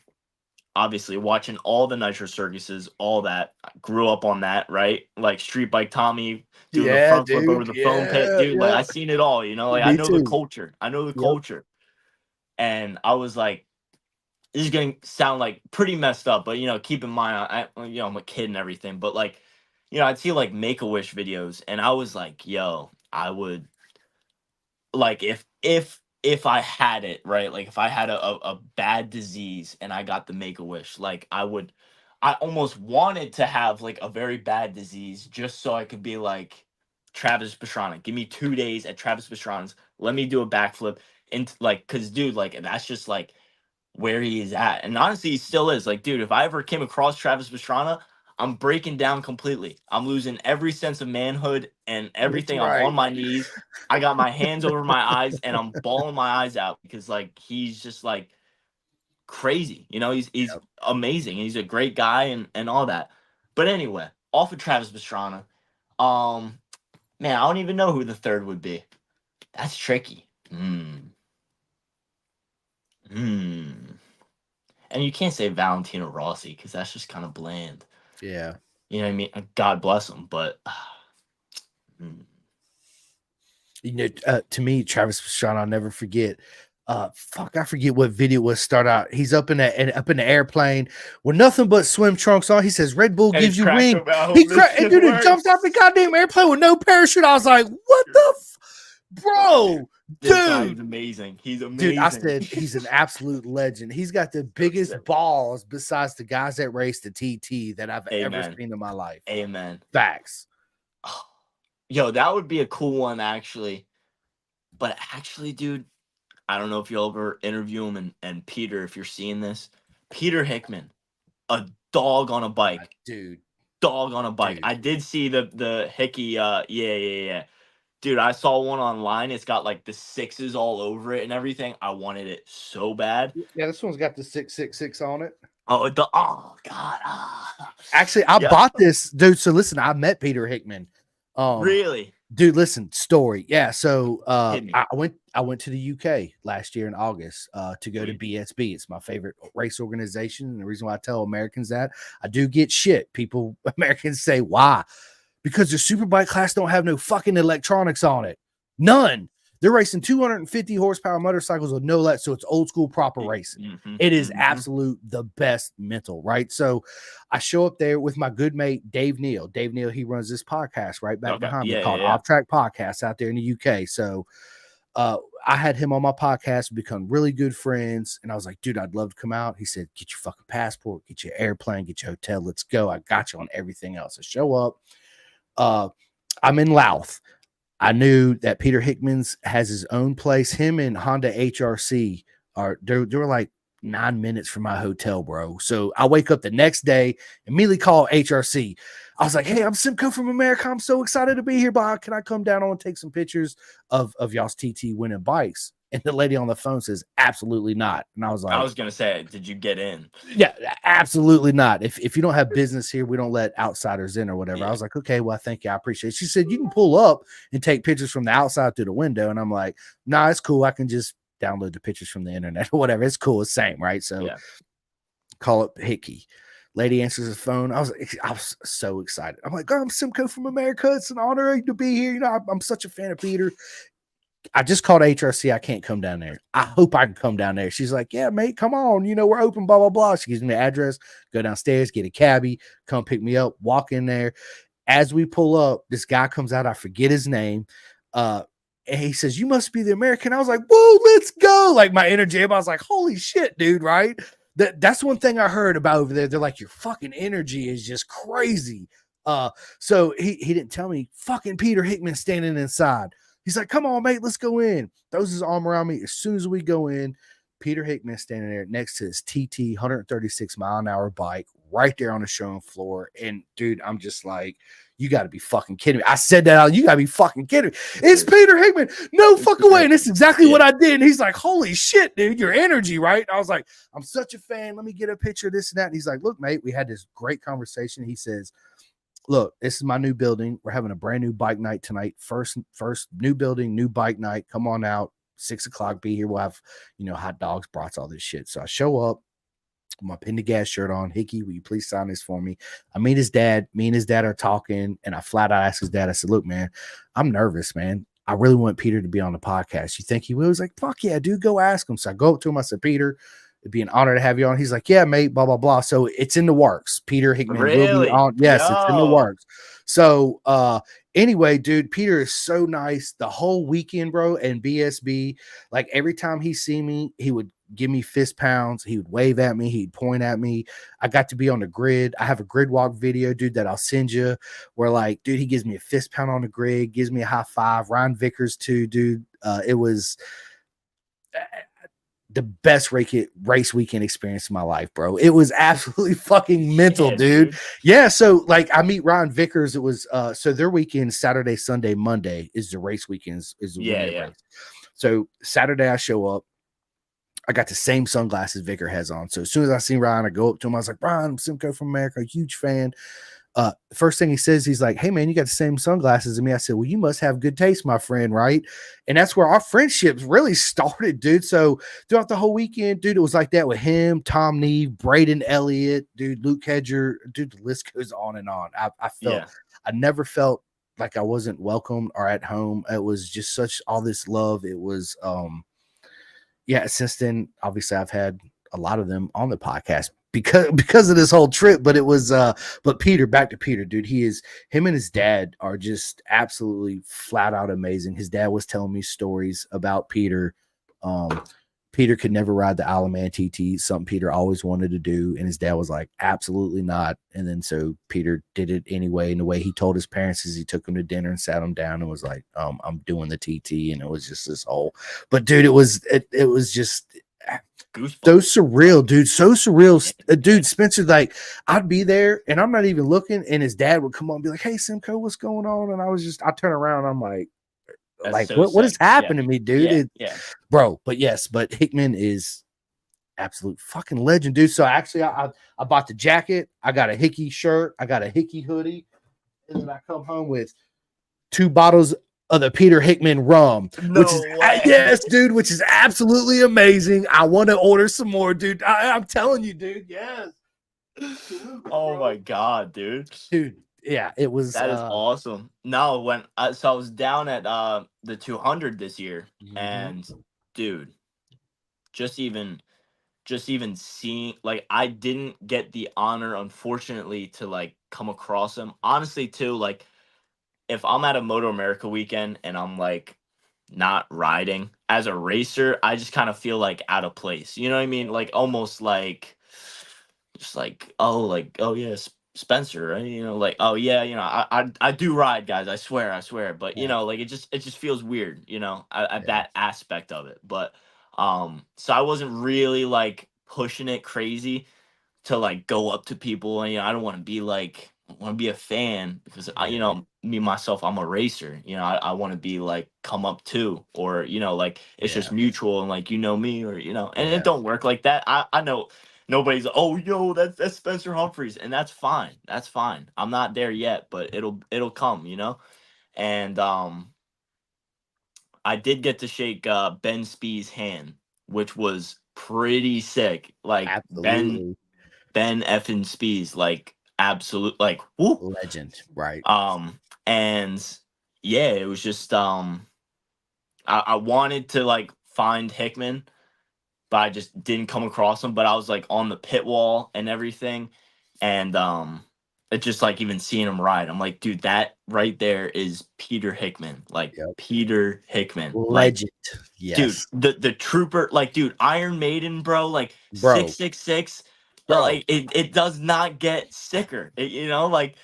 Speaker 3: obviously watching all the Nitro circuses, all that. I grew up on that, right? Like Street Bike Tommy doing the
Speaker 1: Yeah,
Speaker 3: front flip over
Speaker 1: dude.
Speaker 3: the foam pit,
Speaker 1: Yeah,
Speaker 3: dude. Like
Speaker 1: yeah.
Speaker 3: I seen it all, like I
Speaker 1: Me
Speaker 3: know the
Speaker 1: too.
Speaker 3: culture. I know the
Speaker 1: Yep.
Speaker 3: culture. And I was like, this is gonna sound like pretty messed up, but keep in mind, I'm a kid and everything. But like, I'd see like Make a Wish videos, and I was like, yo, I would like if I had it right, like if I had a bad disease and I got the Make a Wish, like I almost wanted to have like a very bad disease just so I could be like Travis Pastrana. Give me 2 days at Travis Pastrana's. Let me do a backflip. And like, cause dude, like that's just like where he is at. And honestly, he still is. Like, dude, if I ever came across Travis Pastrana, I'm breaking down completely. I'm losing every sense of manhood and
Speaker 1: That's
Speaker 3: everything. I'm
Speaker 1: right.
Speaker 3: on my knees. I got my hands over my eyes and I'm bawling my eyes out because like he's just like crazy. He's
Speaker 1: Yep.
Speaker 3: amazing. He's a great guy and all that. But anyway, off of Travis Pastrana. Man, I don't even know who the third would be. That's tricky. And you can't say Valentino Rossi because that's just kind of bland.
Speaker 1: Yeah.
Speaker 3: You know what I mean? God bless him, but
Speaker 1: To me, Travis Pastrana, I'll never forget. fuck, I forget what video was. Start out, he's up in the airplane with nothing but swim trunks on. He says Red Bull
Speaker 3: And
Speaker 1: gives
Speaker 3: he's
Speaker 1: you
Speaker 3: cracking
Speaker 1: wings.
Speaker 3: him out.
Speaker 1: He
Speaker 3: This
Speaker 1: and
Speaker 3: shit
Speaker 1: dude, it jumps out the
Speaker 3: works.
Speaker 1: goddamn airplane with no parachute. I was like, what the bro,
Speaker 3: This guy's
Speaker 1: dude.
Speaker 3: amazing. He's
Speaker 1: Dude, I
Speaker 3: amazing.
Speaker 1: said he's an absolute legend. He's got the biggest balls besides the guys that race the TT that I've ever
Speaker 3: Amen.
Speaker 1: seen in my life.
Speaker 3: Amen.
Speaker 1: Facts.
Speaker 3: Oh, yo, that would be a cool one, actually. But actually, dude, I don't know if you'll ever interview him. And Peter, if you're seeing this, Peter Hickman, a dog on a bike.
Speaker 1: Dude.
Speaker 3: Dog on a bike.
Speaker 1: Dude.
Speaker 3: I did see the Hickey. Yeah. Dude, I saw one online. It's got like the sixes all over it and everything. I wanted it so bad.
Speaker 1: Yeah, this one's got the 666 on it.
Speaker 3: Oh God.
Speaker 1: Actually, I bought this, dude. So listen, I met Peter Hickman.
Speaker 3: Really?
Speaker 1: Dude, listen, story. Yeah. So
Speaker 3: Hit me.
Speaker 1: I went to the UK last year in August to go to BSB. It's my favorite race organization. And the reason why I tell Americans that I do get shit. People, Americans say, why? Because the superbike class don't have no fucking electronics on it. None. They're racing 250 horsepower motorcycles with no let, so it's old school proper racing. It is absolute the best mental, right? So I show up there with my good mate Dave Neal. Dave Neal, he runs this podcast right back behind me called Off Track Podcast out there in the UK. So I had him on my podcast, become really good friends, and I was like, dude, I'd love to come out. He said, get your fucking passport, get your airplane, get your hotel, let's go. I got you on everything else. I show up. I'm in Louth. I knew that Peter Hickman's has his own place. Him and Honda HRC they're like 9 minutes from my hotel, bro. So I wake up the next day, immediately call HRC. I was like, hey, I'm Simcoe from America. I'm so excited to be here, but can I come down and take some pictures of y'all's TT winning bikes? And the lady on the phone says, absolutely not. And I was like,
Speaker 3: I was going to say, did you get in?
Speaker 1: Yeah, absolutely not. If you don't have business here, we don't let outsiders in or whatever. Yeah. I was like, okay, well, thank you. I appreciate it. She said, you can pull up and take pictures from the outside through the window. And I'm like, nah, it's cool. I can just download the pictures from the internet or whatever. It's cool. It's same, right? So call up Hickey. Lady answers the phone. I was so excited. I'm like, oh, I'm Simcoe from America. It's an honor to be here. You know, I'm such a fan of Peter. I just called HRC. I can't come down there. I hope I can come down there. She's like, yeah, mate, come on. You know, we're open, blah, blah, blah. She gives me the address, go downstairs, get a cabbie, come pick me up, walk in there. As we pull up, this guy comes out. I forget his name. And he says, you must be the American. I was like, whoa, let's go. Like my energy. I was like, holy shit, dude. Right. That's one thing I heard about over there. They're like, your fucking energy is just crazy. So he didn't tell me fucking Peter Hickman standing inside. He's like, come on, mate, let's go in. Throws his arm around me. As soon as we go in, Peter Hickman standing there next to his TT 136 mile an hour bike right there on the showroom floor. And dude, I'm just like, you got to be fucking kidding me. I said that out. You got to be fucking kidding me. It's Peter Hickman. No fucking way. And it's exactly what I did. And he's like, holy shit, dude, your energy, right? I was like, I'm such a fan. Let me get a picture of this and that. And he's like, look, mate, we had this great conversation. He says, look, this is my new building. We're having a brand new bike night tonight. First new building, new bike night. Come on out, 6 o'clock. Be here. We'll have, hot dogs, brats, all this shit. So I show up, my Pendergast shirt on. Hickey, will you please sign this for me? I meet his dad. Me and his dad are talking, and I flat out asked his dad. I said, look, man, I'm nervous, man. I really want Peter to be on the podcast. You think he will? He's like, fuck yeah, dude, go ask him. So I go up to him. I said, Peter, it'd be an honor to have you on. He's like, yeah, mate, blah, blah, blah. So it's in the works. Peter Hickman will be on. Yes, it's in the works. So anyway, dude, Peter is so nice the whole weekend, bro. And BSB, like every time he see me, he would give me fist pounds. He would wave at me. He'd point at me. I got to be on the grid. I have a grid walk video, dude, that I'll send you where like, dude, he gives me a fist pound on the grid, gives me a high five. Ryan Vickers too, dude. It was the best race weekend experience of my life, bro. It was absolutely fucking mental, dude. Yeah. So like I meet Ryan Vickers. It was so their weekend, Saturday, Sunday, Monday is the race weekends, is the race. So Saturday I show up. I got the same sunglasses Vicker has on. So as soon as I see Ryan, I go up to him. I was like, Ryan, I'm Simcoe from America, huge fan. First thing he says, he's like, hey man, you got the same sunglasses as me. I said, well, you must have good taste, my friend, right? And that's where our friendships really started, dude. So throughout the whole weekend, dude, it was like that with him, Tom Neve, Braden Elliott, dude, Luke Hedger, dude, the list goes on and on. I never felt like I wasn't welcome or at home. It was just all this love. It was yeah, since then, obviously, I've had a lot of them on the podcast because of this whole trip. But it was, but Peter, back to Peter, dude. Him and his dad are just absolutely flat out amazing. His dad was telling me stories about Peter. Um, Peter could never ride the Isle of Man TT, something Peter always wanted to do. And his dad was like, absolutely not. And then so Peter did it anyway. And the way he told his parents is he took them to dinner and sat them down and was like, I'm doing the TT. And it was just this whole, but dude, it was just so
Speaker 3: Goosebumps.
Speaker 1: surreal, dude. So surreal.
Speaker 3: Yeah,
Speaker 1: Dude, Spencer, like, I'd be there and I'm not even looking. And his dad would come on and be like, hey, Simcoe, what's going on? And I turn around, I'm
Speaker 3: that's
Speaker 1: like,
Speaker 3: so
Speaker 1: what has
Speaker 3: sick. Yeah,
Speaker 1: happened to me, dude?
Speaker 3: yeah, yeah.
Speaker 1: Bro, but yes, but Hickman is absolute fucking legend, dude. So actually, I bought the jacket, I got a Hickey shirt, I got a Hickey hoodie, and then I come home with 2 bottles of the Peter Hickman rum, which is
Speaker 3: No way.
Speaker 1: yes, dude, which is absolutely amazing. I want to order some more, dude. I'm telling you, dude. Yes,
Speaker 3: Oh my god, dude.
Speaker 1: dude. Yeah, it was.
Speaker 3: That is awesome. No, when so I was down at the 200 this year,
Speaker 1: Mhm.
Speaker 3: and dude, just even just even seeing, like, I didn't get the honor, unfortunately, to like come across him. Honestly, too, like, if I'm at a Moto America weekend and I'm like not riding as a racer, I just kind of feel like out of place. You know what I mean? Like, almost like just like, oh yeah, Spencer, right? You know, like, oh yeah, I do ride, guys. I swear. But
Speaker 1: Yeah,
Speaker 3: like, it just feels weird, at
Speaker 1: yeah,
Speaker 3: that aspect of it. But so I wasn't really like pushing it crazy to like go up to people, and I don't want to be like, I want to be a fan, because
Speaker 1: yeah,
Speaker 3: me myself, I'm a racer. I want to be like, come up to, or like, it's
Speaker 1: yeah,
Speaker 3: just mutual, and like, me, or and it
Speaker 1: yeah,
Speaker 3: don't work like that. I know nobody's, oh yo, that's Spencer Humphreys, and that's fine. That's fine. I'm not there yet, but it'll come, and I did get to shake Ben Spee's hand, which was pretty sick. Like,
Speaker 1: absolutely
Speaker 3: Ben effing Spees, like, absolute, like, whoo.
Speaker 1: legend, right?
Speaker 3: And yeah, it was just I wanted to like find Hickman, but I just didn't come across him. But I was like on the pit wall and everything, and it just, like, even seeing him ride, I'm like, dude, that right there is Peter Hickman, like
Speaker 1: Yep,
Speaker 3: Peter Hickman, like,
Speaker 1: legend.
Speaker 3: dude,
Speaker 1: Yes,
Speaker 3: the trooper, like, dude, Iron Maiden, bro, like,
Speaker 1: bro,
Speaker 3: 666,
Speaker 1: bro.
Speaker 3: like, it does not get sicker, like,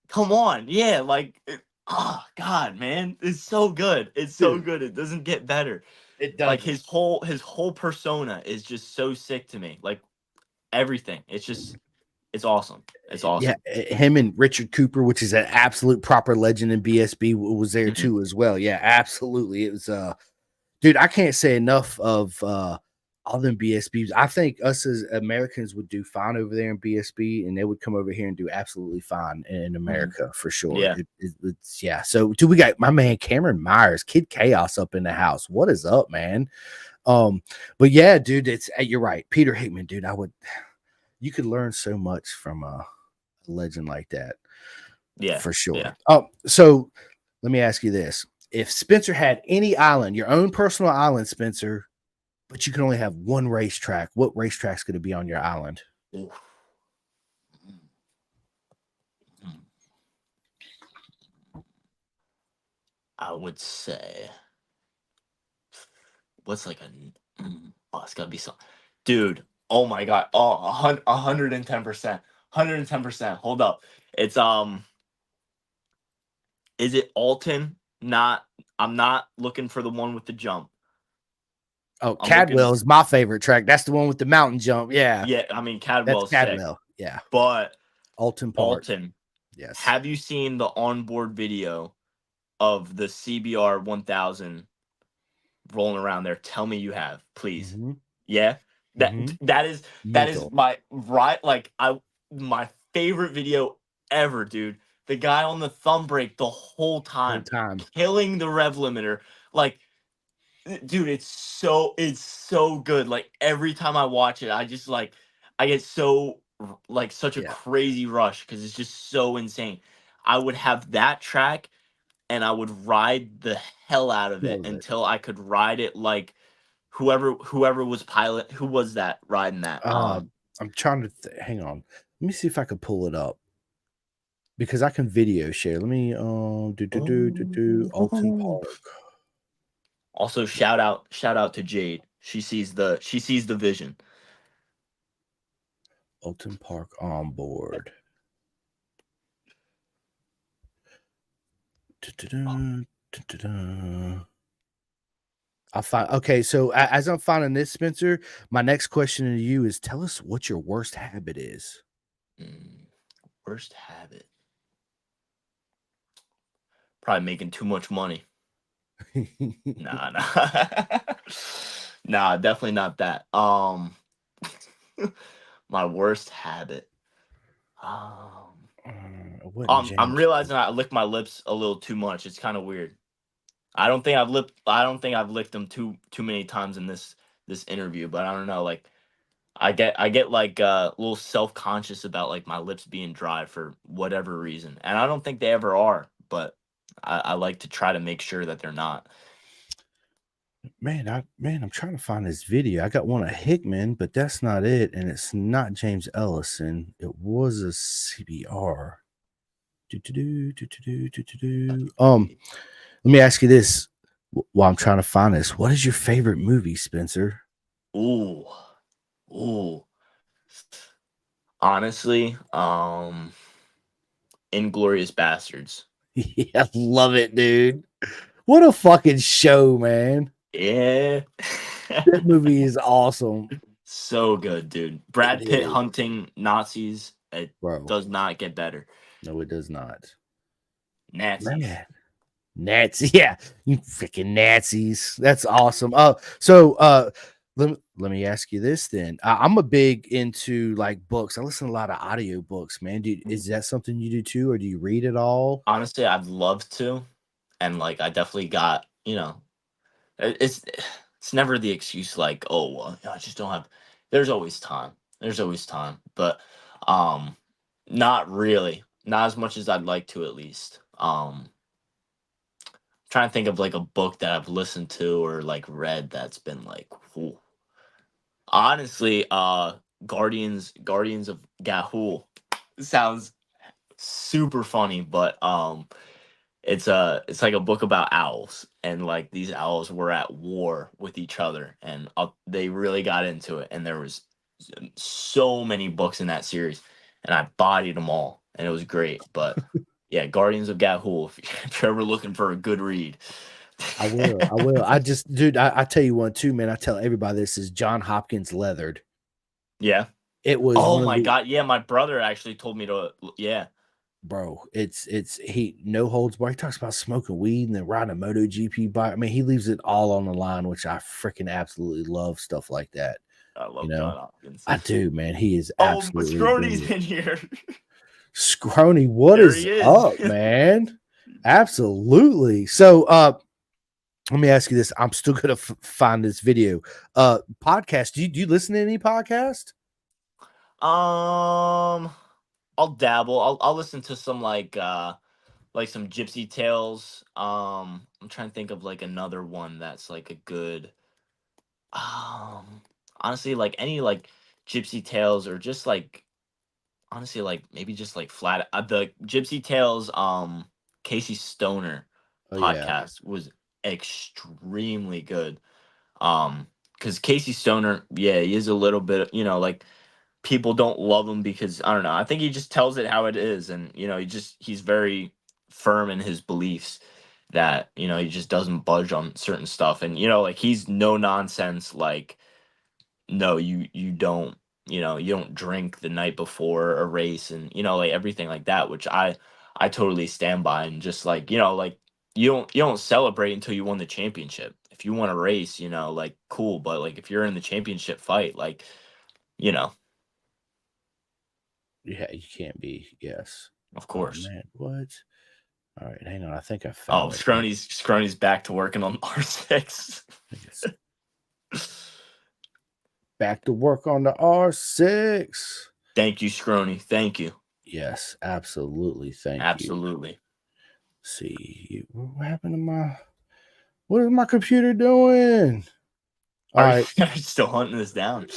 Speaker 3: come on, yeah, like, oh god, man, it's so good, it's so
Speaker 1: Dude,
Speaker 3: good, it doesn't get better.
Speaker 1: it
Speaker 3: Like,
Speaker 1: doesn't.
Speaker 3: his whole persona is just so sick to me, like, everything, it's awesome, it's
Speaker 1: Yeah,
Speaker 3: awesome.
Speaker 1: him and Richard Cooper, which is an absolute proper legend in BSB, was there
Speaker 3: Mhm.
Speaker 1: too as well. Yeah, absolutely. It was dude, I can't say enough of all them BSBs. I think us as Americans would do fine over there in BSB, and they would come over here and do absolutely fine in
Speaker 3: Mhm.
Speaker 1: America for sure.
Speaker 3: Yeah.
Speaker 1: It's yeah. So, dude, we got my man Cameron Myers, Kid Chaos, up in the house. What is up, man? Um, but yeah, dude, it's you're right, Peter Hickman, dude. You could learn so much from a legend like that
Speaker 3: Yeah.
Speaker 1: for
Speaker 3: Yeah.
Speaker 1: sure. Oh, so let me ask you this: if Spencer had any island, your own personal island, Spencer, but you can only have one racetrack, what racetrack's going to be on your island?
Speaker 3: Oof. Mm. I would say, what's like oh, it's gotta be some, dude. Oh my god. Oh, 110%. 110%. Hold up. It's is it Alton? Not, I'm not looking for the one with the jump.
Speaker 1: Oh,
Speaker 3: I'm looking,
Speaker 1: Cadwell is my favorite track. That's the one with the mountain jump. Yeah,
Speaker 3: yeah, I mean,
Speaker 1: that's
Speaker 3: Cadwell's sick,
Speaker 1: Cadwell. Yeah,
Speaker 3: but
Speaker 1: Alton Park.
Speaker 3: Alton,
Speaker 1: Yes.
Speaker 3: have you seen the onboard video of the CBR 1000 rolling around there? Tell me you have, please.
Speaker 1: Mm-hmm.
Speaker 3: Yeah, that
Speaker 1: Mm-hmm.
Speaker 3: that is
Speaker 1: Mental
Speaker 3: my right, like, my favorite video ever, dude. The guy on the thumb brake the whole
Speaker 1: whole
Speaker 3: time,
Speaker 1: time.
Speaker 3: killing the rev limiter, like, dude, it's so good. Like, every time I watch it, I just, like, I get so, like, such a
Speaker 1: Yeah.
Speaker 3: crazy rush because it's just so insane. I would have that track, and I would ride the hell out of it
Speaker 1: Love it.
Speaker 3: until I could ride it like whoever was pilot. Who was that riding that?
Speaker 1: I'm trying to hang on. Let me see if I can pull it up because I can video share. Let me Alton Park.
Speaker 3: Also, shout out to Jade. She sees the vision.
Speaker 1: Alton Park on board. I'll find. Okay, so as I'm finding this, Spencer, my next question to you is: tell us what your worst habit is.
Speaker 3: Worst habit? Probably making too much money. Nah, nah, definitely not that. My worst habit. I'm
Speaker 1: James.
Speaker 3: realizing I lick my lips a little too much. It's kind of weird. I don't think I've licked them too many times in this interview, but I don't know. Like I get like a little self conscious about like my lips being dry for whatever reason, and I don't think they ever are, but I like to try to make sure that they're not.
Speaker 1: Man, I'm trying to find this video. I got one of Hickman, but that's not it, and it's not James Ellison. It was a CBR. Let me ask you this while I'm trying to find this. What is your favorite movie, Spencer?
Speaker 3: Ooh, ooh. Honestly, Inglorious Bastards.
Speaker 1: Yeah, I love it, dude. What a fucking show, man.
Speaker 3: Yeah.
Speaker 1: That movie is awesome.
Speaker 3: So good, dude. Brad
Speaker 1: It
Speaker 3: Pitt
Speaker 1: is,
Speaker 3: hunting Nazis. It
Speaker 1: bro.
Speaker 3: does not get better.
Speaker 1: No, it does not.
Speaker 3: Nazis.
Speaker 1: Man. Nazi, yeah, you freaking Nazis. That's awesome. Let me ask you this then. I'm a big into like books. I listen to a lot of audio books, man. Dude, is that something you do too, or do you read at all?
Speaker 3: Honestly, I'd love to. And like I definitely got, it's never the excuse like, oh well, I just don't have there's always time. There's always time. But um not really. Not as much as I'd like to at least. Trying to think of like a book that I've listened to or like read that's been like whew. Honestly, Guardians of Gahul sounds super funny, but it's like a book about owls, and like these owls were at war with each other, and they really got into it, and there was so many books in that series, and I bodied them all, and it was great. But yeah, Guardians of Gahul, if you're ever looking for a good read.
Speaker 1: I will. I will. I just, dude, I tell you one too, man. I tell everybody this is John Hopkins Leathered.
Speaker 3: Yeah.
Speaker 1: It was
Speaker 3: Oh
Speaker 1: one of
Speaker 3: my
Speaker 1: the
Speaker 3: god, yeah, my brother actually told me to yeah.
Speaker 1: bro. It's he no holds barred. He talks about smoking weed and then riding a MotoGP bike. I mean, he leaves it all on the line, which I freaking absolutely love stuff like that.
Speaker 3: I
Speaker 1: You
Speaker 3: love
Speaker 1: know,
Speaker 3: John Hopkins.
Speaker 1: I do, man. He is
Speaker 3: Oh,
Speaker 1: absolutely
Speaker 3: Scrony's
Speaker 1: brilliant.
Speaker 3: in here.
Speaker 1: Scrony, what
Speaker 3: There
Speaker 1: is
Speaker 3: he is.
Speaker 1: up, man? Absolutely. So, let me ask you this. I'm still gonna find this video. Podcast. Do you listen to any podcast?
Speaker 3: I'll dabble. I'll listen to some like some Gypsy Tales. I'm trying to think of like another one that's like a good honestly like any like Gypsy Tales or just like honestly like maybe just like flat the Gypsy Tales Casey Stoner
Speaker 1: Oh yeah,
Speaker 3: podcast was extremely good. Because Casey Stoner, yeah, he is a little bit, like people don't love him because I don't know. I think he just tells it how it is, and he's very firm in his beliefs that he just doesn't budge on certain stuff, and like he's no nonsense. Like, no, you don't, you don't drink the night before a race, and like everything like that, which I totally stand by, and just like like you don't celebrate until you won the championship. If you want to race, like cool, but like if you're in the championship fight, like you know,
Speaker 1: yeah. You can't be. Yes.
Speaker 3: of
Speaker 1: Oh
Speaker 3: course.
Speaker 1: man, what? All right, hang on. I think I
Speaker 3: Oh,
Speaker 1: found it.
Speaker 3: Scrony's back to working on R6.
Speaker 1: I think it's back to work on the R6.
Speaker 3: Thank you, Scrony. Thank you.
Speaker 1: Yes, absolutely. Thank you.
Speaker 3: Absolutely.
Speaker 1: see what happened to what is my computer doing? All
Speaker 3: Are
Speaker 1: right,
Speaker 3: you still hunting this down?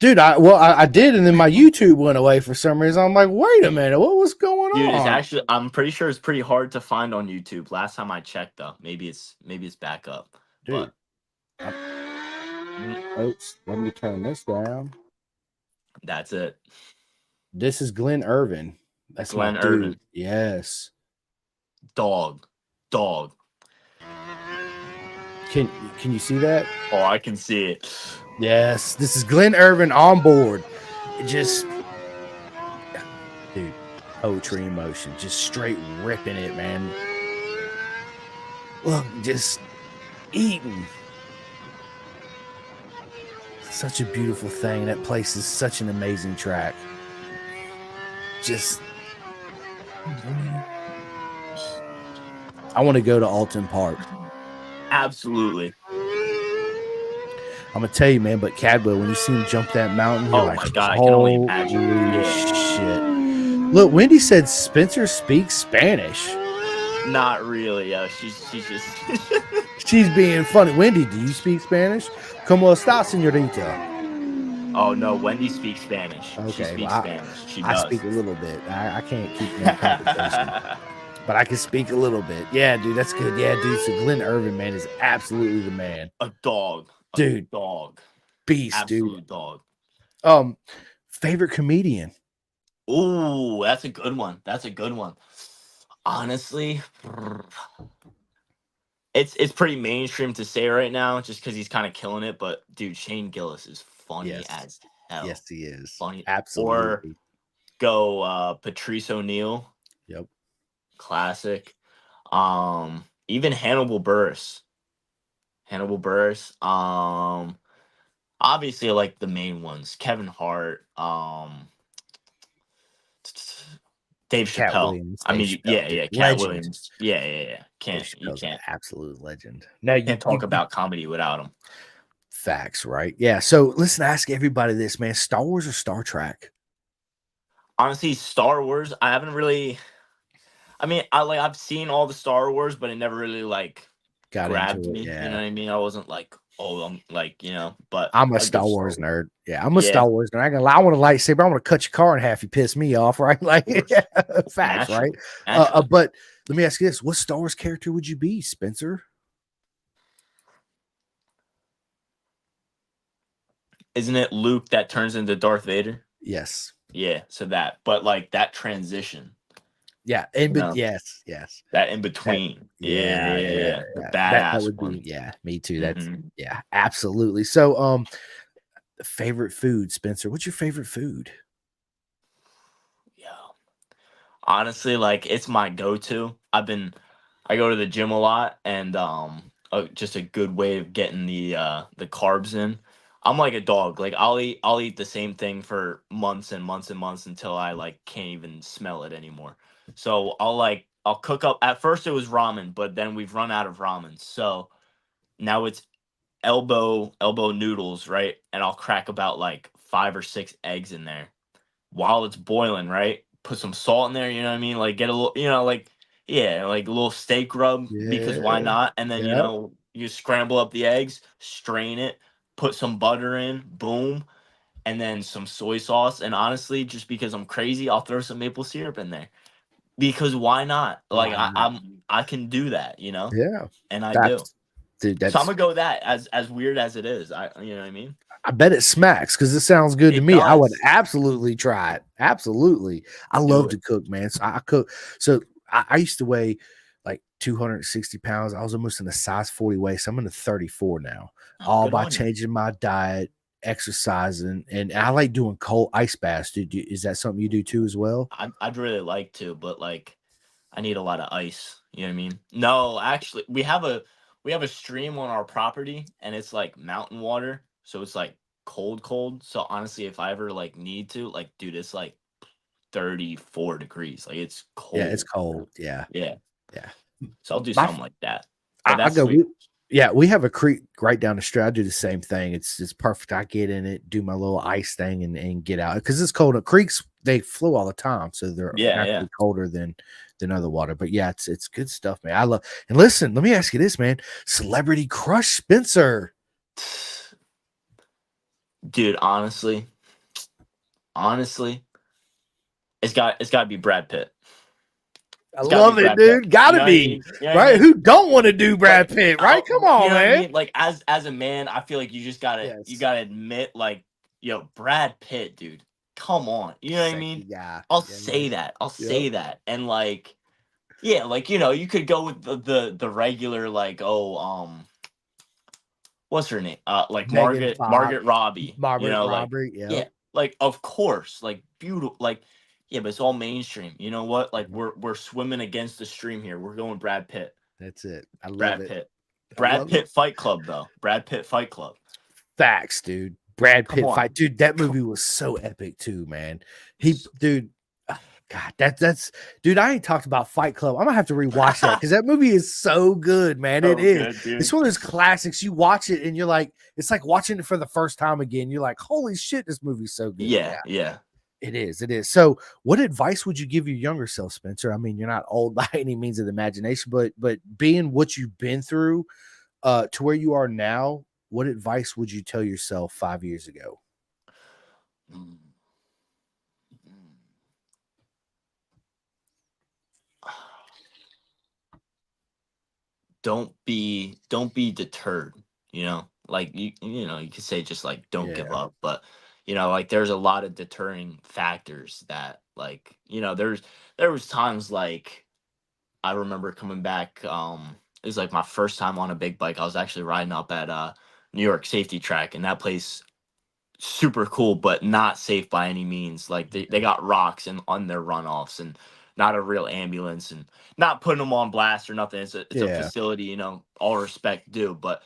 Speaker 1: dude. I did, and then my YouTube went away for some reason. I'm like, wait a minute, what was going
Speaker 3: Dude, it's
Speaker 1: on?
Speaker 3: actually I'm pretty sure it's pretty hard to find on YouTube. Last time I checked though. Maybe it's back up.
Speaker 1: Dude,
Speaker 3: But mm,
Speaker 1: oops, let me turn this down.
Speaker 3: that's it.
Speaker 1: This is Glenn Irvin. That's my
Speaker 3: Glenn
Speaker 1: dude.
Speaker 3: Irvin.
Speaker 1: Yes.
Speaker 3: Dog.
Speaker 1: Can you see that?
Speaker 3: Oh, I can see it.
Speaker 1: Yes. This is Glenn Irvin on board. Just, dude, poetry in motion. Just straight ripping it, man. Look, just eating. Such a beautiful thing. That place is such an amazing track. Just, I want to go to Alton Park.
Speaker 3: Absolutely.
Speaker 1: I'm gonna tell you, man. But Cadwell, when you see him jump that mountain, you're
Speaker 3: Oh
Speaker 1: like,
Speaker 3: my god, I can only imagine.
Speaker 1: holy
Speaker 3: Yeah.
Speaker 1: shit! Look, Wendy said Spencer speaks Spanish.
Speaker 3: Not really. She's just
Speaker 1: She's being funny. Wendy, do you speak Spanish? ¿Cómo está, señorita?
Speaker 3: Oh no, Wendy speaks Spanish. She
Speaker 1: Okay,
Speaker 3: speaks
Speaker 1: well,
Speaker 3: Spanish. She
Speaker 1: I
Speaker 3: does.
Speaker 1: speak a little bit. I can't keep that conversation, but I can speak a little bit. Yeah, dude, that's good. Yeah, dude. So Glenn Irvin, man, is absolutely the man.
Speaker 3: A dog.
Speaker 1: Dude.
Speaker 3: Dog.
Speaker 1: Beast,
Speaker 3: Absolute
Speaker 1: dude.
Speaker 3: dog.
Speaker 1: Favorite comedian?
Speaker 3: Ooh, that's a good one. Honestly, it's pretty mainstream to say right now, just because he's kind of killing it. But dude, Shane Gillis is funny as hell.
Speaker 1: Yes, he is.
Speaker 3: Funny.
Speaker 1: Absolutely.
Speaker 3: Or go Patrice O'Neill.
Speaker 1: Yep.
Speaker 3: Classic. Even Hannibal Buress. Obviously like the main ones. Kevin Hart. Dave
Speaker 1: Cat
Speaker 3: Chappelle.
Speaker 1: Williams.
Speaker 3: I
Speaker 1: Dave
Speaker 3: mean,
Speaker 1: Chappelle,
Speaker 3: yeah,
Speaker 1: dude.
Speaker 3: Cat
Speaker 1: Legend.
Speaker 3: Williams. Yeah.
Speaker 1: Dave
Speaker 3: You
Speaker 1: Chappelle's
Speaker 3: can't
Speaker 1: an absolute legend. Now you
Speaker 3: talk about comedy without him.
Speaker 1: Facts, right? Yeah. So listen, ask everybody this, man. Star Wars or Star Trek?
Speaker 3: Honestly, Star Wars, I haven't really. I mean, I've seen all the Star Wars, but it never really like
Speaker 1: Got
Speaker 3: grabbed
Speaker 1: into it.
Speaker 3: me.
Speaker 1: Yeah.
Speaker 3: You know what I mean? I wasn't like, oh, I'm like, but
Speaker 1: I'm a Star Wars nerd. Yeah, I'm a Star Wars nerd. I ain't gonna lie. I want a lightsaber. I want to cut your car in half. You piss me off, right? Like facts, right? But let me ask you this: what Star Wars character would you be, Spencer?
Speaker 3: Isn't it Luke that turns into Darth Vader?
Speaker 1: Yes.
Speaker 3: Yeah. So that, but like that transition.
Speaker 1: Yeah. Yes.
Speaker 3: That in between. Yeah. The badass
Speaker 1: that would
Speaker 3: one.
Speaker 1: be. Yeah. Me too. That's yeah. Absolutely. So, favorite food, Spencer. What's your favorite food?
Speaker 3: Yeah. Honestly, like it's my go-to. I go to the gym a lot, and just a good way of getting the carbs in. I'm like a dog. Like I'll eat the same thing for months and months and months until I like can't even smell it anymore. So I'll cook up. At first it was ramen, but then we've run out of ramen. So now it's elbow noodles, right? And I'll crack about like 5 or 6 eggs in there while it's boiling, right? Put some salt in there, you know what I mean? Like get a little, like like a little steak rub, because why not? And then you scramble up the eggs, strain it, put some butter in, boom, and then some soy sauce. And honestly, just because I'm crazy, I'll throw some maple syrup in there. Because why not? Like I can do that,
Speaker 1: Yeah.
Speaker 3: And I do.
Speaker 1: Dude,
Speaker 3: so I'm gonna go with that, as weird as it is. You know what I mean?
Speaker 1: I bet it smacks because it sounds good to me. Does. I would absolutely try it. Absolutely. I love to cook, man. So I cook. So I used to weigh like 260 pounds. I was almost in a size 40 waist. So I'm in a 34 now. All by changing my diet, exercising, and I like doing cold ice baths. Is that something you do too as well?
Speaker 3: I'd really like to, but like I need a lot of ice. You know what I mean? No, actually, we have a stream on our property, and it's like mountain water. So it's like cold. So honestly, if I ever like need to, like, dude, it's like 34 degrees. Like it's cold.
Speaker 1: Yeah, it's cold. Yeah.
Speaker 3: So I'll do something like that.
Speaker 1: We have a creek right down the street. I do the same thing. It's perfect. I get in it, do my little ice thing, and get out because it's cold. Creeks they flow all the time, so they're
Speaker 3: Yeah, yeah.
Speaker 1: naturally colder than other water. But yeah, it's good stuff, man. I love. And listen, let me ask you this, man. Celebrity crush, Spencer.
Speaker 3: Dude, honestly, it's got to be Brad Pitt.
Speaker 1: I
Speaker 3: It's got to be
Speaker 1: love it,
Speaker 3: Brad Pitt.
Speaker 1: dude.
Speaker 3: You
Speaker 1: Gotta
Speaker 3: know what I
Speaker 1: be
Speaker 3: mean? You know what I
Speaker 1: right.
Speaker 3: mean?
Speaker 1: Who don't want to do Brad
Speaker 3: Like,
Speaker 1: Pitt, right? Come on,
Speaker 3: you know what I
Speaker 1: man.
Speaker 3: mean? Like as a man, I feel like you just
Speaker 1: Yes,
Speaker 3: gotta admit, like, yo, Brad Pitt, dude, come on. You know what I
Speaker 1: sexy
Speaker 3: mean?
Speaker 1: guy.
Speaker 3: I'll
Speaker 1: Yeah, man.
Speaker 3: say that. I'll
Speaker 1: Yep.
Speaker 3: say that. And like, yeah, like, you know, you could go with the regular, like, oh, what's her name? Like
Speaker 1: Megan
Speaker 3: Margaret
Speaker 1: Fox,
Speaker 3: Robbie. You
Speaker 1: Robert
Speaker 3: know, like,
Speaker 1: Robert. Yep.
Speaker 3: yeah, like, of course, like, beautiful, like, yeah, but it's all mainstream. You know what? Like,
Speaker 1: Yep.
Speaker 3: we're swimming against the stream here. We're going Brad Pitt.
Speaker 1: That's it. I love
Speaker 3: Brad
Speaker 1: it.
Speaker 3: Pitt.
Speaker 1: I
Speaker 3: Brad
Speaker 1: love it.
Speaker 3: Pitt Fight Club, though. Brad Pitt Fight Club.
Speaker 1: Facts, dude. Brad
Speaker 3: Come
Speaker 1: Pitt
Speaker 3: on.
Speaker 1: fight, dude. That movie was so epic too, man. He, dude. God, that's dude. I ain't talked about Fight Club. I'm gonna have to rewatch that because that movie is so good, man. It
Speaker 3: So
Speaker 1: is.
Speaker 3: good,
Speaker 1: It's
Speaker 3: dude.
Speaker 1: one of those classics. You watch it and you're like, it's like watching it for the first time again. You're like, holy shit, this movie's so good.
Speaker 3: Yeah,
Speaker 1: Yeah,
Speaker 3: yeah.
Speaker 1: it is. It is. So, what advice would you give your younger self, Spencer? I mean, you're not old by any means of the imagination, but being what you've been through, to where you are now, what advice would you tell yourself 5 years ago?
Speaker 3: Mm, mm. Don't be deterred, you know? Like you know, you could say just like don't give
Speaker 1: Yeah,
Speaker 3: up, but you know, like there's a lot of deterring factors that like, you know, there was times like I remember coming back it was like my first time on a big bike. I was actually riding up at New York Safety Track, and that place super cool, but not safe by any means. Like they got rocks and on their runoffs, and not a real ambulance, and not putting them on blast or nothing. It's a
Speaker 1: yeah,
Speaker 3: facility, you know, all respect due. But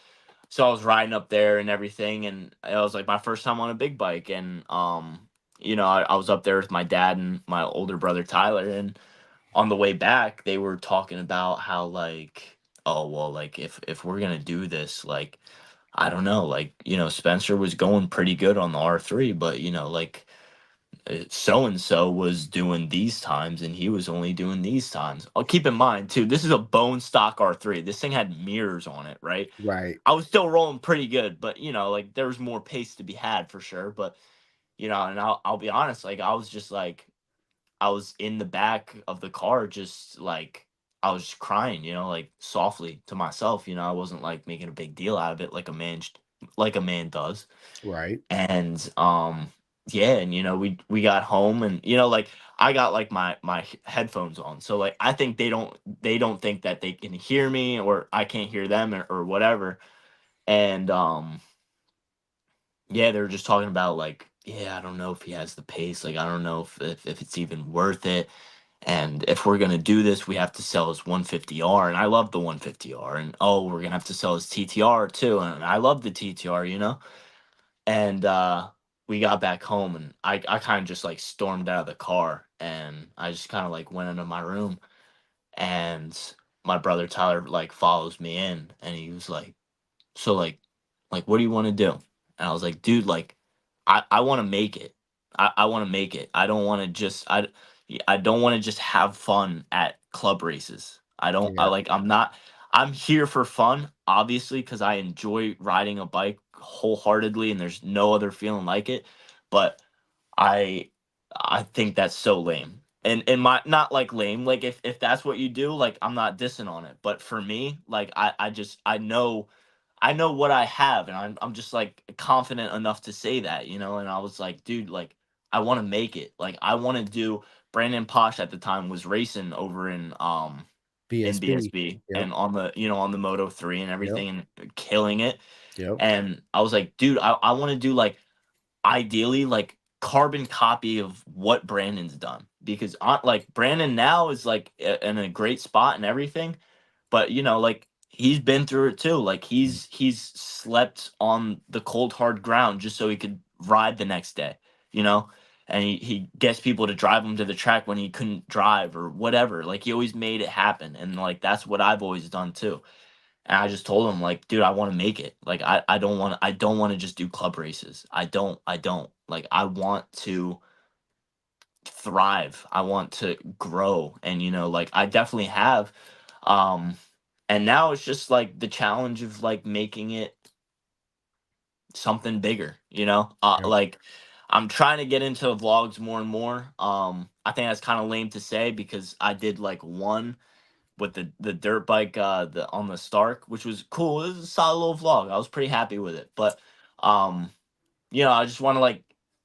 Speaker 3: so I was riding up there and everything, and it was like my first time on a big bike, and you know, I was up there with my dad and my older brother Tyler, and on the way back they were talking about how like, oh well, like if we're gonna do this, like I don't know, like, you know, Spencer was going pretty good on the R3, but, you know, like, so and so was doing these times and he was only doing these times. I'll keep in mind, too, this is a bone stock R3. This thing had mirrors on it, right?
Speaker 1: right,
Speaker 3: I was still rolling pretty good, but, you know, like, there was more pace to be had for sure. But, you know, and I'll be honest, like, I was just like, I was in the back of the car, just like, I was just crying, you know, like softly to myself. You know, I wasn't like making a big deal out of it like like a man does.
Speaker 1: right.
Speaker 3: And yeah, and you know, we got home, and you know, like I got like my headphones on. So like I think they don't think that they can hear me, or I can't hear them, or whatever. And yeah, they were just talking about like, yeah, I don't know if he has the pace. Like I don't know if it's even worth it. And if we're gonna do this, we have to sell his 150R, and I love the 150R. And oh, we're gonna have to sell his TTR too, and I love the TTR, you know. And we got back home, and I kind of just like stormed out of the car, and I just kind of like went into my room, and my brother Tyler like follows me in, and he was like, so like what do you want to do? And I was like, dude, like I want to make it. I want to make it. I don't want to just I don't want to just have fun at club races. I
Speaker 1: Yeah,
Speaker 3: like I'm not I'm here for fun, obviously, because I enjoy riding a bike wholeheartedly, and there's no other feeling like it. But I I think that's so lame. And my not like lame, like if that's what you do, like I'm not dissing on it. But for me, like I just I know what I have, and I'm just like confident enough to say that, you know. And I was like, dude, like I want to make it. Like I want to do. Brandon Posh at the time was racing over in
Speaker 1: BSB.
Speaker 3: BSB
Speaker 1: Yep,
Speaker 3: and on the, you know, on the Moto 3 and
Speaker 1: yep,
Speaker 3: everything, and killing it.
Speaker 1: yep.
Speaker 3: And I was like, dude, I want to do like ideally like carbon copy of what Brandon's done, because like Brandon now is like in a great spot and everything, but you know, like he's been through it too. Like he's slept on the cold hard ground just so he could ride the next day, you know. And he gets people to drive him to the track when he couldn't drive or whatever. Like he always made it happen, and like that's what I've always done too. And I just told him like, dude, I want to make it. Like I don't want to just do club races. I don't. Like I want to thrive. I want to grow, and like I definitely have. Um, and now it's just like the challenge of like making it something bigger.
Speaker 1: Yep.
Speaker 3: Like I'm trying to get into vlogs more and more. I think that's kind of lame to say because I did like one with the dirt bike the on the Stark, which was cool. It was a solid little vlog. I was pretty happy with it. But um I just want to like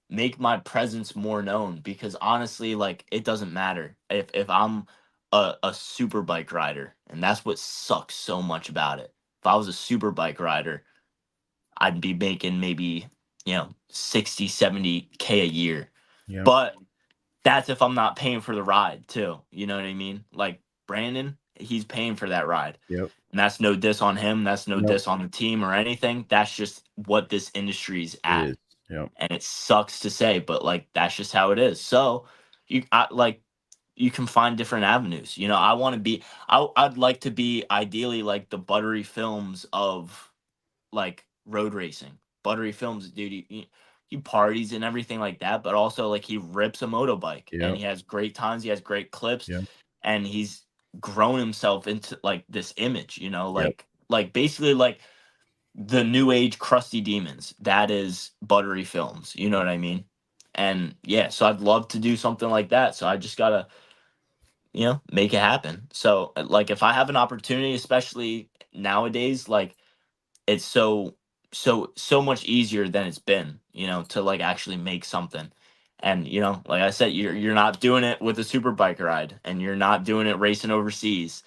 Speaker 3: make my presence more known because honestly, like it doesn't matter if I'm a super bike rider, and that's what sucks so much about it. If I was a super bike rider, I'd be making maybe 60, 70K a year.
Speaker 1: Yep.
Speaker 3: But that's if I'm not paying for the ride too. You know what I mean? Like Brandon, he's paying for that ride.
Speaker 1: Yep.
Speaker 3: And that's no diss on him. That's no
Speaker 1: Nope.
Speaker 3: diss on the team or anything. That's just what this industry's
Speaker 1: It
Speaker 3: at.
Speaker 1: is. Yep.
Speaker 3: And it sucks to say, but like that's just how it is. So like you can find different avenues. I want to be I'd like to be ideally like the Buttery Films of like road racing. Buttery Films, dude, he parties and everything like that, but also like he rips a motorbike and
Speaker 1: Yep.
Speaker 3: he has great times, he has great clips,
Speaker 1: Yep.
Speaker 3: and he's grown himself into like this image,
Speaker 1: Yep.
Speaker 3: like basically like the new age crusty demons. That is Buttery Films. You know what I mean? And yeah, so I'd love to do something like that. So I just gotta, make it happen. So like if I have an opportunity, especially nowadays, like it's so much easier than it's been, to like actually make something. And like I said, you're not doing it with a super bike ride, and you're not doing it racing overseas,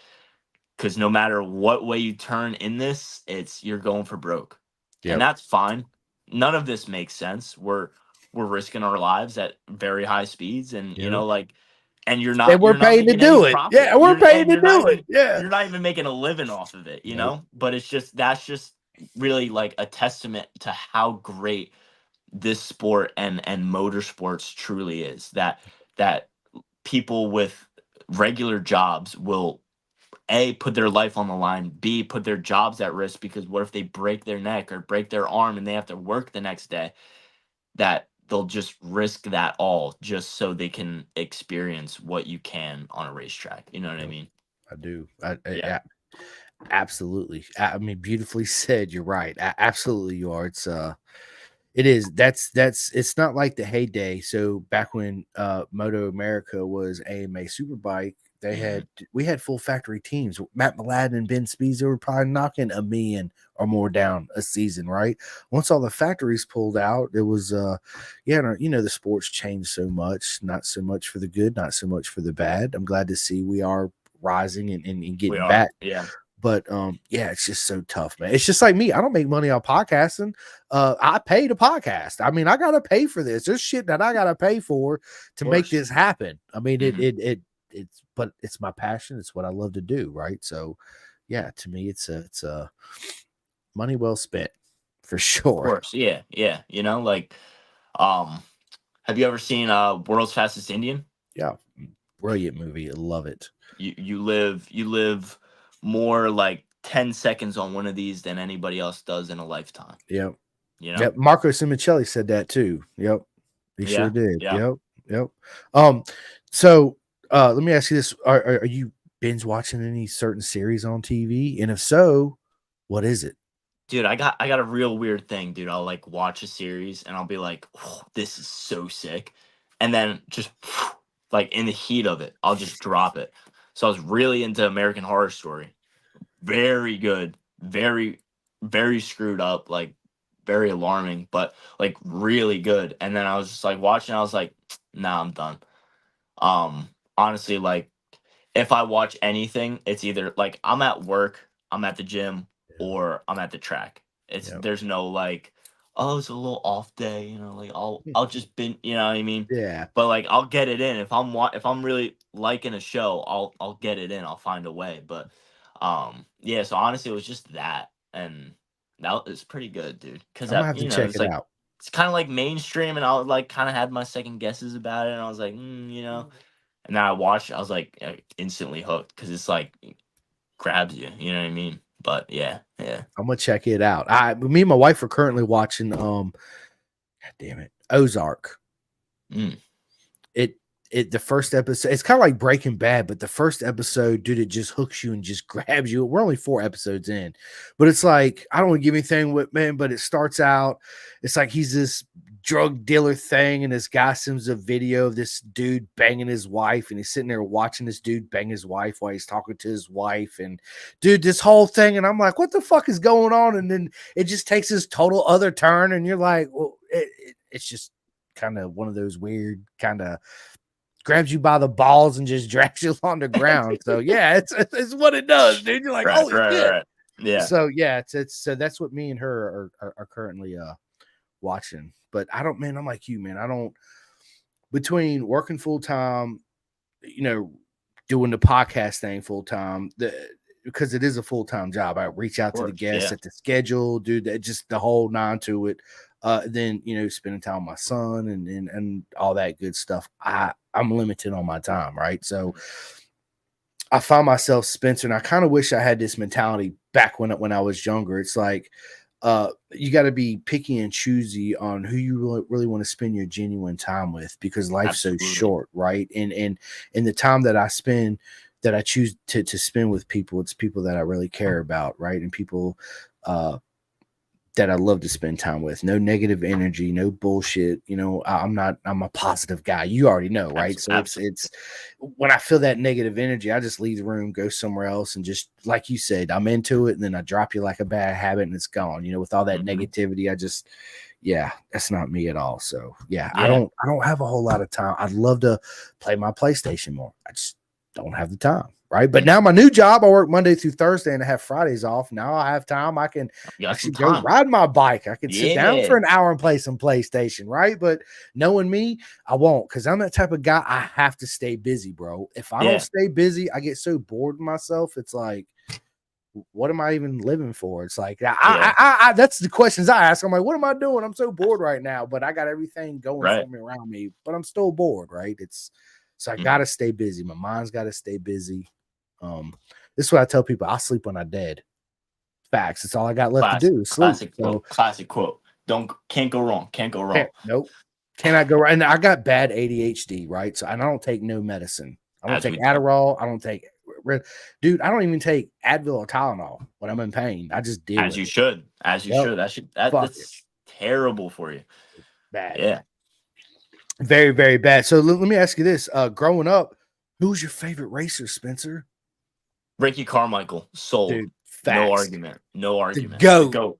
Speaker 3: because no matter what way you turn in this, it's you're going for broke, and
Speaker 1: Yep.
Speaker 3: that's fine. None of this makes sense. We're risking our lives at very high speeds, and
Speaker 1: Yep.
Speaker 3: like, and you're
Speaker 1: And
Speaker 3: not
Speaker 1: we're
Speaker 3: you're not
Speaker 1: paid to
Speaker 3: making any
Speaker 1: do it.
Speaker 3: profit.
Speaker 1: Yeah, we're
Speaker 3: You're
Speaker 1: paid
Speaker 3: and
Speaker 1: to
Speaker 3: you're not
Speaker 1: do it.
Speaker 3: even
Speaker 1: Yeah.
Speaker 3: you're not even making a living off of it,
Speaker 1: Nope.
Speaker 3: But that's just really like a testament to how great this sport and motorsports truly is. That people with regular jobs will a put their life on the line, b put their jobs at risk, because what if they break their neck or break their arm and they have to work the next day, that they'll just risk that all just so they can experience what you can on a racetrack. You know what I
Speaker 1: Yep.
Speaker 3: mean?
Speaker 1: I do.
Speaker 3: Yeah.
Speaker 1: Absolutely. I mean, beautifully said. You're right. Absolutely, you are. It is. That's. It's not like the heyday. So back when Moto America was AMA Superbike,
Speaker 3: Hmm.
Speaker 1: we had full factory teams. Matt Mladen and Ben Spies, were probably knocking a million or more down a season. Right. Once all the factories pulled out, it was yeah. The sports changed so much. Not so much for the good, not so much for the bad. I'm glad to see we are rising and
Speaker 3: We
Speaker 1: getting
Speaker 3: are.
Speaker 1: back.
Speaker 3: Yeah.
Speaker 1: But yeah, it's just so tough, man. It's just like me. I don't make money on podcasting. I pay to podcast. I mean, I gotta pay for this. There's shit that I gotta pay for to
Speaker 3: Of
Speaker 1: make
Speaker 3: course.
Speaker 1: this happen. I mean,
Speaker 3: Hmm.
Speaker 1: but it's my passion. It's what I love to do, right? So yeah, to me, it's a money well spent for
Speaker 3: Of
Speaker 1: sure.
Speaker 3: course. Yeah. Yeah. Like, um, have you ever seen World's Fastest Indian?
Speaker 1: Yeah, brilliant movie. I love it.
Speaker 3: You live more like 10 seconds on one of these than anybody else does in a lifetime.
Speaker 1: Yep.
Speaker 3: You know?
Speaker 1: Yep. Marco Simoncelli said that too. Yep. He sure
Speaker 3: Yeah.
Speaker 1: did.
Speaker 3: Yeah.
Speaker 1: Yep. Yep. Um, so let me ask you this. Are you binge watching any certain series on TV? And if so, what is it?
Speaker 3: Dude, I got a real weird thing, dude. I'll like watch a series and I'll be like, "Oh, this is so sick." And then just like in the heat of it, I'll just drop it. So I was really into American Horror Story. Very good. Very very screwed up, like very alarming, but like really good. And then I was just like watching, I was like, "Nah, I'm done." Honestly, like if I watch anything, it's either like I'm at work, I'm at the gym,
Speaker 1: Yeah.
Speaker 3: or I'm at the track.
Speaker 1: Yep.
Speaker 3: There's no like, oh, it's a little off day, like I'll just been, you know what I mean?
Speaker 1: Yeah.
Speaker 3: But like I'll get it in if I'm really liking a show, I'll get it in. I'll find a way. But yeah, so honestly it was just that, and that was pretty good, dude. Cuz
Speaker 1: I'm gonna
Speaker 3: that,
Speaker 1: have to check it out.
Speaker 3: it's kind of like mainstream, and I was like kind of had my second guesses about it, and I was like, and then I watched, I was like instantly hooked because it's like grabs you, you know what I mean? But yeah, yeah.
Speaker 1: I'm gonna check it out. Me and my wife are currently watching God damn it, Ozark.
Speaker 3: Mm.
Speaker 1: It the first episode, it's kind of like Breaking Bad, but the first episode, dude, it just hooks you and just grabs you. We're only 4 episodes in, but it's like, I don't want to give anything with, man, but it starts out, it's like he's this drug dealer thing, and this guy sends a video of this dude banging his wife, and he's sitting there watching this dude bang his wife while he's talking to his wife, and dude, this whole thing, and I'm like, what the fuck is going on? And then it just takes this total other turn, and you're like, well, it's just kind of one of those weird kind of grabs you by the balls and just drags you on the ground. So yeah, it's what it does, dude. You're like, holy shit.
Speaker 3: Right. Yeah.
Speaker 1: So yeah, it's so that's what me and her are currently watching. But I don't, man, I'm like you, man. I don't, between working full time, doing the podcast thing full time, because it is a full time job. I reach out to the guests at the schedule, dude. Just the whole 9 to it. Then spending time with my son and all that good stuff. I'm limited on my time, right? So I found myself, Spencer, and I kind of wish I had this mentality back when I was younger. It's like you got to be picky and choosy on who you really want to spend your genuine time with, because life's so short, right? And the time that I spend, that I choose to spend with people, it's people that I really care about, right? And people that I love to spend time with. No negative energy, no bullshit. I'm a positive guy. You already know, right? So it's when I feel that negative energy, I just leave the room, go somewhere else, and just, like you said, I'm into it, and then I drop you like a bad habit and it's gone. With all that negativity, that's not me at all. So yeah, I don't have a whole lot of time. I'd love to play my PlayStation more. I just don't have the time. Right. But now my new job, I work Monday through Thursday and I have Fridays off. Now I have time. I can actually go ride my bike. I can sit down for an hour and play some PlayStation. Right. But knowing me, I won't, because I'm that type of guy. I have to stay busy, bro. If I don't stay busy, I get so bored with myself. It's like, what am I even living for? It's like, I that's the questions I ask. I'm like, what am I doing? I'm so bored right now, but I got everything going for me around me, but I'm still bored. Right. So I got to stay busy. My mind's got to stay busy. This is what I tell people: I'll sleep when I'm dead. Facts. It's all I got left to do. Sleep.
Speaker 3: Classic quote. Can't go wrong.
Speaker 1: Nope. Cannot go wrong. And I got bad ADHD, right? So, and I don't take no medicine. I don't take Adderall. I don't take, dude. I don't even take Advil or Tylenol when I'm in pain. I just deal.
Speaker 3: As you should. That's terrible for you.
Speaker 1: Bad.
Speaker 3: Yeah.
Speaker 1: Very, very bad. So let me ask you this: growing up, who was your favorite racer, Spencer?
Speaker 3: Ricky Carmichael, sold.
Speaker 1: Dude,
Speaker 3: no argument. The
Speaker 1: GOAT.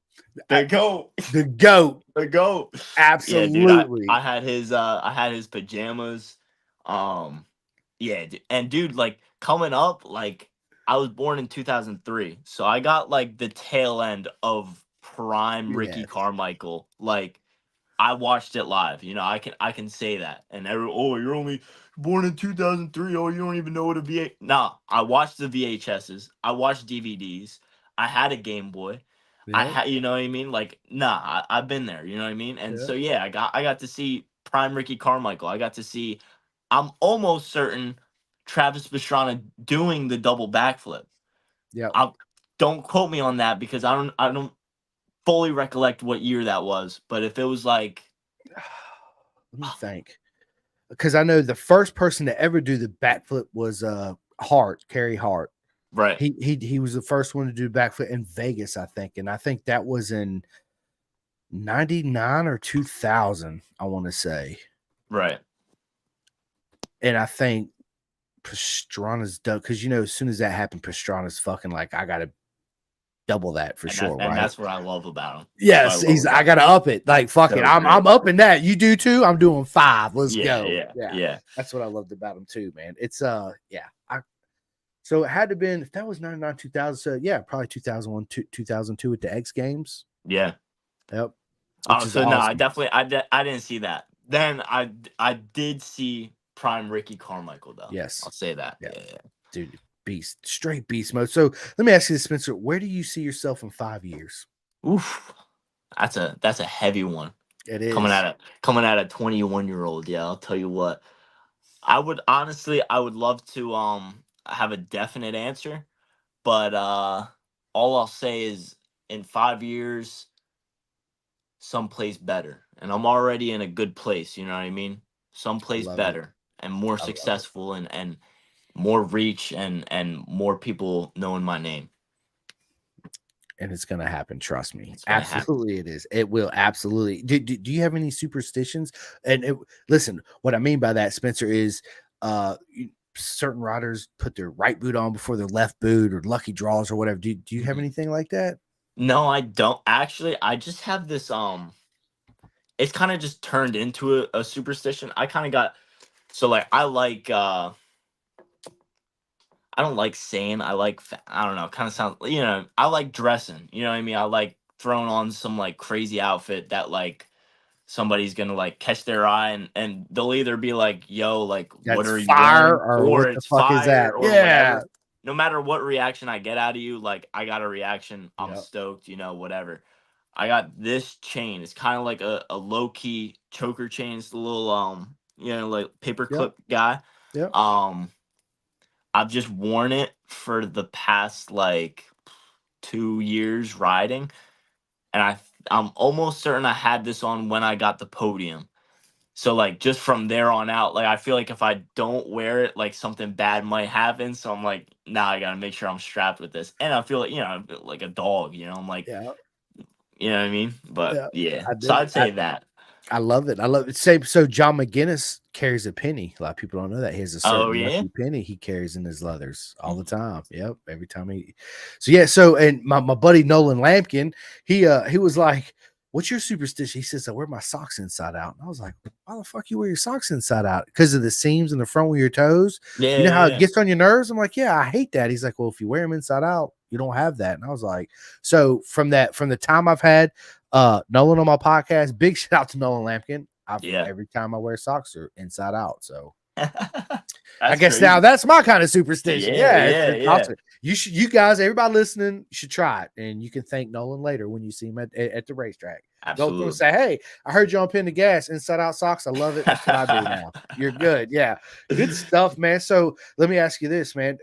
Speaker 3: The GOAT.
Speaker 1: Absolutely.
Speaker 3: Yeah, dude, I had his pajamas. Yeah, and dude, like, coming up, like, I was born in 2003, so I got like the tail end of prime Ricky Carmichael. Like, I watched it live. I can say that. And you're only born in 2003. Oh, you don't even know what a VH. Nah, I watched the VHSs. I watched DVDs. I had a Game Boy. I had, you know what I mean? Like, nah, I've been there. You know what I mean? And so yeah, I got to see prime Ricky Carmichael. I got to see. I'm almost certain Travis Pastrana doing the double backflip.
Speaker 1: Yeah.
Speaker 3: Don't quote me on that, because I don't fully recollect what year that was, but if it was like,
Speaker 1: let me think, because I know the first person to ever do the backflip was Carey Hart.
Speaker 3: Right.
Speaker 1: He was the first one to do backflip in Vegas, I think, and I think that was in 99 or 2000, I want to say.
Speaker 3: Right.
Speaker 1: And I think Pastrana's done, because as soon as that happened, Pastrana's fucking like, I gotta double that for sure.
Speaker 3: And that's what I love about him.
Speaker 1: Yes, I gotta up it. Like, fuck it. I'm upping that. You do too? I'm doing 5. Let's go.
Speaker 3: Yeah.
Speaker 1: That's what I loved about him too, man. It's so it had to been, if that was 99, 2000, so yeah, probably 2001, 2002 at the X Games.
Speaker 3: Yeah.
Speaker 1: Yep.
Speaker 3: So awesome. No, I didn't see that. Then I did see prime Ricky Carmichael though.
Speaker 1: Yes.
Speaker 3: I'll say that. Yeah.
Speaker 1: Dude, beast, straight beast mode. So let me ask you this, Spencer, where do you see yourself in 5 years?
Speaker 3: Oof. That's a heavy one.
Speaker 1: It is.
Speaker 3: Coming at a 21-year-old. Yeah, I'll tell you what. I would love to have a definite answer, but all I'll say is in 5 years, someplace better. And I'm already in a good place, you know what I mean? Someplace better. and more
Speaker 1: I love it.
Speaker 3: successful and more reach and more people knowing my name.
Speaker 1: And it's gonna happen. Trust me.
Speaker 3: It's gonna happen.
Speaker 1: Absolutely, it is. It will absolutely. Do you have any superstitions? And listen, what I mean by that, Spencer, is certain riders put their right boot on before their left boot, or lucky draws, or whatever. Do you have
Speaker 3: Mhm.
Speaker 1: anything like that?
Speaker 3: No, I don't actually. I just have this. It's kind of just turned into a superstition. I kind of got so like I like. I don't like saying I like. I don't know. Kind of sounds. I like dressing. You know what I mean? I like throwing on some like crazy outfit that like somebody's gonna like catch their eye and they'll either be like, yo, like what
Speaker 1: That's
Speaker 3: are you
Speaker 1: fire,
Speaker 3: wearing?
Speaker 1: or
Speaker 3: Or
Speaker 1: what the
Speaker 3: it's
Speaker 1: fuck is
Speaker 3: fire
Speaker 1: that?
Speaker 3: or
Speaker 1: Yeah.
Speaker 3: whatever. No matter what reaction I get out of you, like I got a reaction, I'm
Speaker 1: Yep.
Speaker 3: stoked, whatever. I got this chain. It's kind of like a low key choker chain. It's a little like
Speaker 1: Yep.
Speaker 3: paperclip guy.
Speaker 1: Yep.
Speaker 3: Um I've just worn it for the past like 2 years riding, and I'm almost certain I had this on when I got the podium. So like just from there on out, like I feel like if I don't wear it, like something bad might happen. So I'm like, nah, I gotta make sure I'm strapped with this. And I feel like, like a dog, I'm like,
Speaker 1: Yeah.
Speaker 3: you know what I mean? But
Speaker 1: Yeah.
Speaker 3: yeah.
Speaker 1: I
Speaker 3: So
Speaker 1: dig
Speaker 3: I'd
Speaker 1: it.
Speaker 3: say that.
Speaker 1: I love it. I love it. Say so. John McGinnis carries a penny. A lot of people don't know that he has a
Speaker 3: Oh
Speaker 1: certain
Speaker 3: yeah?
Speaker 1: lucky penny he carries in his leathers all the
Speaker 3: Mhm.
Speaker 1: time. Yep, every time he. So yeah. So and my buddy Nolan Lampkin, he was like, "What's your superstition?" He says, "I wear my socks inside out." And I was like, "Why the fuck you wear your socks inside out? Because of the seams in the front of your toes?
Speaker 3: Yeah,
Speaker 1: You know
Speaker 3: yeah,
Speaker 1: how it
Speaker 3: yeah.
Speaker 1: gets on your nerves?" I'm like, "Yeah, I hate that." He's like, "Well, if you wear them inside out, you don't have that." And I was like, "So from the time I've had." Nolan on my podcast. Big shout out to Nolan Lampkin.
Speaker 3: Yeah.
Speaker 1: Every time I wear socks are inside out. So I
Speaker 3: That's
Speaker 1: guess now
Speaker 3: crazy.
Speaker 1: that's my kind of superstition.
Speaker 3: Yeah,
Speaker 1: Yeah,
Speaker 3: yeah,
Speaker 1: it's
Speaker 3: yeah.
Speaker 1: awesome. You guys, everybody listening, should try it, and you can thank Nolan later when you see him at the racetrack. Go up to him and
Speaker 3: Absolutely.
Speaker 1: say, "Hey, I heard you on Pin the Gas, inside out socks. I love it. That's what I do now." You're good. Yeah, good stuff, man. So let me ask you this, man.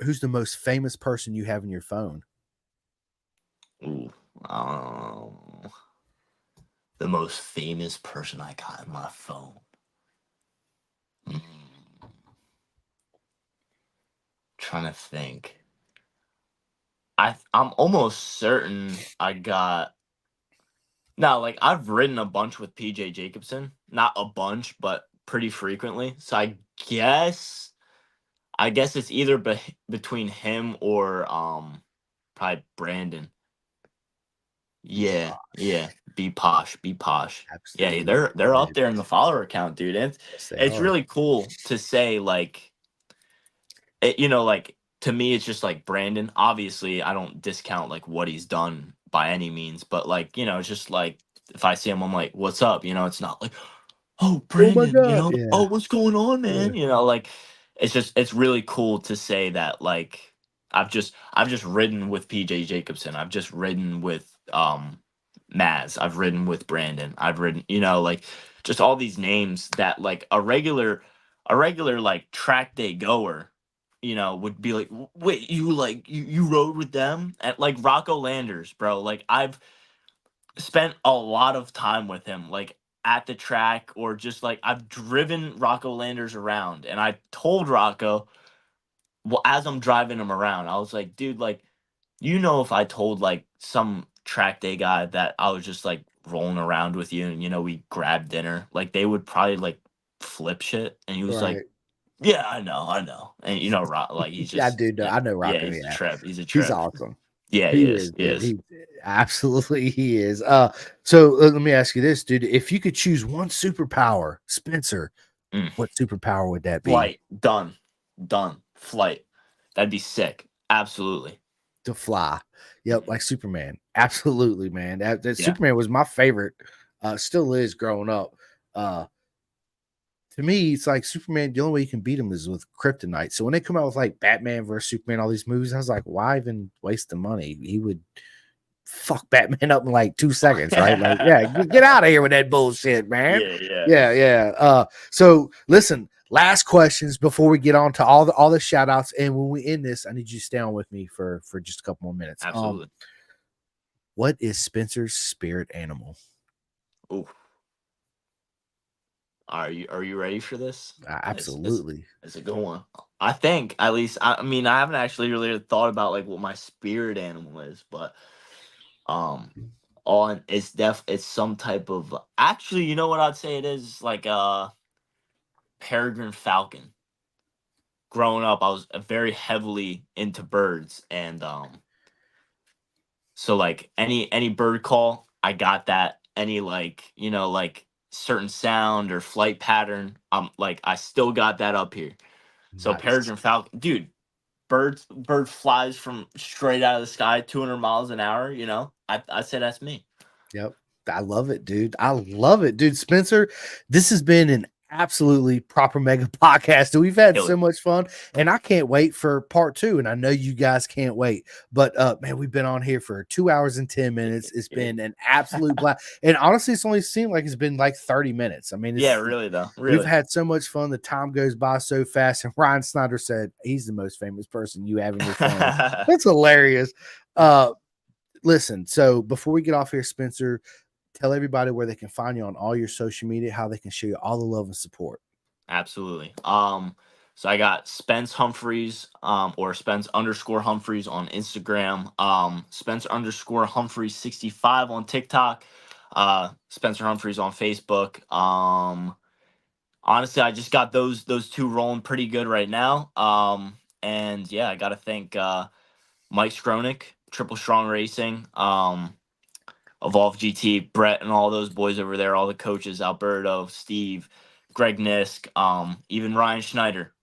Speaker 1: Who's the most famous person you have in your phone?
Speaker 3: Ooh. Um, the most famous person I got in my phone. Mm, trying to think. I'm almost certain I got no, like I've ridden a bunch with PJ Jacobson. Not a bunch, but pretty frequently. So I guess it's either between him or probably Brandon.
Speaker 1: Be
Speaker 3: Yeah,
Speaker 1: posh.
Speaker 3: yeah. Be posh, be posh. Yeah,
Speaker 1: Absolutely.
Speaker 3: they're up there in the follower count, dude. And
Speaker 1: Yes, they
Speaker 3: it's
Speaker 1: are.
Speaker 3: really cool to say like like to me it's just like Brandon. Obviously, I don't discount like what he's done by any means, but like, it's just like if I see him, I'm like, what's up? It's not like, oh,
Speaker 1: Oh my
Speaker 3: Brandon,
Speaker 1: god.
Speaker 3: oh,
Speaker 1: Yeah.
Speaker 3: what's going on,
Speaker 1: Yeah.
Speaker 3: man? Like it's really cool to say that like I've just ridden with PJ Jacobson. I've just ridden with Maz. I've ridden with Brandon. I've ridden, like just all these names that like a regular like track day goer, would be like, wait, you rode with them at like Rocco Landers, bro. Like I've spent a lot of time with him, like at the track or just like I've driven Rocco Landers around, and I told Rocco, well, as I'm driving him around, I was like, dude, like, if I told like some track day guy that I was just like rolling around with you and we grabbed dinner, like they would probably like flip shit. And he was like,
Speaker 1: Right.
Speaker 3: yeah, I know. And like he's
Speaker 1: Yeah, I
Speaker 3: just
Speaker 1: do know. I know
Speaker 3: yeah,
Speaker 1: Rocco.
Speaker 3: he's a
Speaker 1: Yeah.
Speaker 3: trip. He's a
Speaker 1: He's
Speaker 3: trip.
Speaker 1: awesome.
Speaker 3: Yeah, he
Speaker 1: He
Speaker 3: is.
Speaker 1: is,
Speaker 3: He
Speaker 1: dude.
Speaker 3: is.
Speaker 1: He absolutely he is. So let me ask you this, dude. If you could choose one superpower, Spencer,
Speaker 3: Mm.
Speaker 1: what superpower would that be?
Speaker 3: Flight. Done. Done. Flight. That'd be sick. Absolutely.
Speaker 1: To fly. Yep,
Speaker 3: Mhm.
Speaker 1: like Superman. Absolutely, man. That
Speaker 3: Yeah.
Speaker 1: Superman was my favorite. Still is growing up. Uh to me, it's like Superman. The only way you can beat him is with kryptonite. So when they come out with like Batman versus Superman, all these movies, I was like, why even waste the money? He would fuck Batman up in like 2 seconds, right? Like, yeah, get out of here with that bullshit, man.
Speaker 3: Yeah, yeah.
Speaker 1: Yeah. So listen, last questions before we get on to all the shout outs. And when we end this, I need you to stay on with me for just a couple more minutes.
Speaker 3: Absolutely.
Speaker 1: What is Spencer's spirit animal?
Speaker 3: Ooh. Are you ready for this?
Speaker 1: Absolutely.
Speaker 3: It's a good one. I think, at least, I mean, I haven't actually really thought about like what my spirit animal is, but um on it's some type of, actually, you know what I'd say it is? Like peregrine falcon. Growing up, I was very heavily into birds, and so like any bird call, I got that. Any, like, like certain sound or flight pattern, like I still got that up here. So
Speaker 1: Nice.
Speaker 3: peregrine falcon, dude, bird flies from straight out of the sky, 200 miles an hour. I say that's me.
Speaker 1: Yep. I love it, dude. I love it, dude. Spencer, this has been an absolutely proper mega podcast. We've had
Speaker 3: Kill
Speaker 1: so
Speaker 3: it.
Speaker 1: much fun, and I can't wait for part 2. And I know you guys can't wait. But man, we've been on here for 2 hours and 10 minutes. It's been an absolute blast. And honestly, it's only seemed like it's been like 30 minutes. I mean,
Speaker 3: Yeah, really though,
Speaker 1: we've
Speaker 3: really.
Speaker 1: had so much fun. The time goes by so fast. And Ryan Snyder said he's the most famous person you have in your phone. That's hilarious. Listen, so before we get off here, Spencer, tell everybody where they can find you on all your social media, how they can show you all the love and support.
Speaker 3: Absolutely. So I got Spence Humphreys, or Spence_Humphreys on Instagram, Spence_Humphreys 65 on TikTok, Spencer Humphreys on Facebook. Honestly, I just got those two rolling pretty good right now. And yeah, I gotta thank Mike Skronik, Triple Strong Racing, Evolve GT, Brett, and all those boys over there, all the coaches, Alberto, Steve, Greg Nisk, even Ryan Schneider.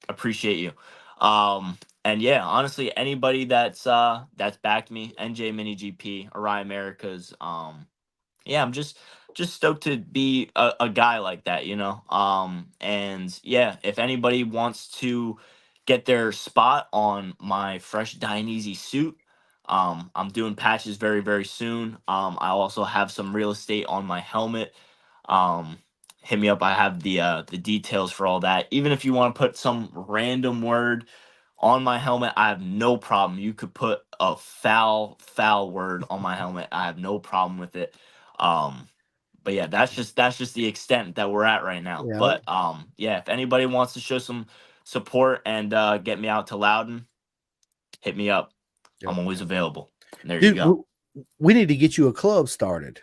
Speaker 3: Appreciate you. And yeah, honestly, anybody that's backed me, NJ Mini GP, Orion Americas, yeah, I'm just stoked to be a guy like that. And yeah, if anybody wants to get their spot on my fresh Dionysi suit, I'm doing patches very, very soon. I also have some real estate on my helmet. um Hit me up. I have the details for all that. Even if you want to put some random word on my helmet, I have no problem. You could put a foul word on my helmet. I have no problem with it. um but yeah, that's just the extent that we're at right now.
Speaker 1: Yeah.
Speaker 3: But yeah, if anybody wants to show some support and get me out to Loudon, hit me up. I'm
Speaker 1: Yep.
Speaker 3: always available. And there you
Speaker 1: Dude,
Speaker 3: go.
Speaker 1: we need to get you a club started.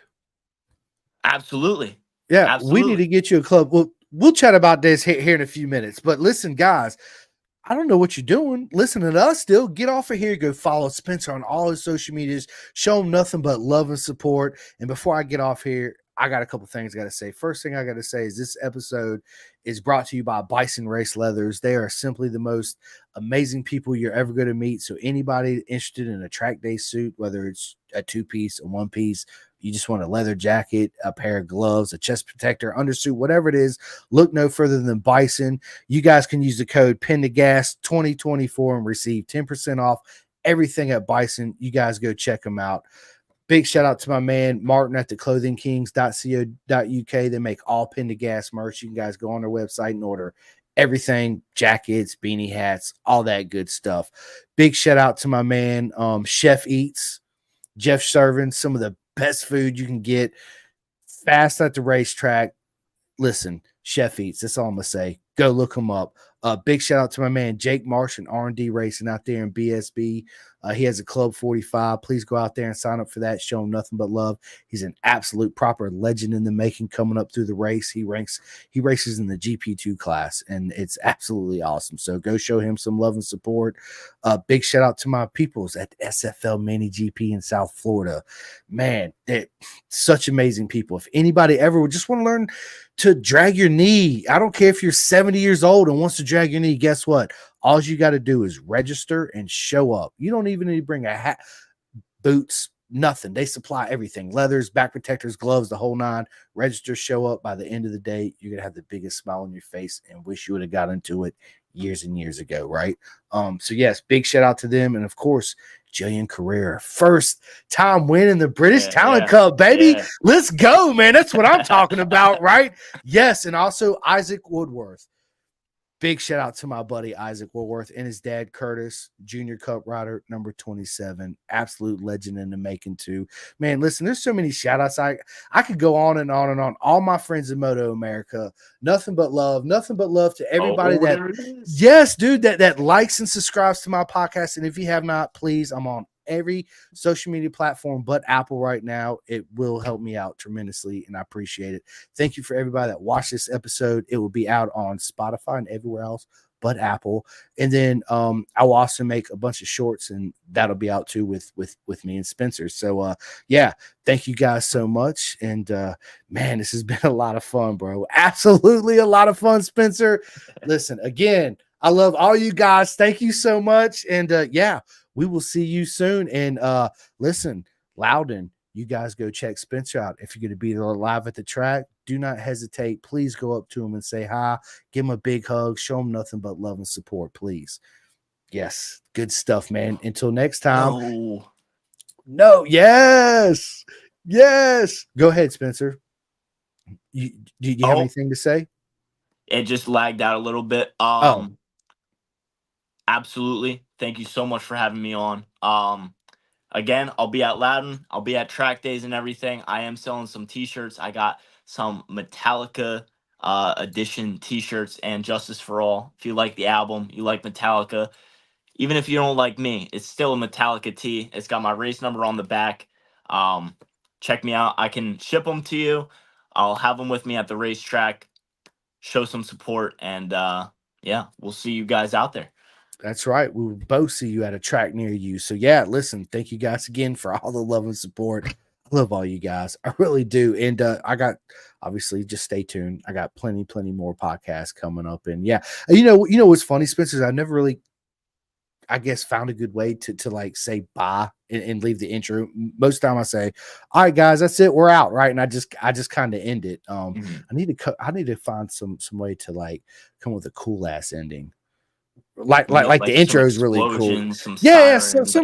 Speaker 3: Absolutely.
Speaker 1: Yeah, we need
Speaker 3: Absolutely.
Speaker 1: to get you a club. We'll chat about this here in a few minutes. But listen, guys, I don't know what you're doing. Listen to us still. Get off of here. Go follow Spencer on all his social medias. Show him nothing but love and support. And before I get off here, I got a couple things I got to say. First thing I got to say is this episode is brought to you by Bison Race Leathers. They are simply the most amazing people you're ever going to meet. So anybody interested in a track day suit, whether it's a 2-piece, a 1-piece, you just want a leather jacket, a pair of gloves, a chest protector, undersuit, whatever it is, look no further than Bison. You guys can use the code PINTOGAS 2024 and receive 10% off everything at Bison. You guys go check them out. Big shout out to my man Martin at the clothingkings.co.uk. They make all Pin to Gas merch. You guys go on their website and order everything, jackets, beanie hats, all that good stuff. Big shout out to my man Chef Eats, Jeff serving some of the best food you can get fast at the racetrack. Listen, Chef Eats. That's all I'm gonna say. Go look him up. Big shout out to my man Jake Marsh and R&D Racing out there in BSB. He has a Club 45. Please go out there and sign up for that. Show him nothing but love. He's an absolute proper legend in the making coming up through the race. He races in the GP2 class, and it's absolutely awesome. So go show him some love and support. Big shout out to my peoples at SFL Mini GP in South Florida. Man, they're such amazing people. If anybody ever would just want to learn to drag your knee, I don't care if you're 70 years old and wants to drag your knee, guess what? All you got to do is register and show up. You don't even need to bring a hat, boots, nothing. They supply everything: leathers, back protectors, gloves, the whole nine. Register, show up. By the end of the day, you're going to have the biggest smile on your face and wish you would have got into it years and years ago, right? So yes, big shout out to them. And of course, Jillian Carrera, first time winning the British Talent Cup, baby.
Speaker 3: Yeah.
Speaker 1: Let's go, man. That's what I'm talking about, right? Yes, and also Isaac Woodworth. big shout out to my buddy Isaac Woolworth and his dad Curtis, Junior Cup rider number 27, absolute legend in the making too. Man, listen, there's so many shout outs. I could go on and on and on. All my friends in Moto America, nothing but love to everybody yes, dude, that likes and subscribes to my podcast. And if you have not, please, I'm on every social media platform but Apple right now. It will help me out tremendously, and I appreciate it. Thank you for everybody that watched this episode. It will be out on Spotify and everywhere else but Apple. And then I will also make a bunch of shorts, and that'll be out too with me and Spencer. So yeah, thank you guys so much. And man, this has been a lot of fun, bro. Absolutely a lot of fun, Spencer. Listen, again, I love all you guys. Thank you so much. And yeah, we will see you soon. And listen, Loudon, you guys go check Spencer out. If you're going to be there live at the track, do not hesitate. Please go up to him and say hi. Give him a big hug. Show him nothing but love and support, please. Yes, good stuff, man. Until next time. No, yes. Go ahead, Spencer. Do you have anything to say?
Speaker 3: It just lagged out a little bit. Absolutely. Thank you so much for having me on. Again, I'll be at Loudon. I'll be at track days and everything. I am selling some t-shirts. I got some Metallica edition t-shirts and Justice for All. If you like the album, you like Metallica. Even if you don't like me, it's still a Metallica tee. It's got my race number on the back. Check me out. I can ship them to you. I'll have them with me at the racetrack. Show some support, and yeah, we'll see you guys out there.
Speaker 1: That's right. We will both see you at a track near you. So yeah, listen, thank you guys again for all the love and support. I love all you guys. I really do. And I got, obviously, just stay tuned. I got plenty more podcasts coming up. And yeah, you know what's funny, Spencer? I never really, I guess, found a good way to like say bye and leave the intro. Most of the time I say, all right, guys, that's it. We're out. Right. And I just kind of end it. I need to find some way to like come with a cool ass ending. Like the intro is really cool. Some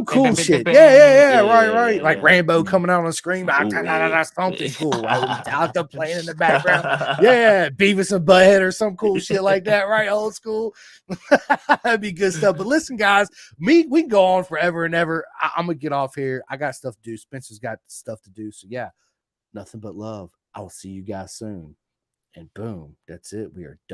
Speaker 1: cool shit. Yeah. Right. Like Rambo coming out on the screen. Something cool, right? With Metallica playing in the background. Yeah, Beavis and Butthead or some cool shit like that, right? Old school. That'd be good stuff. But listen, guys, we can go on forever and ever. I'm gonna get off here. I got stuff to do. Spencer's got stuff to do. So yeah, nothing but love. I will see you guys soon. And boom, that's it. We are done.